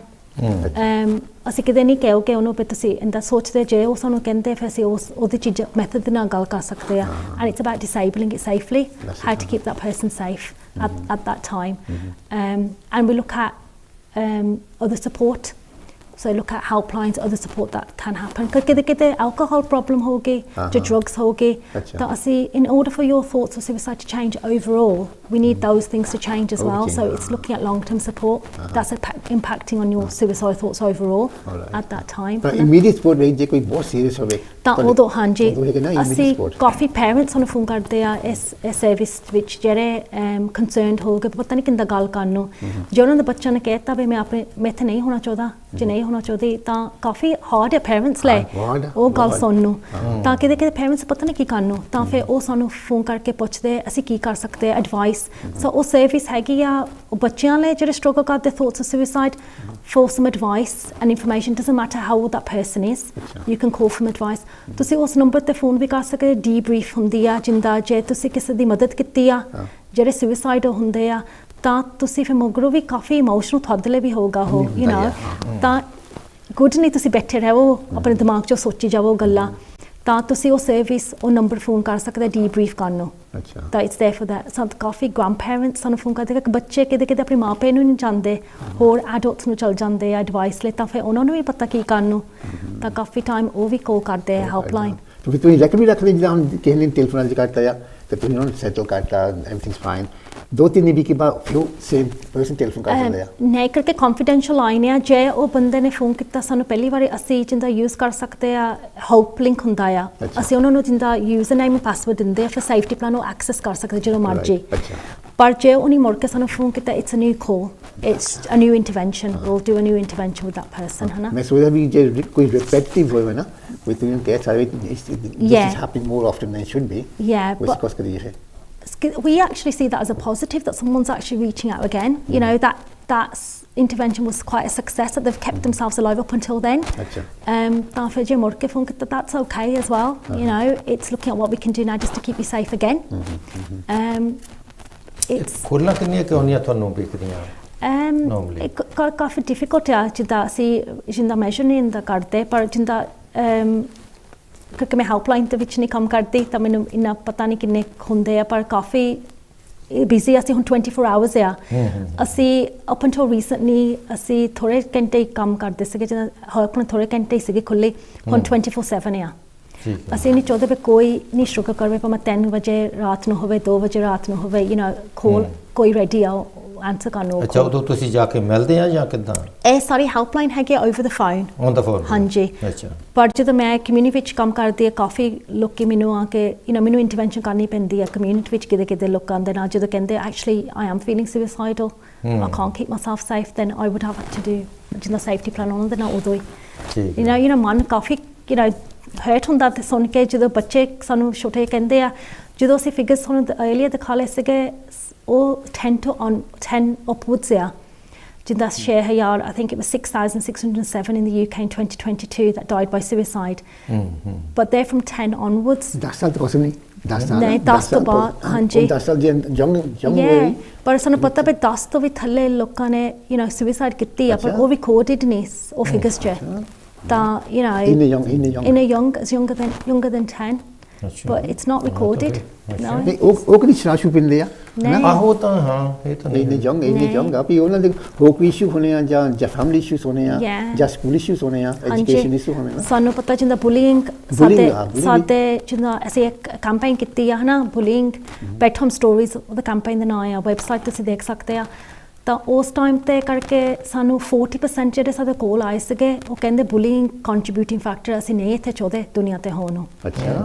ਅਸੀਂ ਕਿਤੇ ਨਹੀਂ ਕਹੋਗੇ ਉਹਨੂੰ ਵੀ ਤੁਸੀਂ ਇੰਦਾ ਸੋਚਦੇ ਜੇ ਉਹ ਸਾਨੂੰ ਕਹਿੰਦੇ ਫਿਰ ਅਸੀਂ ਉਹਦੀ ਚੀਜ਼ ਮੈਥਡ ਦੇ ਨਾਲ ਗੱਲ ਕਰ ਸਕਦੇ ਆ and it's about disabling it safely how to keep that person safe at that time and we look at other support So look at helplines, other support that can happen. Because किते alcohol problem होगी, जो drugs होगी, तो ਅਸੀਂ in order for your thoughts of suicide to change overall, we need those things to change as well. So it's looking at long-term support that's impacting on your suicidal thoughts overall at that time. But immediate support ਵਿੱਚ ਜੇ ਕੋਈ ਬਹੁਤ serious ਹੋਵੇ ਤਾਂ ਉਦੋਂ ਹਾਂਜੀ ਅਸੀਂ ਕਾਫੀ parents ਨੂੰ ਫੋਨ ਕਰਦੇ ਆ ਇਸ ਸਰਵਿਸ ਵਿੱਚ ਜਿਹੜੇ ਕੰਸਰਨਡ ਹੋ ਗਏ ਪਤਾ ਨਹੀਂ ਕਿੰਦਾ ਗੱਲ ਕਰਨ ਨੂੰ ਜੇ ਉਹਨਾਂ ਦੇ ਬੱਚਿਆਂ ਨੇ ਕਹਿਤਾ ਵੀ ਮੈਂ ਆਪਣੇ ਮੈਥੇ ਨਹੀਂ ਹੋਣਾ ਚਾਹੁੰਦਾ ਜੇ ਨਹੀਂ ਹੋਣਾ ਚਾਹੁੰਦੀ ਤਾਂ ਕਾਫੀ ਹਾਰਡ ਹੈ ਪੈਰੈਂਟਸ ਲਈ ਉਹ ਗੱਲ ਸੁਣਨ ਨੂੰ ਤਾਂ ਕਿਤੇ ਪੈਰੈਂਟਸ ਪਤਾ ਨਹੀਂ ਕੀ ਕਰਨ ਨੂੰ ਤਾਂ ਫਿਰ ਉਹ ਸਾਨੂੰ ਫੋਨ ਕਰਕੇ ਪੁੱਛਦੇ ਅਸੀਂ ਕੀ ਕਰ ਸਕਦੇ ਐਡਵਾਈਸ ਸੋ ਉਹ ਸਰਵਿਸ ਹੈਗੀ ਆ ਬੱਚਿਆਂ ਲਈ ਜਿਹੜੇ ਸਟਰਗਲ ਕਰਦੇ thoughts of suicide for some advice and information doesn't matter how old that person is you can call from advice ਤੁਸੀਂ ਉਸ ਨੰਬਰ ਤੇ ਫੋਨ ਵੀ ਕਰ ਸਕਦੇ ਡੀਬਰੀਫ ਹੁੰਦੀ ਆ ਜਿੰਦਾ ਜੇ ਤੁਸੀਂ ਕਿਸੇ ਦੀ ਮਦਦ ਕੀਤੀ ਆ ਜਿਹੜੇ ਸੁਸਾਈਡ ਹੁੰਦੇ ਆ ਤਾਂ ਤੁਸੀਂ ਫਿਰ ਮਗਰੋਂ ਵੀ ਕਾਫੀ ਇਮੋਸ਼ਨਲ ਤੁਹਾਡੇ ਲਈ ਵੀ ਹੋਊਗਾ ਉਹ ਯੂ نو ਤਾਂ ਗੁੱਡ ਨਹੀਂ ਤੁਸੀਂ ਬੈਠੇ ਰਹੋ ਆਪਣੇ ਦਿਮਾਗ 'ਚੋਂ ਸੋਚੀ ਜਾਵੋ ਗੱਲਾਂ ਤਾਂ ਤੁਸੀਂ ਉਹ ਸਰਵਿਸ ਉਹ ਨੰਬਰ ਫੋਨ ਕਰ ਸਕਦੇ ਡੀਬਰੀਫ ਕਰਨ ਨੂੰ ਤਾਂ ਇਟਸ देयर ਫॉर दैट ਸਭ ਕਾਫੀ ਗ੍ਰੈਂਡਪੈਰੈਂਟਸ ਸਾਨੂੰ ਫੋਨ ਕਰਦੇ ਕਿ ਬੱਚੇ ਕਿਤੇ ਆਪਣੇ ਮਾਪੇ ਨੂੰ ਨਹੀਂ ਜਾਣਦੇ ਹੋਰ ਐਡਲਟਸ ਨੂੰ ਚਲ ਜਾਂਦੇ ਆ ਐਡਵਾਈਸ ਲਈ ਤਾਂ ਫਿਰ ਉਹਨਾਂ ਨੂੰ ਵੀ ਪਤਾ ਕੀ ਕਰਨ ਨੂੰ ਤਾਂ ਕਾਫੀ ਟਾਈਮ ਉਹ ਵੀ ਕਾਲ ਕਰਦੇ ਆ ਹੈਲਪਲਾਈਨ ਤਾਂ ਫਿਰ ਤੁਸੀਂ ਰੈਕਮੈਂਡ ਰੱਖਦੇ ਜਿੱਦਾਂ ਕਿਸੇ ਨੇ ਟੈਲੀਫੋਨ ਕਰਤਾ ਆ ਤੇ ਤੁਸੀਂ ਉਹਨਾਂ ਨੂੰ ਸੈਟਲ ਕਰਤਾ ਐਵਰੀਥਿੰਗਸ ਫਾਈਨ 2-3 ਦਿਨ ਕੇ ਬਾਅਦ ਫਿਰ ਸੇਮ ਪਰਸਨ ਟੈਲੀਫੋਨ ਕਰ ਦਿੰਦੇ ਆ ਨਹੀਂ ਕਰਕੇ ਕੰਫੀਡੈਂਸ਼ੀਅਲ ਲਾਈਨ ਆ ਜੇ ਉਹ ਬੰਦੇ ਨੇ ਫੋਨ ਕੀਤਾ ਸਾਨੂੰ ਪਹਿਲੀ ਵਾਰੀ ਅਸੀਂ ਜਿੰਦਾ ਯੂਜ਼ ਕਰ ਸਕਦੇ ਆ ਹੋਪ ਲਿੰਕ ਹੁੰਦਾ ਆ ਅਸੀਂ ਉਹਨਾਂ ਨੂੰ ਜਿੰਦਾ ਯੂਜ਼ਰ ਨੇਮ ਪਾਸਵਰਡ ਦਿੰਦੇ ਆ ਫਿਰ ਸੇਫਟੀ ਪਲਾਨ ਨੂੰ ਐਕਸੈਸ ਕਰ ਸਕਦੇ ਜਦੋਂ ਮਰਜੀ ਪਰ ਜੇ ਉਹਨੇ ਮੁੜ ਕੇ ਸਾਨੂੰ ਫੋਨ ਕੀਤਾ it's a new call it's a new intervention we'll do a new intervention with that person ਹਨਾ ਮੈਂ ਸੋਚਦਾ ਵੀ ਜੇ ਕੋਈ ਰਿਪੀਟਿਵ ਹੋਵੇ ਨਾ with the cats, this is happening more often than it should be. Yeah, we actually see that as a positive that someone's actually reaching out again. You know that intervention was quite a success that they've kept themselves alive up until then. That's okay as well. You know, it's looking at what we can do now just to keep you safe again. It's ਖੋਲ੍ਹਣਾ ਕਿੰਨੀਆਂ ਕਿ ਆਉਂਦੀਆਂ ਤੁਹਾਨੂੰ ਵਿਕਦੀਆਂ ਕਾਫੀ difficult ਆ ਜਿੱਦਾਂ ਅਸੀਂ ਜਿੰਦਾ measure ਨਹੀਂ ਹੁੰਦਾ ਕਰਦੇ ਪਰ ਜਿੰਦਾ ਕਿਉਂਕਿ ਮੈਂ ਹੈਲਪਲਾਈਨ ਦੇ ਵਿੱਚ ਨਹੀਂ ਕੰਮ ਕਰਦੀ ਤਾਂ ਮੈਨੂੰ ਇੰਨਾ ਪਤਾ ਨਹੀਂ ਕਿੰਨੇ ਹੁੰਦੇ ਆ ਪਰ ਕਾਫੀ ਬਿਜ਼ੀ ਅਸੀਂ ਹੁਣ 24 ਆਵਰਸ ਆ ਅਸੀਂ ਅਪ ਅੰਟਿਲ ਰੀਸੈਂਟਲੀ ਅਸੀਂ ਥੋੜ੍ਹੇ ਘੰਟੇ ਕੰਮ ਕਰਦੇ ਸੀਗੇ ਜਿੱਦਾਂ ਹੈਲਪਲਾਈਨ ਥੋੜ੍ਹੇ ਘੰਟੇ ਸੀਗੇ ਖੁੱਲ੍ਹੇ ਹੁਣ 24/7 ਆ ਅਸੀਂ ਨਹੀਂ ਚਾਹੁੰਦੇ ਵੀ ਕੋਈ ਨਹੀਂ ਸ਼ੁਕਰ ਕਰਵੇ ਭਾਵੇਂ 3 ਵਜੇ ਰਾਤ ਨੂੰ ਹੋਵੇ 2 ਵਜੇ ਰਾਤ ਨੂੰ ਹੋਵੇ ਯੂ نو ਕੋਲ ਕੋਈ ਰੈਡੀ ਆ ਆਨਸਰ ਕਰਨ ਨੂੰ ਅੱਛਾ ਉਦੋਂ ਤੁਸੀਂ ਜਾ ਕੇ ਮਿਲਦੇ ਆ ਜਾਂ ਕਿੱਦਾਂ ਇਹ ਸਾਰੀ ਹੈਲਪਲਾਈਨ ਹੈਗੀ over the phone on the phone ਹਾਂਜੀ ਅੱਛਾ ਪਰ ਜਦੋਂ ਮੈਂ ਕਮਿਊਨਿਟੀ ਵਿੱਚ ਕੰਮ ਕਰਦੀ ਆ ਕਾਫੀ ਲੋਕੀ ਮੈਨੂੰ ਆ ਕੇ ਯੂ نو ਮੈਨੂੰ ਇੰਟਰਵੈਂਸ਼ਨ ਕਰਨੀ ਪੈਂਦੀ ਆ ਕਮਿਊਨਿਟੀ ਵਿੱਚ ਕਿਤੇ ਲੋਕਾਂ ਦੇ ਨਾਲ ਜਦੋਂ ਕਹਿੰਦੇ actually I am feeling suicidal I can't keep myself safe then I would have to do ਜਿੰਨਾ ਸੇਫਟੀ ਪਲਾਨ ਉਹਨਾਂ ਦੇ ਨਾਲ ਉਦੋਂ ਹੀ ਯੂ نو ਮਨ ਕਾਫੀ ਯੂ نو ਹਰਟ ਹੁੰਦਾ ਤੇ ਸੁਣ ਕੇ ਜਦੋਂ ਬੱਚੇ ਸਾਨੂੰ ਛੋਟੇ ਕਹਿੰਦੇ ਆ ਜਦੋਂ ਅਸੀਂ ਫਿਗਰਸ ਤੁਹਾਨੂੰ ਅਰਲੀਅਰ ਦਿਖਾ ਲਏ ਸੀਗੇ ਉਹ 10 upwards ਆ ਜਿੱਦਾਂ 6,000 I think it was 6,607 in the UK in 2022 that died by suicide but they're from 10 onwards 10 ਸਾਲ ਤੋਂ ਕੁਛ ਨਹੀਂ 10 ਸਾਲ ਨਹੀਂ 10 ਤੋਂ ਬਾਅਦ ਹਾਂਜੀ 10 ਸਾਲ ਜੰਗ ਪਰ ਸਾਨੂੰ ਪਤਾ ਵੀ 10 ਤੋਂ ਵੀ ਥੱਲੇ ਲੋਕਾਂ ਨੇ ਯੂ نو ਸੁਸਾਈਡ ਕੀਤੀ ਆ ਪਰ ਉਹ ਰਿਕਾਰਡਡ ਨਹੀਂ ਉਹ ਫਿਗਰਸ 'ਚ ਤਾਂ you know in a young as younger than 10 but it's not recorded ਨਹੀਂ ਉਹ ਕਿਹੜੀ ਸ਼ਰਾਸ਼ੂ ਪਿੰਦੇ ਆ ਆਹੋ ਤਾਂ ਹਾਂ ਇਹ ਤਾਂ ਨਹੀਂ ਜੰਗ ਆ ਵੀ ਉਹਨਾਂ ਦੇ ਹੋਕ ਇਸ਼ੂ ਹੋਣੇ ਆ ਜਾਂ ਫੈਮਿਲੀ ਇਸ਼ੂਸ ਹੋਣੇ ਆ ਜਾਂ ਸਕੂਲ ਇਸ਼ੂਸ ਹੋਣੇ ਆ ਐਜੂਕੇਸ਼ਨ ਇਸ਼ੂ ਹੋਣੇ ਆ ਸਾਨੂੰ ਪਤਾ ਜਿੰਦਾ ਬੁਲੀਇੰਗ ਸਾਡੇ ਜਿੰਦਾ ਅਸੀਂ ਇੱਕ ਕੈਂਪੇਨ ਕੀਤੀ ਆ ਹਨਾ ਬੁਲੀਇੰਗ ਬੈਕ ਹੋਮ ਸਟੋਰੀਜ਼ ਉਹਦਾ ਕੈਂਪੇਨ ਦਾ ਨਾਮ ਆ ਵੈਬਸਾਈਟ ਤੁਸੀਂ ਦੇਖ ਸਕਦੇ ਆ ਤਾਂ ਉਸ ਟਾਈਮ 'ਤੇ ਕਰਕੇ ਸਾਨੂੰ 40% ਜਿਹੜੇ ਸਾਡੇ ਕੋਲ ਆਏ ਸੀਗੇ ਉਹ ਕਹਿੰਦੇ ਬੁਲੀਇੰਗ ਕੰਟਰੀਬਿਊਟਿੰਗ ਫੈਕਟਰ ਅਸੀਂ ਨਹੀਂ ਇੱਥੇ ਚਾਹੁੰਦੇ ਦੁਨੀਆ 'ਤੇ ਹੋਣ ਨੂੰ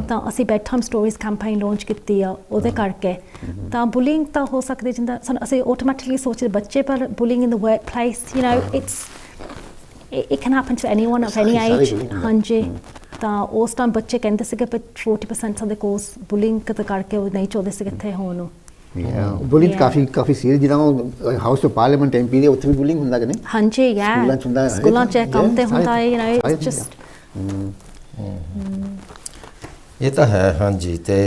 ਤਾਂ ਅਸੀਂ back home stories campaign launch ਕੀਤੀ ਆ ਉਹਦੇ ਕਰਕੇ ਤਾਂ ਬੁਲੀਇੰਗ ਤਾਂ ਹੋ ਸਕਦੀ ਜਿੰਦਾ ਸਾਨੂੰ ਅਸੀਂ ਆਟੋਮੈਟਿਕਲੀ ਸੋਚਦੇ ਬੱਚੇ ਪਰ bullying in the work place you know it can happen to anyone of any age ਹਾਂਜੀ ਤਾਂ ਉਸ ਟਾਈਮ ਬੱਚੇ ਕਹਿੰਦੇ ਸੀਗੇ ਪਰ 40% ਸਾਡੇ ਕੋਲ ਬੁਲੀਇੰਗ ਕਰਕੇ ਉਹ ਨਹੀਂ ਚਾਹੁੰਦੇ ਸੀ ਇੱਥੇ ਹੋਣ ਨੂੰ ਬੁਲਿੰਗ ਕਾਫੀ ਸੀਰੀਅਸ ਜਿੱਦਾਂ ਹਾਊਸ ਆਫ ਪਾਰਲੀਮੈਂਟ ਐਮਪੀ ਦੇ ਉੱਥੇ ਵੀ ਬੁਲਿੰਗ ਹੁੰਦਾ ਕਿ ਨਹੀਂ ਹਾਂਜੀ ਸਕੂਲਾਂ 'ਚ ਕੰਮ ਤੇ ਹੁੰਦਾ ਹੈ ਯੂ نو ਇਟਸ ਜਸਟ ਇਹ ਤਾਂ ਹੈ ਹਾਂਜੀ ਤੇ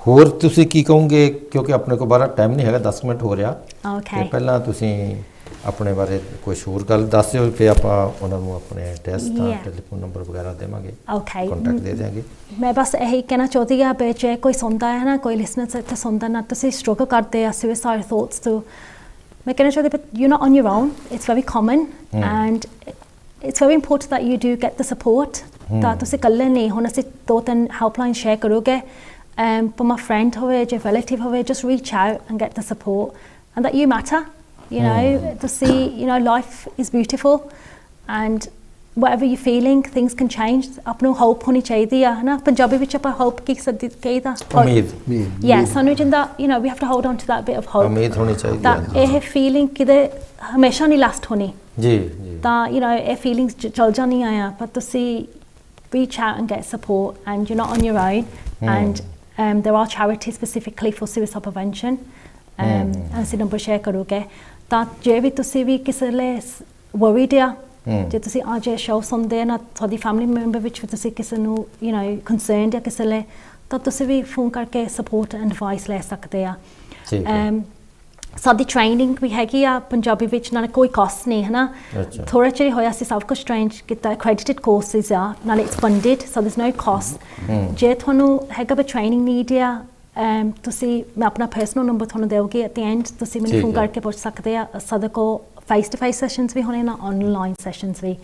ਹੋਰ ਤੁਸੀਂ ਕੀ ਕਹੋਗੇ ਕਿਉਂਕਿ ਆਪਣੇ ਕੋਲ ਬਾਰਾ ਟਾਈਮ ਨਹੀਂ ਹੈਗਾ 10 ਮਿੰਟ ਹੋ ਰਿਹਾ ਤੇ ਪਹਿਲਾਂ ਤੁਸੀਂ ਆਪਣੇ ਬਾਰੇ ਕੁਝ ਹੋਰ ਗੱਲ ਦੱਸ ਦਿਓ ਫਿਰ ਆਪਾਂ ਉਹਨਾਂ ਨੂੰ ਆਪਣੇ ਐਡਰੈਸ ਦਾ ਟੈਲੀਫੋਨ ਨੰਬਰ ਵਗੈਰਾ ਦੇਵਾਂਗੇ ਕੰਟੈਕਟ ਦੇ ਦਿਆਂਗੇ ਮੈਂ ਬਸ ਇਹੀ ਕਹਿਣਾ ਚਾਹੁੰਦੀ ਹਾਂ ਵੀ ਜੇ ਕੋਈ ਸੁਣਦਾ ਹੈ ਨਾ ਕੋਈ ਲਿਸਨਰ ਇੱਥੇ ਸੁਣਦਾ ਨਾ ਤੁਸੀਂ ਸਟਰਗਲ ਕਰਦੇ ਆ ਸੁਸਾਈਡ ਥੋਟਸ ਤੋਂ ਮੈਂ ਕਹਿਣਾ ਚਾਹੁੰਦੀ but you note on your on it's very common and it's very important that you do get the support ਤਾਂ ਤੁਸੀਂ ਇਕੱਲੇ ਨਹੀਂ ਹੁਣ ਅਸੀਂ 2-3 ਹੈਲਪਲਾਈਨ ਸ਼ੇਅਰ ਕਰੋਗੇ ਭਾਵੇਂ ਫਰੈਂਡ ਹੋਵੇ ਜਾਂ ਰਿਲੇਟਿਵ ਹੋਵੇ just reach out and get the support and that you matter you know ਤੁਸੀਂ you know life is beautiful and whatever you're feeling things can change ਆਪ ਨੂੰ hope ਹੋਣੀ ਚਾਹੀਦੀ ਆ ਹਨਾ ਪੰਜਾਬੀ ਵਿੱਚ ਆਪਾਂ hope ਕੀ ਕਹੀਦਾ ਉਮੀਦ ਸਾਨੂੰ ਜਿੰਦਾ you know we have to hold on to that bit of hope ਉਮੀਦ ਹੋਣੀ ਚਾਹੀਦੀ ਤਾਂ ਇਹ feeling ਕਿਤੇ ਹਮੇਸ਼ਾ ਨਹੀਂ ਲਾਸਟ ਹੋਣੀ ਜੀ ਤਾਂ you know ਇਹ feelings ਚਲ ਜਾਣੀਆਂ ਆ ਪਰ ਤੁਸੀਂ reach out and get support and you're not on your own and there are charities specifically for suicide prevention ਅਸੀਂ ਨੰਬਰ ਸ਼ੇਅਰ ਕਰੋਗੇ ਤਾਂ ਜੇ ਵੀ ਤੁਸੀਂ ਵੀ ਕਿਸੇ ਲਈ worried ਆ ਜੇ ਤੁਸੀਂ ਅੱਜ ਇਹ ਸ਼ੋਅ ਸੁਣਦੇ ਨਾ ਤੁਹਾਡੀ ਫੈਮਿਲੀ ਮੈਂਬਰ ਵਿੱਚ ਵੀ ਤੁਸੀਂ ਕਿਸੇ ਨੂੰ you know concerned ਆ ਕਿਸੇ ਲਈ ਤਾਂ ਤੁਸੀਂ ਵੀ ਫੋਨ ਕਰਕੇ ਸਪੋਰਟ ਐਂਡ ਐਡਵਾਈਸ ਲੈ ਸਕਦੇ ਆ ਸਾਡੀ ਟ੍ਰੇਨਿੰਗ ਵੀ ਹੈਗੀ ਆ ਪੰਜਾਬੀ ਵਿੱਚ ਨਾਲੇ ਕੋਈ ਕਾਸਟ ਨਹੀਂ ਹੈ ਨਾ ਥੋੜਾ ਚਿਰ ਹੋਇਆ ਸੀ ਸਭ ਕੁਝ ਟ੍ਰੇਨ ਕੀਤਾ accredited courses ਆ ਨਾਲੇ it's funded so there's no cost ਜੇ ਤੁਹਾਨੂੰ ਹੈਗਾ ਵੀ ਟ੍ਰੇਨਿੰਗ ਨੀਡ ਆ ਤੁਸੀਂ ਮੈਂ ਆਪਣਾ ਪਰਸਨਲ ਨੰਬਰ ਤੁਹਾਨੂੰ ਦੇਵਾਂਗੀ ਐਟ ਦੀ ਐਂਡ ਤੁਸੀਂ ਮੈਨੂੰ ਫੋਨ ਕਰਕੇ ਪੁੱਛ ਸਕਦੇ ਆ ਸਾਡੇ ਕੋਲ face to face sessions ਵੀ ਹੋਣੇ ਨਾ online sessions we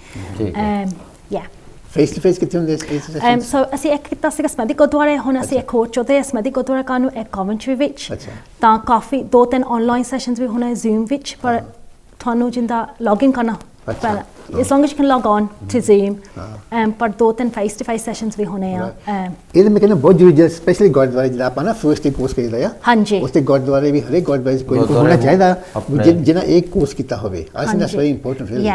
yeah face to face ਕਿੱਥੇ ਹੁੰਦੇ sessions so ਅਸੀਂ ਇੱਕ ਕੀਤਾ ਸੀਗਾ ਸਮੈਦੀ ਗੁਰਦੁਆਰੇ ਹੁਣ ਅਸੀਂ ਇੱਕ ਹੋਰ ਚੋਦੇ ਸਮੈਦੀ ਗੁਰਦੁਆਰੇ ਕਾਨੂੰ ਇੱਕ ਕਮੈਂਟਰੀ ਵਿੱਚ ਤਾਂ ਕਾਫੀ 2-3 online sessions ਵੀ ਹੋਣੇ Zoom ਵਿੱਚ ਪਰ ਤੁਹਾਨੂੰ ਜਿੰਦਾ ਲੌਗਇਨ ਕਰਨਾ ਪੈਣਾ as long as you can log on to Zoom ਪਰ 2-3 face to face sessions ਵੀ ਹੋਣੇ ਆ ਇਹਦੇ ਮੈਂ ਕਹਿੰਦਾ ਬਹੁਤ ਜ਼ਰੂਰੀ ਸਪੈਸ਼ਲੀ ਗੁਰਦੁਆਰੇ ਜਿਹੜਾ ਆਪਾਂ ਨਾ ਫਰਸਟ ਏਡ ਕੋਰਸ ਕਰੀਦਾ ਆ ਹਾਂਜੀ ਉਸ ਤੇ ਗੁਰਦੁਆਰੇ ਵੀ ਹਰੇਕ ਗੁਰਦੁਆਰੇ ਕੋਈ ਹੋਣਾ ਚਾਹੀਦਾ ਜਿਹਨਾਂ ਇੱਕ ਕੋਰਸ ਕੀਤਾ ਹੋਵੇ I think that's very important really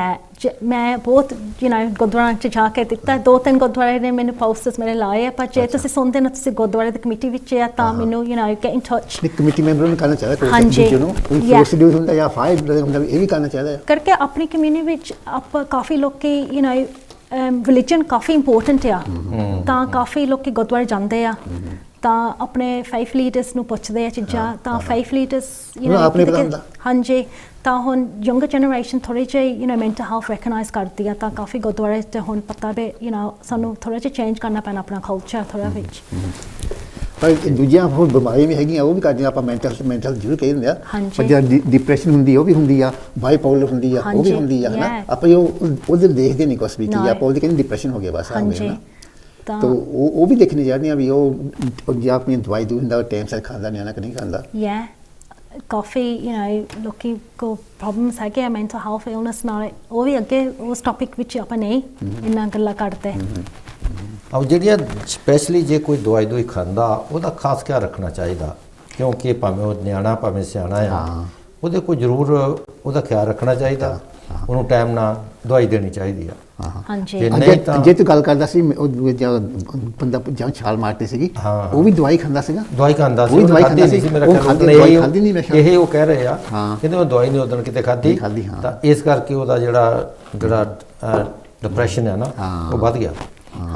ਮੈਂ ਬਹੁਤ you know ਗੁਰਦੁਆਰਾ ਚ ਜਾ ਕੇ ਦਿੱਤਾ 2-3 ਗੁਰਦੁਆਰੇ ਨੇ ਮੈਨੂੰ ਪੋਸਟਰਸ ਮੇਰੇ ਲਾਏ ਆ ਪਰ ਜੇ ਤੁਸੀਂ ਸੁਣਦੇ ਨਾ ਤੁਸੀਂ ਗੁਰਦੁਆਰੇ ਦੀ ਕਮੇਟੀ ਵਿੱਚ ਆ ਤਾਂ ਮੈਨੂੰ you know get in touch committee member ਨੂੰ ਕਰਨਾ ਚਾਹੀਦਾ ਕੋਈ ਨੂੰ ਕੋਈ ਫਰਸਟ ਏਡ ਹੁੰਦਾ ਜਾਂ ਫਾਇਰ ਹੁੰਦਾ ਇਹ ਵੀ ਕਰਨਾ ਚਾਹੀਦਾ ਕਰਕੇ ਆਪਣੀ ਕਮਿਊਨਿਟੀ ਵਿੱਚ ਆਪਾਂ ਕਾਫੀ ਲੋਕੀ you know religion coffee important ਆ ਤਾਂ ਕਾਫੀ ਲੋਕੀ ਗੁਰਦੁਆਰੇ ਜਾਂਦੇ ਆ ਤਾਂ ਆਪਣੇ ਫਾਈਵ ਲੀਡਰਸ ਨੂੰ ਪੁੱਛਦੇ ਆ ਚੀਜ਼ਾਂ ਤਾਂ ਫਾਈਵ ਲੀਡਰਸ you know ਹਾਂਜੀ ਤਾਂ ਹੁਣ ਯੰਗਰ ਜਨਰੇਸ਼ਨ ਥੋੜੀ ਜਿਹੀ you know mental health recognise ਕਰਦੀ ਆ ਤਾਂ ਕਾਫੀ ਗੁਰਦੁਆਰੇ ਤੇ ਹੁਣ ਪਤਾ ਵੀ you know ਸਾਨੂੰ ਥੋੜਾ ਜਿਹਾ ਚੇਂਜ ਕਰਨਾ ਪੈਣਾ ਆਪਣਾ ਕਲਚਰ ਥੋੜਾ ਵਿੱਚ ਪਰ ਦੂਜੀਆਂ ਹੋਰ ਬਿਮਾਰੀਆਂ ਵੀ ਹੈਗੀਆਂ ਉਹ ਵੀ ਕਰਦੀਆਂ ਆਪਾਂ ਮੈਂਟਲ ਜ਼ਰੂਰ ਕਹਿ ਦਿੰਦੇ ਆ ਪਰ ਜਿਹੜਾ ਡਿਪਰੈਸ਼ਨ ਹੁੰਦੀ ਉਹ ਵੀ ਹੁੰਦੀ ਆ ਬਾਈਪੋਲਰ ਹੁੰਦੀ ਆ ਉਹ ਵੀ ਹੁੰਦੀ ਆ ਹਨਾ ਆਪਾਂ ਉਹਦੇ ਦੇਖਦੇ ਨਹੀਂ ਕੁਛ ਵੀ ਕਿ ਆਪਾਂ ਉਹਦੇ ਕਹਿੰਦੇ ਡਿਪਰੈਸ਼ਨ ਹੋ ਗਿਆ ਬਸ ਆ ਗਿਆ ਨਾ ਤਾਂ ਉਹ ਵੀ ਦੇਖਣੇ ਚਾਹੀਦੇ ਆ ਵੀ ਉਹ ਜੇ ਆਪਣੀ ਦਵਾਈ ਦੂੰਦਾ ਟਾਈਮ ਸਿਰ ਖਾਂਦਾ ਨਿਆਣਾ ਕਿ ਨਹੀਂ ਖਾਂਦਾ ਕਾਫੀ you know ਲੋਕੀ ਕੋ ਪ੍ਰੋਬਲਮਸ ਹੈਗੇ ਆ ਮੈਂਟਲ ਹੈਲਥ ਇਲਨੈਸ ਨਾਲ ਉਹ ਵੀ ਅੱਗੇ ਉਸ ਟੌਪਿਕ ਵਿੱਚ ਆਪਾਂ ਨਹੀਂ ਇੰਨਾ ਗੱਲਾਂ ਕਰਦੇ अब ਜਿਹੜੀਆਂ ਸਪੈਸ਼ਲੀ ਜੇ ਕੋਈ ਦਵਾਈ ਖਾਂਦਾ ਉਹਦਾ ਖਾਸ ਖਿਆਲ ਰੱਖਣਾ ਚਾਹੀਦਾ ਕਿਉਂਕਿ ਭਾਵੇਂ ਉਹ ਨਿਆਣਾ ਭਾਵੇਂ ਸਿਆਣਾ ਆ ਉਹਦੇ ਕੋਈ ਜ਼ਰੂਰ ਉਹਦਾ ਖਿਆਲ ਰੱਖਣਾ ਚਾਹੀਦਾ ਉਹਨੂੰ ਟਾਈਮ ਨਾਲ ਦਵਾਈ ਦੇਣੀ ਚਾਹੀਦੀ ਆ ਹਾਂਜੀ ਜੇ ਤੂੰ ਗੱਲ ਕਰਦਾ ਸੀ ਉਹ ਬੰਦਾ ਜਾਂ ਛਾਲ ਮਾਰਦੀ ਸੀਗੀ ਉਹ ਵੀ ਦਵਾਈ ਖਾਂਦਾ ਸੀਗਾ ਉਹ ਦਵਾਈ ਖਾਂਦਾ ਸੀ ਮੇਰਾ ਖਾਂਦੀ ਨਹੀਂ ਇਹ ਉਹ ਕਹਿ ਰਹੇ ਆ ਕਹਿੰਦੇ ਉਹ ਦਵਾਈ ਨਹੀਂ ਉਦੋਂ ਕਿਤੇ ਖਾਧੀ ਤਾਂ ਇਸ ਕਰਕੇ ਉਹਦਾ ਜਿਹੜਾ ਡਿਪਰੈਸ਼ਨ ਹੈ ਨਾ ਉਹ ਵੱਧ ਗਿਆ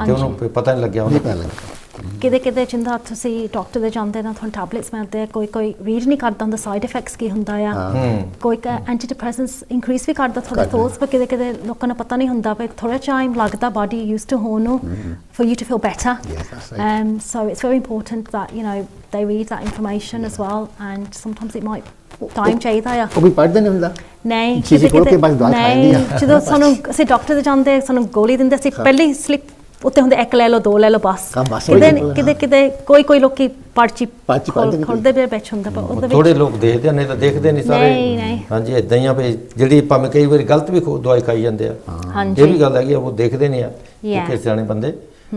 ਤੇ ਉਹਨੂੰ ਪਤਾ ਨਹੀਂ ਲੱਗਿਆ ਉਹਨੂੰ ਕਿਤੇ ਜਿੰਦਾ ਤੁਸੀਂ ਡਾਕਟਰ ਦੇ ਜਾਂਦੇ ਨਾ ਤੁਹਾਨੂੰ ਟੈਬਲੇਟਸ ਮਿਲਦੇ ਕੋਈ ਰੀਡ ਨਹੀਂ ਕਰਦਾ ਹੁੰਦਾ ਸਾਈਡ ਇਫੈਕਟਸ ਕੀ ਹੁੰਦਾ ਆ ਕੋਈ ਐਂਟੀ ਡਿਪਰੈਸੈਂਟਸ ਇਨਕਰੀਜ਼ ਵੀ ਕਰਦਾ ਤੁਹਾਡੇ ਥੋਟਸ ਪਰ ਕਿਤੇ ਲੋਕਾਂ ਨੂੰ ਪਤਾ ਨਹੀਂ ਹੁੰਦਾ ਪਰ ਥੋੜਾ ਟਾਈਮ ਲੱਗਦਾ ਬਾਡੀ ਯੂਜ਼ਡ ਟੂ ਹੋਣ ਨੂੰ for you to feel better so it's very important that you know they read that information as well and sometimes it might time ਚਾਹੀਦਾ ਆ ਉਹ ਵੀ ਪੜ੍ਹਦੇ ਨਹੀਂ ਹੁੰਦਾ ਨਹੀਂ ਜਦੋਂ ਸਾਨੂੰ ਅਸੀਂ ਡਾਕਟਰ ਦੇ ਜਾਂਦੇ ਸਾਨੂੰ ਗੋਲੀ ਦਿੰਦੇ ਸੀ ਪਹਿਲੀ ਸਲਿੱਪ ਉੱਤੇ ਹੁੰਦੇ ਇੱਕ ਲੈ ਲਓ ਦੋ ਲੈ ਲਓ ਬਸ ਕਿਤੇ ਕੋਈ ਲੋਕੀ ਪਰਚੀ ਖੋਲਦੇ ਵੀ ਵਿੱਚ ਹੁੰਦਾ ਪਰ ਉਹਦੇ ਵਿੱਚ ਥੋੜੇ ਲੋਕ ਦੇਖਦੇ ਨਹੀਂ ਤਾਂ ਦੇਖਦੇ ਨਹੀਂ ਸਾਰੇ ਹਾਂਜੀ ਇਦਾਂ ਹੀ ਆ ਵੀ ਜਿਹੜੀ ਭਾਵੇਂ ਕਈ ਵਾਰੀ ਗਲਤ ਵੀ ਦਵਾਈ ਖਾਈ ਜਾਂਦੇ ਆ ਇਹ ਵੀ ਗੱਲ ਹੈਗੀ ਉਹ ਦੇਖਦੇ ਨਹੀਂ ਆ ਕਿ ਸਿਆਣੇ ਬੰਦੇ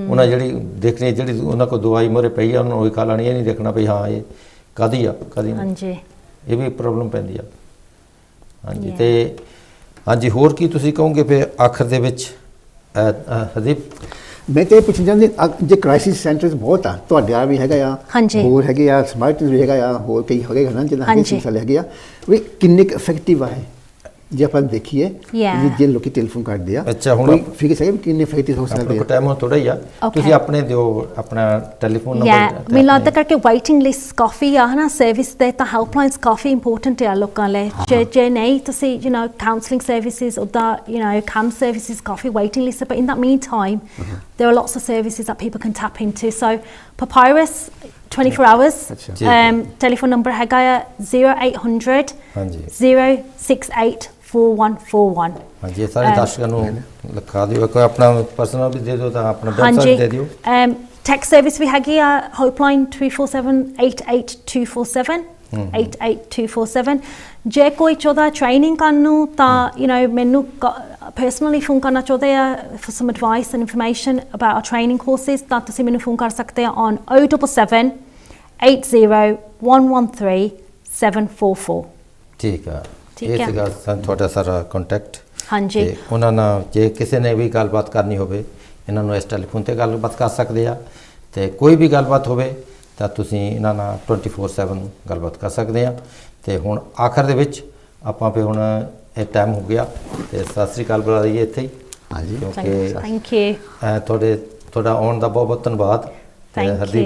ਉਹਨਾਂ ਜਿਹੜੀ ਦੇਖਣੀ ਜਿਹੜੀ ਉਹਨਾਂ ਕੋਲ ਦਵਾਈ ਮੋਰੇ ਪਈ ਆ ਉਹਨਾਂ ਨੂੰ ਖਾ ਲੈਣੀ ਇਹ ਨਹੀਂ ਦੇਖਣਾ ਵੀ ਹਾਂ ਇਹ ਕਾਦੀ ਹਾਂਜੀ ਇਹ ਵੀ ਪ੍ਰੋਬਲਮ ਪੈਂਦੀ ਆ ਹਾਂਜੀ ਤੇ ਹਾਂਜੀ ਹੋਰ ਕੀ ਤੁਸੀਂ ਕਹੋਗੇ ਫਿਰ ਆਖਰ ਦੇ ਵਿੱਚ ਹਦੀਪ ਮੈਂ ਤੇ ਪੁੱਛ ਜਾਂਦੇ ਜੇ ਕ੍ਰਾਈਸਿਸ ਸੈਂਟਰਸ ਬਹੁਤ ਆ ਤੁਹਾਡੇ ਆ ਵੀ ਹੈਗਾ ਆ ਹੋਰ ਹੈਗੇ ਆ ਸਮਾਰਟਸ ਵੀ ਹੈਗਾ ਆ ਹੋਰ ਕਈ ਹੈਗੇ ਹਨ ਜਿਹਨਾਂ ਦੇ ਹੈਗੇ ਆ ਵੀ ਕਿੰਨੇ ਇਫੈਕਟਿਵ ਆ ਜੇ ਆਪਾਂ ਦੇਖੀਏ ਜੇ ਲੋਕੀ ਟੈਲੀਫੋਨ ਕਰਦੇ ਆ ਅੱਛਾ ਹੁਣ ਫਿਕਸ ਹੈ ਕਿੰਨੇ ਇਫੈਕਟਿਵ ਹੋ ਸਕਦੇ ਆ ਟਾਈਮ ਥੋੜਾ ਹੀ ਆ ਤੁਸੀਂ ਆਪਣੇ ਦਿਓ ਆਪਣਾ ਟੈਲੀਫੋਨ ਨੰਬਰ ਮੈਨੂੰ ਲੱਗਦਾ ਕਰਕੇ ਵੇਟਿੰਗ ਲਿਸਟ ਕਾਫੀ ਆ ਹਨਾ ਸਰਵਿਸ ਦੇ ਤਾਂ ਹੈਲਪਲਾਈਨਸ ਕਾਫੀ ਇੰਪੋਰਟੈਂਟ ਆ ਲੋਕਾਂ ਲਈ ਜੇ ਨਹੀਂ ਤੁਸੀਂ you know counselling services ਉਹਦਾ you know CAM services coffee waiting list but in that meantime there are lots of services that people can tap into so Papyrus 24 hours telephone number ਹੈਗਾ 0800 068 4141 ਹਾਂਜੀ ਇਹ ਸਾਰੇ ਦਰਸ਼ਕਾਂ ਨੂੰ ਲਿਖਾ ਦਿਓ ਕੋਈ ਆਪਣਾ ਪਰਸਨਲ ਵੀ ਦੇ ਦਿਓ ਤਾਂ ਆਪਣਾ ਵੈਬਸਾਈਟ ਦੇ ਦਿਓ ਟੈਕਸਟ ਸਰਵਿਸ ਵੀ ਹੈਗੀ ਆ ਹੈਲਪਲਾਈਨ 347-88247 88247 ਜੇ ਕੋਈ ਚਾਹੁੰਦਾ ਟ੍ਰੇਨਿੰਗ ਕਰਨ ਨੂੰ ਤਾਂ ਮੈਨੂੰ ਪਰਸਨਲੀ ਫੋਨ ਕਰਨਾ ਚਾਹੁੰਦੇ ਆ for some advice and information about our training courses ਤਾਂ ਤੁਸੀਂ ਮੈਨੂੰ ਫੋਨ ਕਰ ਸਕਦੇ ਆ on 077 80 113 744 ਠੀਕ ਆ ਇਹ ਸੀਗਾ ਤੁਹਾਡਾ ਸਾਰਾ ਕੰਟੈਕਟ ਹਾਂਜੀ ਤੇ ਉਹਨਾਂ ਨਾਲ ਜੇ ਕਿਸੇ ਨੇ ਵੀ ਗੱਲਬਾਤ ਕਰਨੀ ਹੋਵੇ ਇਹਨਾਂ ਨੂੰ ਇਸ ਟੈਲੀਫੋਨ ਤੇ ਗੱਲਬਾਤ ਕਰ ਸਕਦੇ ਆ ਤੇ ਕੋਈ ਵੀ ਗੱਲਬਾਤ ਹੋਵੇ ਤਾਂ ਤੁਸੀਂ ਇਹਨਾਂ ਨਾਲ 24/7 ਗੱਲਬਾਤ ਕਰ ਸਕਦੇ ਆ ਤੇ ਹੁਣ ਆਖਰ ਦੇ ਵਿੱਚ ਆਪਾਂ ਫਿਰ ਹੁਣ ਇਹ ਟਾਈਮ ਹੋ ਗਿਆ ਤੇ ਸਤਿ ਸ੍ਰੀ ਅਕਾਲ ਬੁਲਾ ਲਈਏ ਇੱਥੇ ਹੀ ਹਾਂਜੀ ਕਿਉਂਕਿ ਥੈਂਕ ਯੂ ਤੁਹਾਡਾ ਆਉਣ ਦਾ ਬਹੁਤ ਬਹੁਤ ਧੰਨਵਾਦ। Thank you.